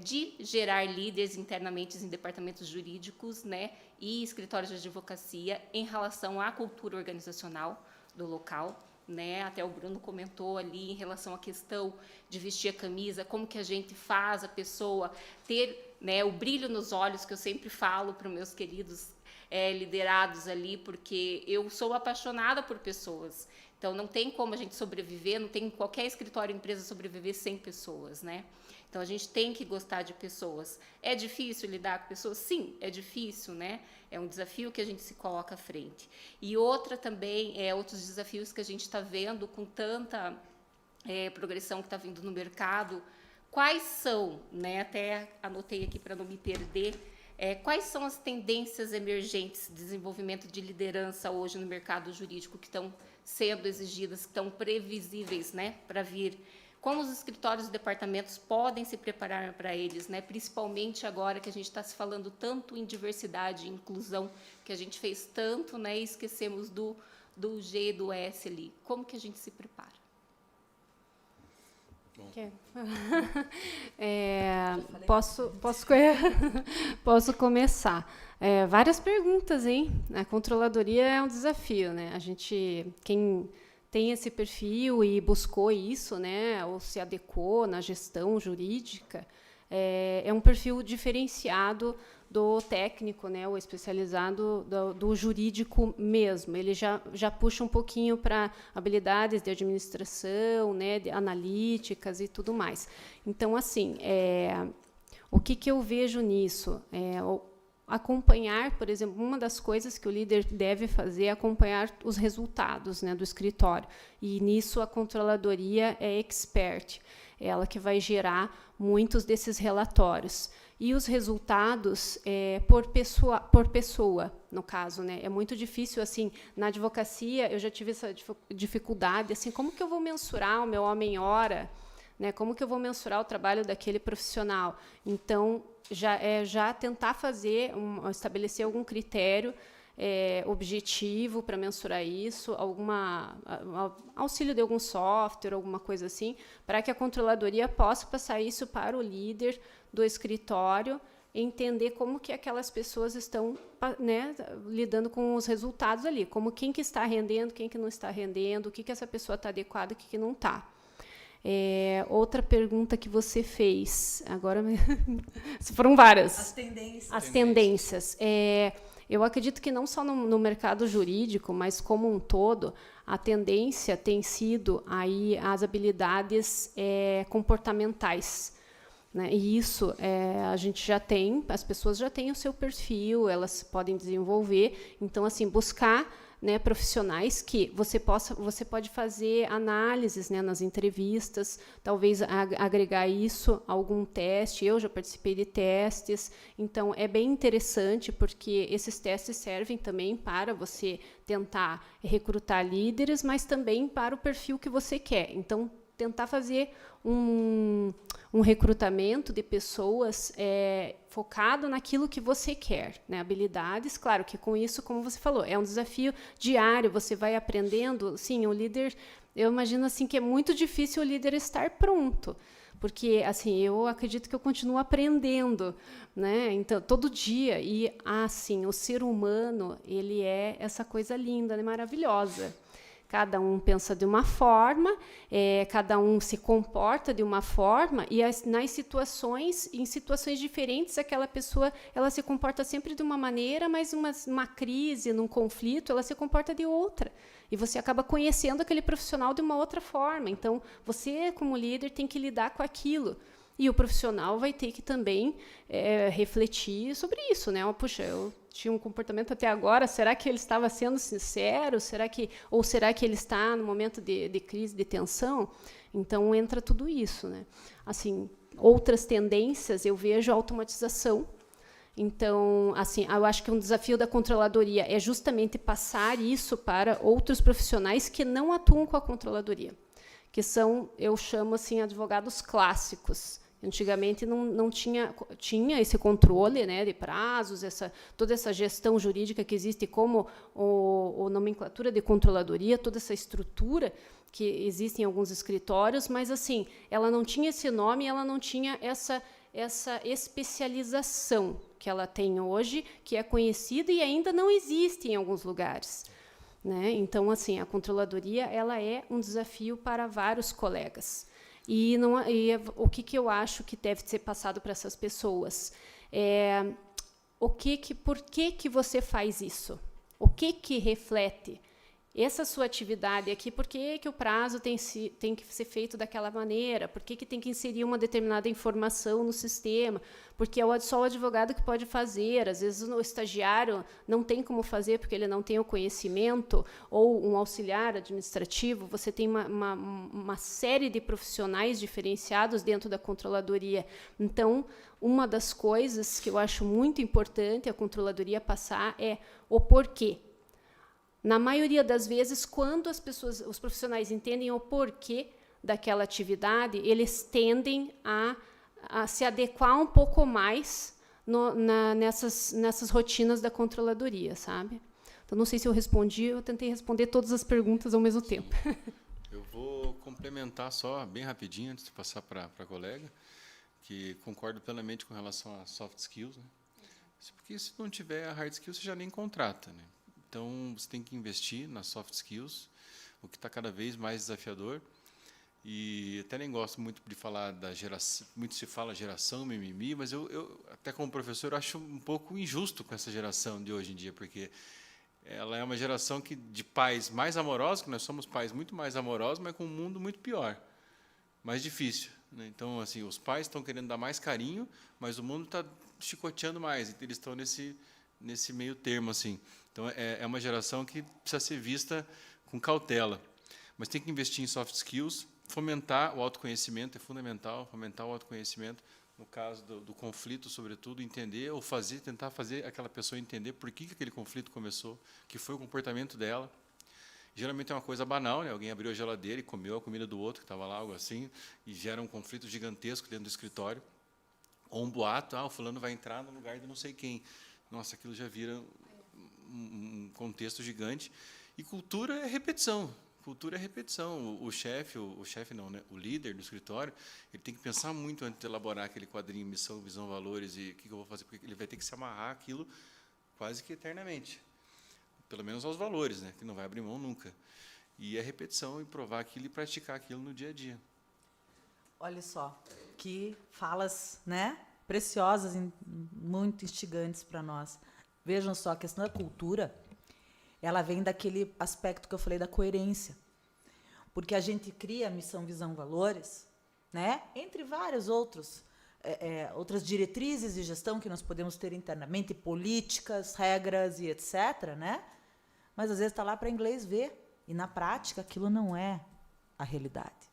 Speaker 6: de gerar líderes internamente em departamentos jurídicos, né, e escritórios de advocacia em relação à cultura organizacional do local, né? Até o Bruno comentou ali em relação à questão de vestir a camisa, como que a gente faz a pessoa ter, né, o brilho nos olhos, que eu sempre falo para os meus queridos liderados ali, porque eu sou apaixonada por pessoas. Então, não tem como a gente sobreviver, não tem qualquer escritório, empresa sobreviver sem pessoas, né? Então, a gente tem que gostar de pessoas. É difícil lidar com pessoas? Sim, é difícil, né? É um desafio que a gente se coloca à frente. E outra também, outros desafios que a gente está vendo com tanta progressão que está vindo no mercado. Quais são, né? Até anotei aqui para não me perder, quais são as tendências emergentes de desenvolvimento de liderança hoje no mercado jurídico que estão sendo exigidas, que estão previsíveis, né, para vir? Como os escritórios e departamentos podem se preparar para eles, né, principalmente agora que a gente está se falando tanto em diversidade e inclusão, que a gente fez tanto, né, e esquecemos do G e do S ali. Como que a gente se prepara?
Speaker 4: Posso começar. Várias perguntas, hein? A controladoria é um desafio, né? Quem tem esse perfil e buscou isso, né, ou se adequou na gestão jurídica, é um perfil diferenciado do técnico, né, o especializado do jurídico mesmo. Ele já puxa um pouquinho para habilidades de administração, né, de analíticas e tudo mais. Então, assim, o que eu vejo nisso? Acompanhar, por exemplo, uma das coisas que o líder deve fazer é acompanhar os resultados, né, do escritório. E nisso a controladoria é expert, ela que vai gerar muitos desses relatórios. E os resultados por pessoa, no caso, né? É muito difícil, assim, na advocacia, eu já tive essa dificuldade, assim, como que eu vou mensurar o meu homem-hora, né? Como que eu vou mensurar o trabalho daquele profissional? Então, já tentar estabelecer algum critério objetivo para mensurar isso, auxílio de algum software, alguma coisa assim, para que a controladoria possa passar isso para o líder do escritório, entender como que aquelas pessoas estão, né, lidando com os resultados ali, como quem que está rendendo, quem que não está rendendo, o que essa pessoa está adequada, o que não está. Outra pergunta que você fez, agora foram várias. As tendências. Eu acredito que não só no mercado jurídico, mas como um todo, a tendência tem sido aí as habilidades comportamentais, né? E isso a gente já tem, as pessoas já têm o seu perfil, elas podem desenvolver. Então, assim, buscar, né, profissionais que você pode fazer análises, né, nas entrevistas, talvez agregar isso a algum teste. Eu já participei de testes, então é bem interessante, porque esses testes servem também para você tentar recrutar líderes, mas também para o perfil que você quer. Então, tentar fazer um recrutamento de pessoas focado naquilo que você quer, né? Habilidades, claro que com isso, como você falou, é um desafio diário, você vai aprendendo. Sim, o líder, eu imagino assim que é muito difícil o líder estar pronto, porque assim, eu acredito que eu continuo aprendendo, né? Então, todo dia. E assim, o ser humano, ele é essa coisa linda, né? Maravilhosa. Cada um pensa de uma forma, cada um se comporta de uma forma, e em situações diferentes, aquela pessoa ela se comporta sempre de uma maneira, mas uma crise, num conflito, ela se comporta de outra. E você acaba conhecendo aquele profissional de uma outra forma. Então, você, como líder, tem que lidar com aquilo. E o profissional vai ter que também refletir sobre isso, né? Puxa, eu tinha um comportamento até agora, será que ele estava sendo sincero? Será que ele está no momento de crise, de tensão? Então, entra tudo isso, né? Assim, outras tendências, eu vejo a automatização. Então, assim, eu acho que um desafio da controladoria é justamente passar isso para outros profissionais que não atuam com a controladoria, que são, eu chamo assim, advogados clássicos. Antigamente não tinha esse controle, né, de prazos, toda essa gestão jurídica que existe, como a nomenclatura de controladoria, toda essa estrutura que existe em alguns escritórios, mas assim, ela não tinha esse nome, ela não tinha essa especialização que ela tem hoje, que é conhecida e ainda não existe em alguns lugares, né? Então, assim, a controladoria ela é um desafio para vários colegas. E o que eu acho que deve ser passado para essas pessoas? Por que você faz isso? O que reflete essa sua atividade aqui? Por que o prazo tem que ser feito daquela maneira? Por que tem que inserir uma determinada informação no sistema? Porque é só o advogado que pode fazer. Às vezes, o estagiário não tem como fazer porque ele não tem o conhecimento, ou um auxiliar administrativo. Você tem uma série de profissionais diferenciados dentro da controladoria. Então, uma das coisas que eu acho muito importante a controladoria passar é o porquê. Na maioria das vezes, quando os profissionais entendem o porquê daquela atividade, eles tendem a se adequar um pouco mais nessas rotinas da controladoria, sabe? Então, não sei se eu respondi, eu tentei responder todas as perguntas ao mesmo tempo.
Speaker 3: Eu vou complementar só, bem rapidinho, antes de passar para a colega, que concordo plenamente com relação a soft skills, né? Porque se não tiver a hard skills, você já nem contrata, né? Então, você tem que investir nas soft skills, o que está cada vez mais desafiador. E até nem gosto muito de falar da geração, muito se fala geração mimimi, mas eu até como professor, acho um pouco injusto com essa geração de hoje em dia, porque ela é uma geração de pais mais amorosos, que nós somos pais muito mais amorosos, mas com um mundo muito pior, mais difícil, né? Então, assim, os pais estão querendo dar mais carinho, mas o mundo está chicoteando mais, então eles estão nesse meio termo, assim. Então, é uma geração que precisa ser vista com cautela. Mas tem que investir em soft skills, fomentar o autoconhecimento, é fundamental, fomentar o autoconhecimento, no caso do conflito, sobretudo, entender ou tentar fazer aquela pessoa entender por que aquele conflito começou, que foi o comportamento dela. Geralmente é uma coisa banal, né? Alguém abriu a geladeira e comeu a comida do outro, que estava lá, algo assim, e gera um conflito gigantesco dentro do escritório. Ou um boato, o fulano vai entrar no lugar de não sei quem. Nossa, aquilo já vira um contexto gigante. E cultura é repetição. Cultura é repetição. O chefe não, né? O líder do escritório, ele tem que pensar muito antes de elaborar aquele quadrinho, missão, visão, valores, e o que eu vou fazer, porque ele vai ter que se amarrar aquilo quase que eternamente. Pelo menos aos valores, né? Que não vai abrir mão nunca. E é repetição, e provar aquilo e praticar aquilo no dia a dia.
Speaker 2: Olha só, que falas, né? Preciosas, muito instigantes para nós. Vejam só, a questão da cultura, ela vem daquele aspecto que eu falei da coerência. Porque a gente cria missão, visão, valores, né? Entre vários outros outras diretrizes de gestão que nós podemos ter internamente, políticas, regras e etc., né? Mas, às vezes, está lá para inglês ver. E, na prática, aquilo não é a realidade.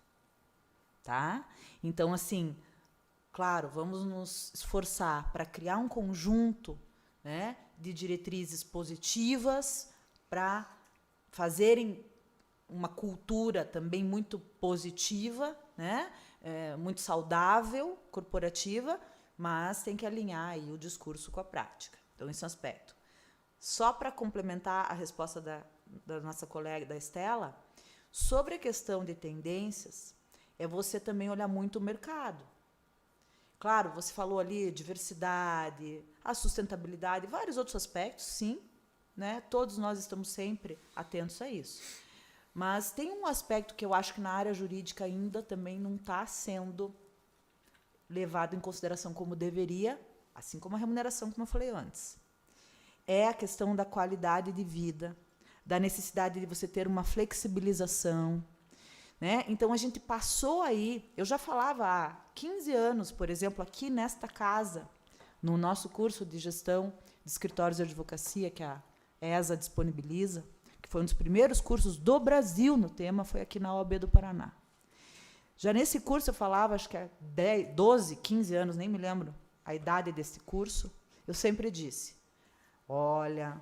Speaker 2: Tá? Então, assim, claro, vamos nos esforçar para criar um conjunto, né, de diretrizes positivas para fazerem uma cultura também muito positiva, né, muito saudável, corporativa, mas tem que alinhar aí o discurso com a prática. Então, esse é um aspecto. Só para complementar a resposta da nossa colega, da Estela, sobre a questão de tendências, é você também olhar muito o mercado. Claro, você falou ali diversidade, a sustentabilidade, vários outros aspectos, sim, né? Todos nós estamos sempre atentos a isso. Mas tem um aspecto que eu acho que na área jurídica ainda também não está sendo levado em consideração como deveria, assim como a remuneração, como eu falei antes. É a questão da qualidade de vida, da necessidade de você ter uma flexibilização, né? Então, a gente passou aí, eu já falava há 15 anos, por exemplo, aqui nesta casa, no nosso curso de gestão de escritórios de advocacia, que a ESA disponibiliza, que foi um dos primeiros cursos do Brasil no tema, foi aqui na OAB do Paraná. Já nesse curso eu falava, acho que há 12, 15 anos, nem me lembro a idade desse curso, eu sempre disse, olha,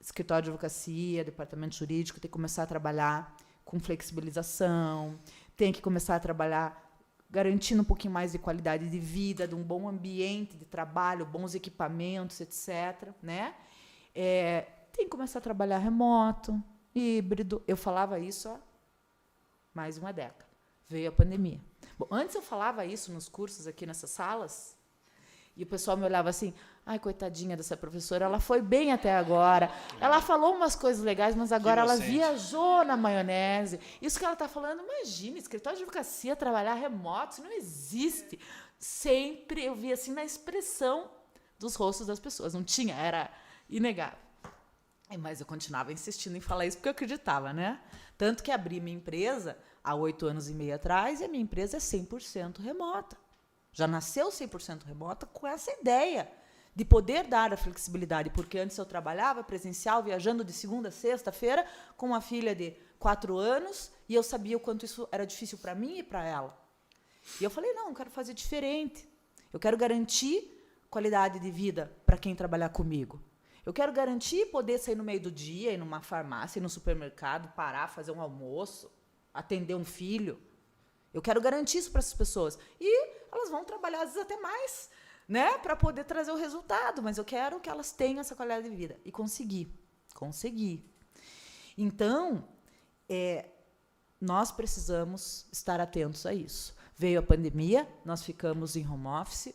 Speaker 2: escritório de advocacia, departamento jurídico, tem que começar a trabalhar com flexibilização, tem que começar a trabalhar garantindo um pouquinho mais de qualidade de vida, de um bom ambiente de trabalho, bons equipamentos, etc., né? Tem que começar a trabalhar remoto, híbrido. Eu falava isso há mais de uma década. Veio a pandemia. Bom, antes eu falava isso nos cursos aqui nessas salas, e o pessoal me olhava assim, ai, coitadinha dessa professora, ela foi bem até agora, ela falou umas coisas legais, mas agora ela viajou na maionese. Isso que ela está falando, imagina, escritório de advocacia, trabalhar remoto, isso não existe. Sempre eu via assim na expressão dos rostos das pessoas, não tinha, era inegável. Mas eu continuava insistindo em falar isso porque eu acreditava, né? Tanto que abri minha empresa há 8 anos e meio atrás e a minha empresa é 100% remota. Já nasceu 100% remota com essa ideia de poder dar a flexibilidade, porque antes eu trabalhava presencial, viajando de segunda a sexta-feira, com uma filha de 4 anos, e eu sabia o quanto isso era difícil para mim e para ela. E eu falei, não, eu quero fazer diferente. Eu quero garantir qualidade de vida para quem trabalhar comigo. Eu quero garantir poder sair no meio do dia, ir numa farmácia, ir no supermercado, parar, fazer um almoço, atender um filho. Eu quero garantir isso para essas pessoas. E elas vão trabalhar, às vezes, até mais, né, para poder trazer o resultado. Mas eu quero que elas tenham essa qualidade de vida. E consegui. Então, nós precisamos estar atentos a isso. Veio a pandemia, nós ficamos em home office,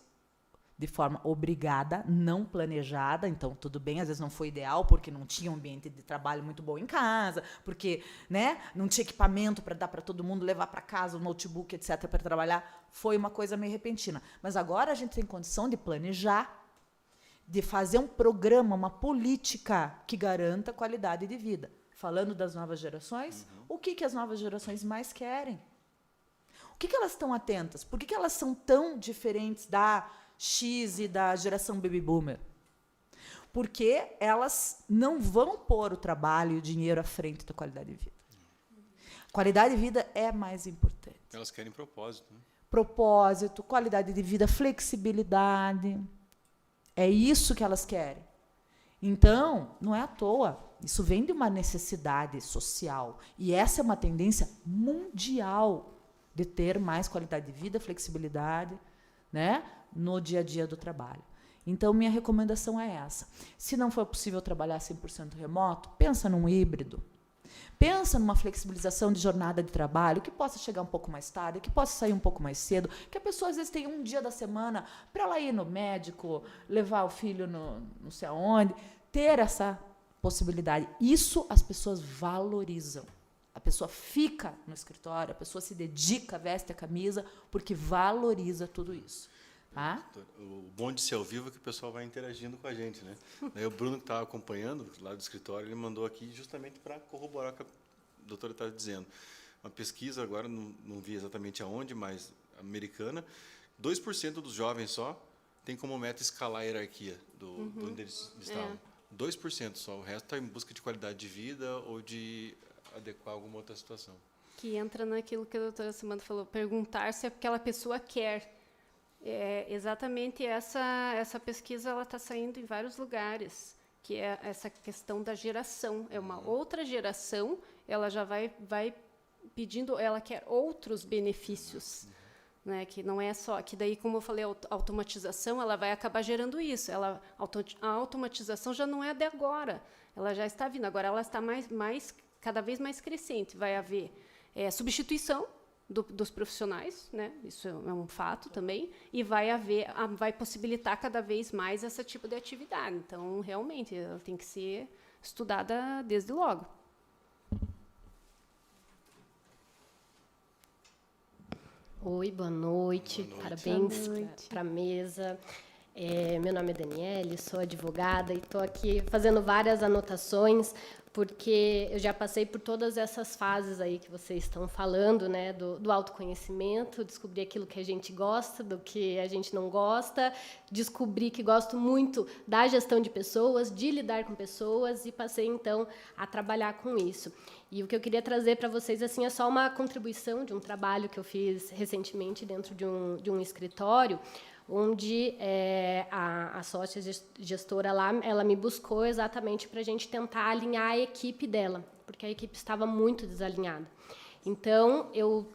Speaker 2: de forma obrigada, não planejada, então tudo bem, às vezes não foi ideal, porque não tinha um ambiente de trabalho muito bom em casa, porque, né, não tinha equipamento para dar para todo mundo, levar para casa o notebook, etc., para trabalhar, foi uma coisa meio repentina. Mas agora a gente tem condição de planejar, de fazer um programa, uma política que garanta qualidade de vida. Falando das novas gerações, o que as novas gerações mais querem? O que elas estão atentas? Por que elas são tão diferentes da X e da geração baby boomer? Porque elas não vão pôr o trabalho e o dinheiro à frente da qualidade de vida. Qualidade de vida é mais importante.
Speaker 3: Elas querem propósito, né?
Speaker 2: Propósito, qualidade de vida, flexibilidade. É isso que elas querem. Então, não é à toa. Isso vem de uma necessidade social. E essa é uma tendência mundial de ter mais qualidade de vida, flexibilidade, né, no dia a dia do trabalho. Então, minha recomendação é essa. Se não for possível trabalhar 100% remoto, pensa num híbrido. Pensa numa flexibilização de jornada de trabalho, que possa chegar um pouco mais tarde, que possa sair um pouco mais cedo, que a pessoa, às vezes, tenha um dia da semana para ela ir no médico, levar o filho não sei aonde, ter essa possibilidade. Isso as pessoas valorizam. A pessoa fica no escritório, a pessoa se dedica, veste a camisa, porque valoriza tudo isso. Tá?
Speaker 3: O bom de ser ao vivo é que o pessoal vai interagindo com a gente, né? Daí o Bruno, que estava acompanhando lá do escritório, ele mandou aqui justamente para corroborar o que a doutora estava dizendo. Uma pesquisa, agora não vi exatamente aonde, mas americana, 2% dos jovens só tem como meta escalar a hierarquia do onde eles estavam. 2% só. O resto está em busca de qualidade de vida ou de adequar alguma outra situação.
Speaker 4: Que entra naquilo que a doutora Samanta falou, perguntar se aquela pessoa quer. Exatamente essa pesquisa ela está saindo em vários lugares, que é essa questão da geração. É uma outra geração, ela já vai pedindo, ela quer outros benefícios. Né, que não é só, que daí, como eu falei, a automatização, ela vai acabar gerando isso. A automatização já não é de agora, ela já está vindo, agora ela está cada vez mais crescente. Vai haver substituição dos profissionais, né, isso é um fato também, e vai possibilitar cada vez mais esse tipo de atividade. Então, realmente, ela tem que ser estudada desde logo.
Speaker 7: Oi, boa noite.
Speaker 3: Boa noite.
Speaker 7: Parabéns para a mesa. Meu nome é Daniele, sou advogada e estou aqui fazendo várias anotações, porque eu já passei por todas essas fases aí que vocês estão falando, né, do autoconhecimento, descobrir aquilo que a gente gosta, do que a gente não gosta, descobri que gosto muito da gestão de pessoas, de lidar com pessoas, e passei, então, a trabalhar com isso. E o que eu queria trazer para vocês assim, é só uma contribuição de um trabalho que eu fiz recentemente dentro de um escritório, onde a sócia gestora lá, ela me buscou exatamente para a gente tentar alinhar a equipe dela, porque a equipe estava muito desalinhada. Então, eu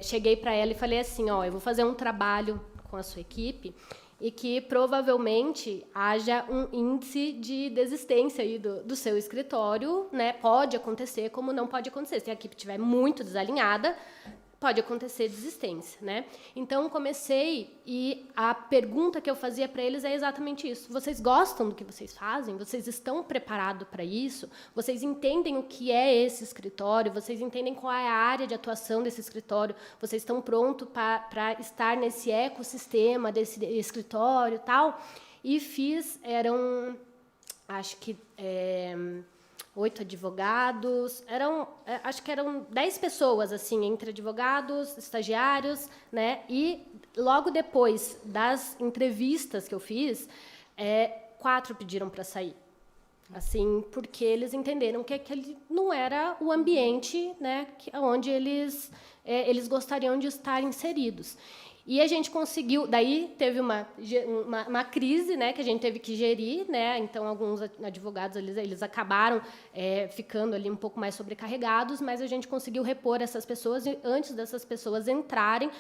Speaker 7: cheguei para ela e falei assim, eu vou fazer um trabalho com a sua equipe e que provavelmente haja um índice de desistência aí do seu escritório, né? Pode acontecer, como não pode acontecer. Se a equipe estiver muito desalinhada, pode acontecer desistência, né? Então, comecei e a pergunta que eu fazia para eles é exatamente isso. Vocês gostam do que vocês fazem? Vocês estão preparados para isso? Vocês entendem o que é esse escritório? Vocês entendem qual é a área de atuação desse escritório? Vocês estão prontos para estar nesse ecossistema desse escritório e tal? E acho que 8 advogados, acho que eram 10 pessoas, assim, entre advogados, estagiários, né? E logo depois das entrevistas que eu fiz, 4 pediram para sair, assim, porque eles entenderam que aquele não era o ambiente, né, onde eles gostariam de estar inseridos. E a gente conseguiu, daí teve uma crise, né, que a gente teve que gerir, né, então alguns advogados eles acabaram ficando ali um pouco mais sobrecarregados, mas a gente conseguiu repor essas pessoas, e antes dessas pessoas entrarem,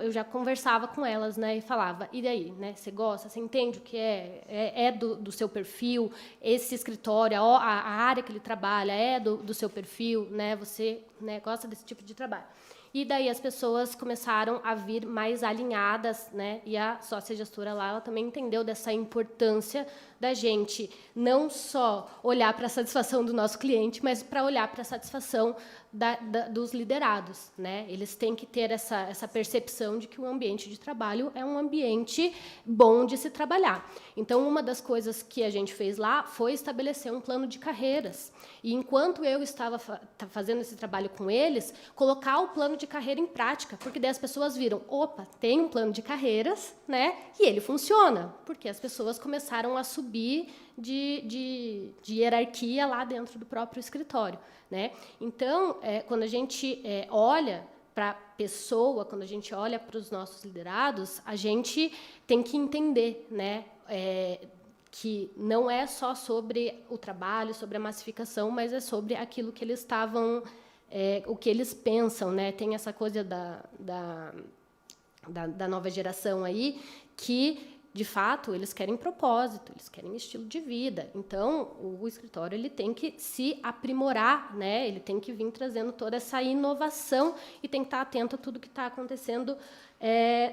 Speaker 7: eu já conversava com elas, né, e falava, e daí, né, você gosta, você entende o que é do seu perfil, esse escritório, a área que ele trabalha é do seu perfil, né, você, né, gosta desse tipo de trabalho. E daí as pessoas começaram a vir mais alinhadas, né? E a sócia gestora lá, ela também entendeu dessa importância da gente não só olhar para a satisfação do nosso cliente, mas para olhar para a satisfação dos liderados, né? Eles têm que ter essa percepção de que o ambiente de trabalho é um ambiente bom de se trabalhar. Então, uma das coisas que a gente fez lá foi estabelecer um plano de carreiras. E enquanto eu estava fazendo esse trabalho com eles, colocar o plano de carreira em prática, porque daí as pessoas viram, opa, tem um plano de carreiras, né? E ele funciona, porque as pessoas começaram a subir de hierarquia lá dentro do próprio escritório, né? Então, quando a gente olha para a pessoa, quando a gente olha para os nossos liderados, a gente tem que entender, né, que não é só sobre o trabalho, sobre a massificação, mas é sobre aquilo que eles estavam, o que eles pensam, né? Tem essa coisa da nova geração aí que, de fato, eles querem propósito, eles querem estilo de vida. Então, o escritório ele tem que se aprimorar, né? Ele tem que vir trazendo toda essa inovação e tem que estar atento a tudo que está acontecendo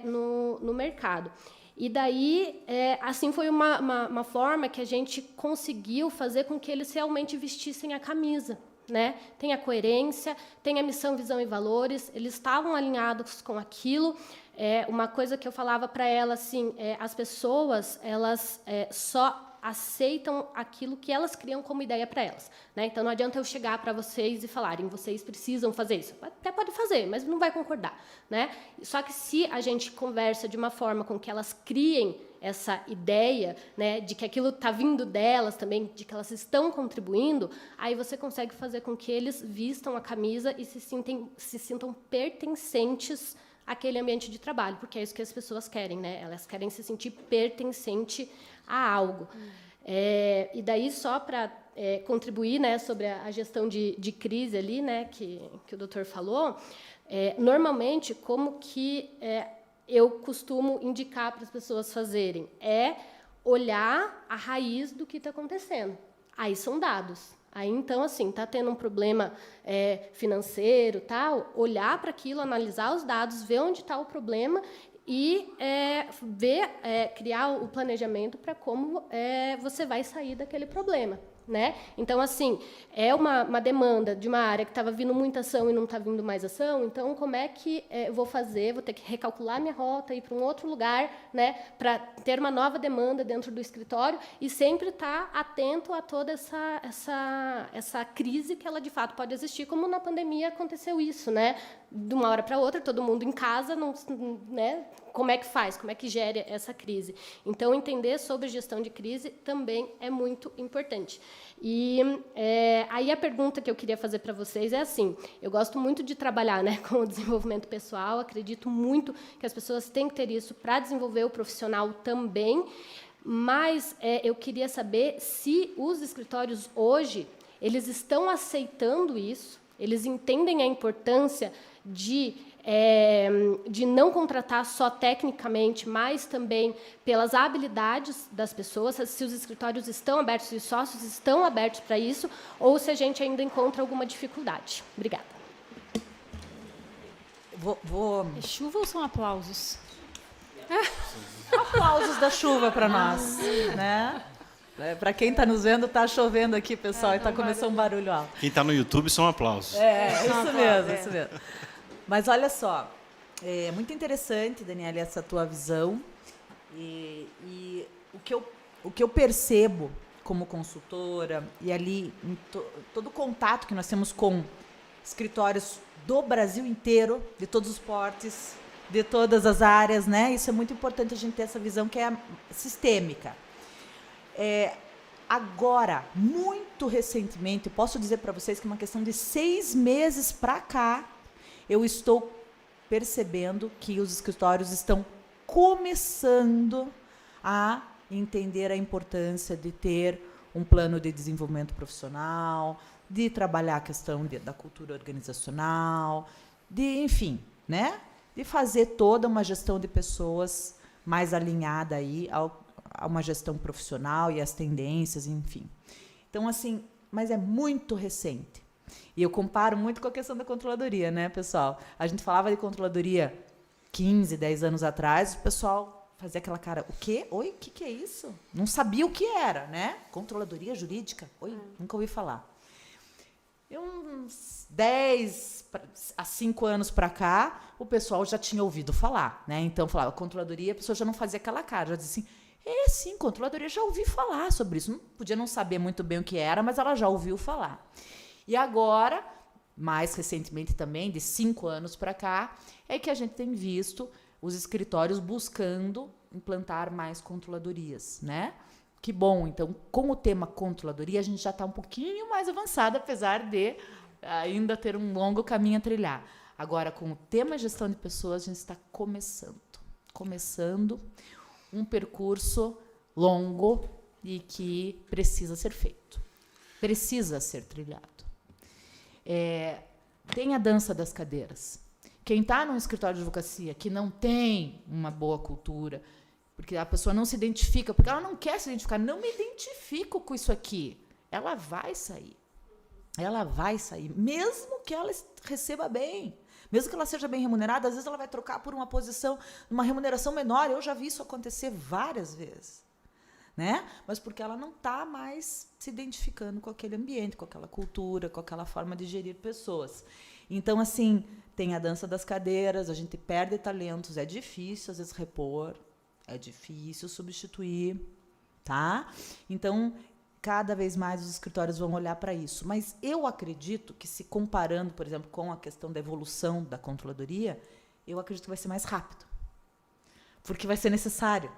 Speaker 7: no mercado. E daí, assim, foi uma forma que a gente conseguiu fazer com que eles realmente vestissem a camisa, né? Tem a coerência, tem a missão, visão e valores, eles estavam alinhados com aquilo. Uma coisa que eu falava para ela, assim, as pessoas, elas só aceitam aquilo que elas criam como ideia para elas, né? Então, não adianta eu chegar para vocês e falarem, vocês precisam fazer isso. Até pode fazer, mas não vai concordar, né? Só que se a gente conversa de uma forma com que elas criem essa ideia, né, de que aquilo está vindo delas também, de que elas estão contribuindo, aí você consegue fazer com que eles vistam a camisa e se sintam pertencentes àquele ambiente de trabalho, porque é isso que as pessoas querem, né? Elas querem se sentir pertencente a algo. E daí, só para contribuir, né, sobre a gestão de crise ali, né, que o doutor falou, normalmente, como que eu costumo indicar para as pessoas fazerem? É olhar a raiz do que está acontecendo. Aí são dados. Aí, então, assim, está tendo um problema financeiro, tal, olhar para aquilo, analisar os dados, ver onde está o problema e criar o planejamento para como você vai sair daquele problema, né? Então, assim, é uma demanda de uma área que estava vindo muita ação e não está vindo mais ação, então, como é que eu vou fazer? Vou ter que recalcular minha rota, ir para um outro lugar, né, para ter uma nova demanda dentro do escritório e sempre estar atento a toda essa crise que ela, de fato, pode existir, como na pandemia aconteceu isso, né? De uma hora para outra, todo mundo em casa, né? Como é que faz? Como é que gera essa crise? Então, entender sobre gestão de crise também é muito importante. E aí a pergunta que eu queria fazer para vocês é assim: eu gosto muito de trabalhar, né, com o desenvolvimento pessoal, acredito muito que as pessoas têm que ter isso para desenvolver o profissional também, mas eu queria saber se os escritórios hoje eles estão aceitando isso, eles entendem a importância de não contratar só tecnicamente, mas também pelas habilidades das pessoas, se os escritórios estão abertos e os sócios estão abertos para isso, ou se a gente ainda encontra alguma dificuldade. Obrigada.
Speaker 1: É chuva ou são aplausos?
Speaker 2: Aplausos da chuva para nós, né? Para quem está nos vendo, está chovendo aqui, pessoal, e está começando um barulho alto.
Speaker 3: Quem está no YouTube são aplausos.
Speaker 2: Isso mesmo. Mas olha só, é muito interessante, Daniela, essa tua visão. E o que eu percebo como consultora, e ali em todo o contato que nós temos com escritórios do Brasil inteiro, de todos os portes, de todas as áreas, né? Isso é muito importante a gente ter essa visão que é sistêmica. Agora, muito recentemente, eu posso dizer para vocês que é uma questão de 6 meses para cá, eu estou percebendo que os escritórios estão começando a entender a importância de ter um plano de desenvolvimento profissional, de trabalhar a questão da cultura organizacional, enfim, né? De fazer toda uma gestão de pessoas mais alinhada aí a uma gestão profissional e as tendências, enfim. Então, assim, mas é muito recente. E eu comparo muito com a questão da controladoria, né, pessoal? A gente falava de controladoria 15, 10 anos atrás, o pessoal fazia aquela cara, o quê? Oi, o que é isso? Não sabia o que era, né? Controladoria jurídica? Oi, nunca ouvi falar. E uns 10 a 5 anos para cá, o pessoal já tinha ouvido falar, né? Então, falava controladoria, a pessoa já não fazia aquela cara, já dizia assim, sim, controladoria, já ouvi falar sobre isso. Não podia não saber muito bem o que era, mas ela já ouviu falar. E agora, mais recentemente também, de 5 anos para cá, é que a gente tem visto os escritórios buscando implantar mais controladorias, né? Que bom, então, com o tema controladoria, a gente já está um pouquinho mais avançado, apesar de ainda ter um longo caminho a trilhar. Agora, com o tema gestão de pessoas, a gente está começando um percurso longo e que precisa ser feito, precisa ser trilhado. Tem a dança das cadeiras. Quem está num escritório de advocacia que não tem uma boa cultura, porque a pessoa não se identifica, porque ela não quer se identificar, não me identifico com isso aqui, ela vai sair. Ela vai sair, mesmo que ela receba bem, mesmo que ela seja bem remunerada, às vezes ela vai trocar por uma posição, uma remuneração menor. Eu já vi isso acontecer várias vezes, né? Mas porque ela não está mais se identificando com aquele ambiente, com aquela cultura, com aquela forma de gerir pessoas. Então, assim, tem a dança das cadeiras, a gente perde talentos, é difícil às vezes repor, é difícil substituir, tá? Então, cada vez mais os escritórios vão olhar para isso. Mas eu acredito que, se comparando, por exemplo, com a questão da evolução da controladoria, eu acredito que vai ser mais rápido. Porque vai ser necessário.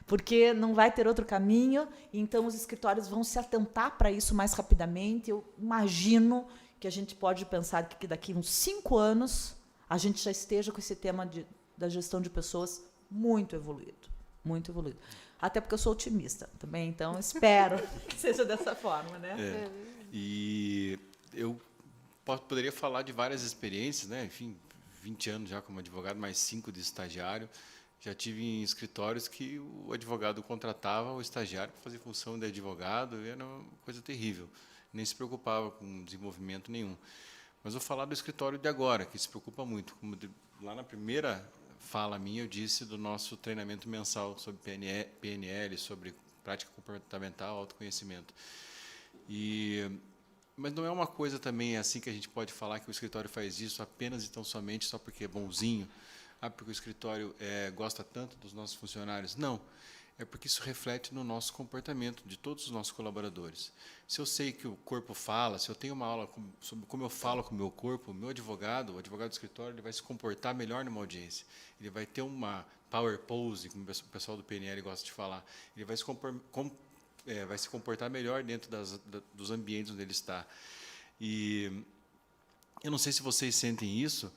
Speaker 2: Porque não vai ter outro caminho, então os escritórios vão se atentar para isso mais rapidamente. Eu imagino que a gente pode pensar que daqui a uns 5 anos a gente já esteja com esse tema da gestão de pessoas muito evoluído. Muito evoluído. Até porque eu sou otimista também, então espero que seja dessa forma, né?
Speaker 3: E eu poderia falar de várias experiências, né? Enfim, 20 anos já como advogado, mais 5 de estagiário. Já tive em escritórios que o advogado contratava o estagiário para fazer função de advogado, e era uma coisa terrível. Nem se preocupava com desenvolvimento nenhum. Mas vou falar do escritório de agora, que se preocupa muito. Como lá na primeira fala minha, eu disse do nosso treinamento mensal sobre PNL, sobre prática comportamental, autoconhecimento. Mas não é uma coisa também assim que a gente pode falar que o escritório faz isso apenas e tão somente só porque é bonzinho, porque o escritório gosta tanto dos nossos funcionários. Não. É porque isso reflete no nosso comportamento, de todos os nossos colaboradores. Se eu sei que o corpo fala, se eu tenho uma aula sobre como eu falo com o meu corpo, o meu advogado, o advogado do escritório, ele vai se comportar melhor numa audiência. Ele vai ter uma power pose, como o pessoal do PNL gosta de falar. Ele vai se comportar melhor dentro dos ambientes onde ele está. E eu não sei se vocês sentem isso,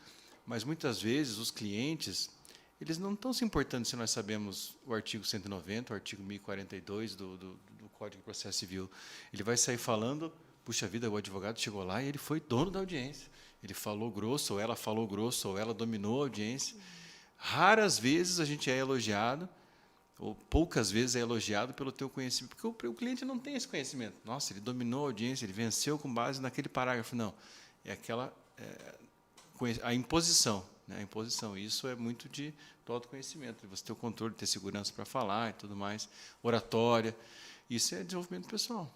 Speaker 3: mas muitas vezes os clientes, eles não estão se importando se nós sabemos o artigo 190, o artigo 1042 do Código de Processo Civil. Ele vai sair falando, puxa vida, o advogado chegou lá e ele foi dono da audiência. Ele falou grosso, ou ela falou grosso, ou ela dominou a audiência. Raras vezes a gente é elogiado, ou poucas vezes é elogiado pelo teu conhecimento, porque o cliente não tem esse conhecimento. Nossa, ele dominou a audiência, ele venceu com base naquele parágrafo. Não, é a imposição. A imposição, isso é muito do autoconhecimento, de você ter o controle, ter segurança para falar e tudo mais, oratória, isso é desenvolvimento pessoal.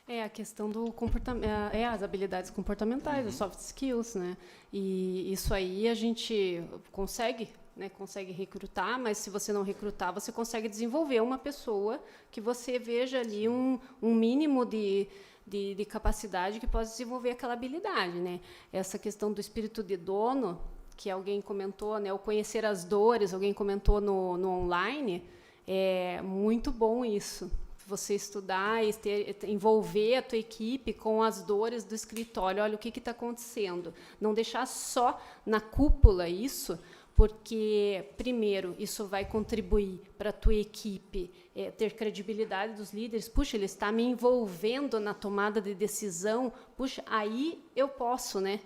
Speaker 4: É a questão do comportamento, as habilidades comportamentais, as soft skills, né? E isso aí a gente consegue recrutar, mas se você não recrutar, você consegue desenvolver uma pessoa que você veja ali um mínimo de capacidade que possa desenvolver aquela habilidade, né? Essa questão do espírito de dono, que alguém comentou, né? O conhecer as dores, alguém comentou no online, é muito bom isso. Você estudar e envolver a tua equipe com as dores do escritório. Olha, o que está acontecendo? Não deixar só na cúpula isso, porque, primeiro, isso vai contribuir para a tua equipe ter credibilidade dos líderes. Puxa, ele está me envolvendo na tomada de decisão. Puxa, aí eu posso, né?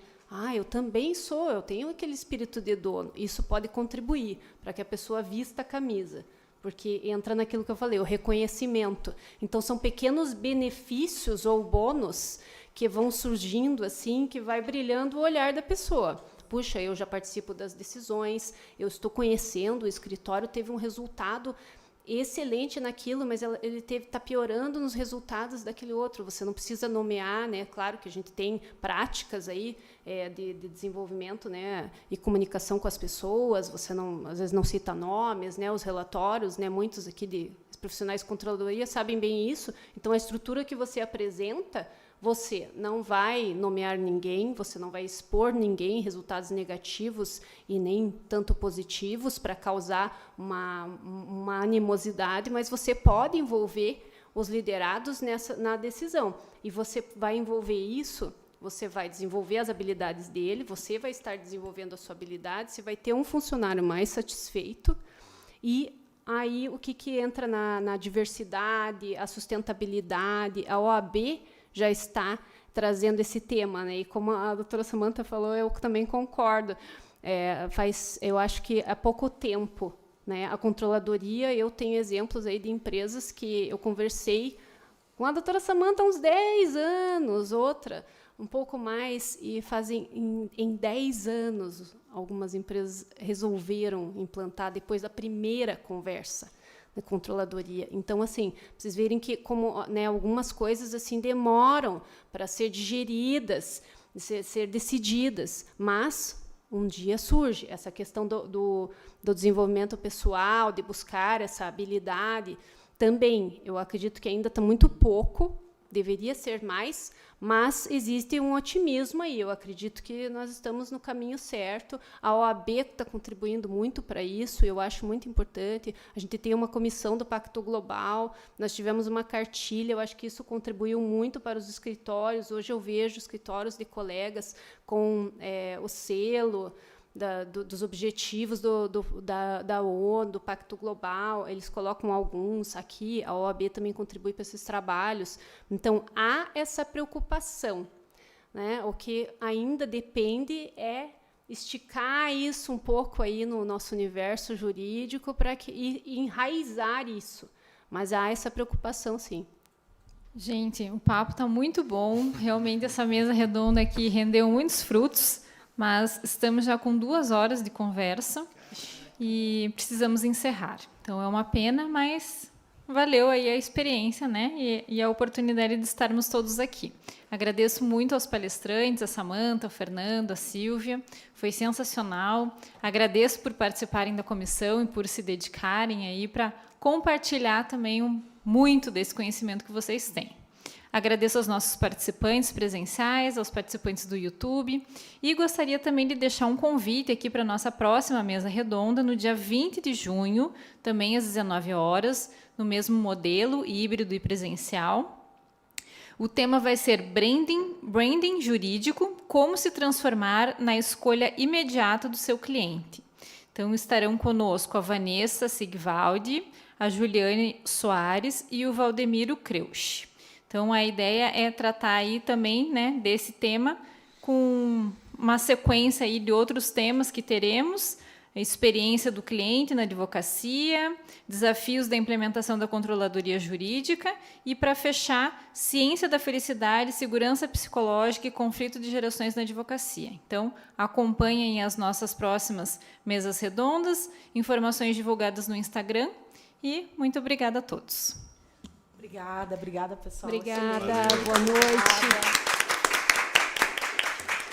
Speaker 4: Eu também eu tenho aquele espírito de dono. Isso pode contribuir para que a pessoa vista a camisa, porque entra naquilo que eu falei, o reconhecimento. Então, são pequenos benefícios ou bônus que vão surgindo, assim, que vai brilhando o olhar da pessoa. Puxa, eu já participo das decisões, eu estou conhecendo, o escritório teve um resultado excelente naquilo, mas ele está piorando nos resultados daquele outro. Você não precisa nomear, né? Claro que a gente tem práticas aí de desenvolvimento, né? E comunicação com as pessoas. Você às vezes não cita nomes, né? Os relatórios, né? Muitos aqui de profissionais de controladoria sabem bem isso. Então, a estrutura que você apresenta, você não vai nomear ninguém, você não vai expor ninguém, resultados negativos e nem tanto positivos para causar uma animosidade, mas você pode envolver os liderados na decisão. E você vai envolver isso, você vai desenvolver as habilidades dele, você vai estar desenvolvendo a sua habilidade, você vai ter um funcionário mais satisfeito. E aí o que entra na diversidade, a sustentabilidade, a OAB já está trazendo esse tema, né? E como a doutora Samantha falou, eu também concordo. Eu acho que há pouco tempo, né, a controladoria, eu tenho exemplos aí de empresas que eu conversei com a doutora Samantha há uns 10 anos, outra um pouco mais, e fazem em 10 anos algumas empresas resolveram implantar depois da primeira conversa da controladoria. Então, assim, vocês verem que como, né, algumas coisas assim demoram para ser digeridas, ser decididas, mas um dia surge essa questão do desenvolvimento pessoal, de buscar essa habilidade. também, eu acredito que ainda está muito pouco, deveria ser mais, mas existe um otimismo aí. Eu acredito que nós estamos no caminho certo. A OAB está contribuindo muito para isso, eu acho muito importante. A gente tem uma comissão do Pacto Global, nós tivemos uma cartilha, eu acho que isso contribuiu muito para os escritórios. Hoje eu vejo escritórios de colegas com o selo dos objetivos da ONU, do Pacto Global, eles colocam alguns aqui, a OAB também contribui para esses trabalhos. Então, há essa preocupação, né? O que ainda depende é esticar isso um pouco aí no nosso universo jurídico e enraizar isso. Mas há essa preocupação, sim.
Speaker 1: Gente, o papo está muito bom. Realmente, essa mesa redonda aqui rendeu muitos frutos. Mas estamos já com 2 horas de conversa e precisamos encerrar. Então, é uma pena, mas valeu aí a experiência, né? E a oportunidade de estarmos todos aqui. Agradeço muito aos palestrantes, a Samanta, o Fernando, a Sílvia. Foi sensacional. Agradeço por participarem da comissão e por se dedicarem aí para compartilhar também muito desse conhecimento que vocês têm. Agradeço aos nossos participantes presenciais, aos participantes do YouTube, e gostaria também de deixar um convite aqui para a nossa próxima mesa redonda, no dia 20 de junho, também às 19 horas, no mesmo modelo, híbrido e presencial. O tema vai ser branding jurídico, como se transformar na escolha imediata do seu cliente. Então, estarão conosco a Vanessa Sigvaldi, a Juliane Soares e o Valdemiro Kreusch. Então, a ideia é tratar aí também, né, desse tema com uma sequência aí de outros temas que teremos, a experiência do cliente na advocacia, desafios da implementação da controladoria jurídica e, para fechar, ciência da felicidade, segurança psicológica e conflito de gerações na advocacia. Então, acompanhem as nossas próximas mesas redondas, informações divulgadas no Instagram e muito obrigada a todos.
Speaker 2: Obrigada, pessoal.
Speaker 4: Obrigada, boa noite.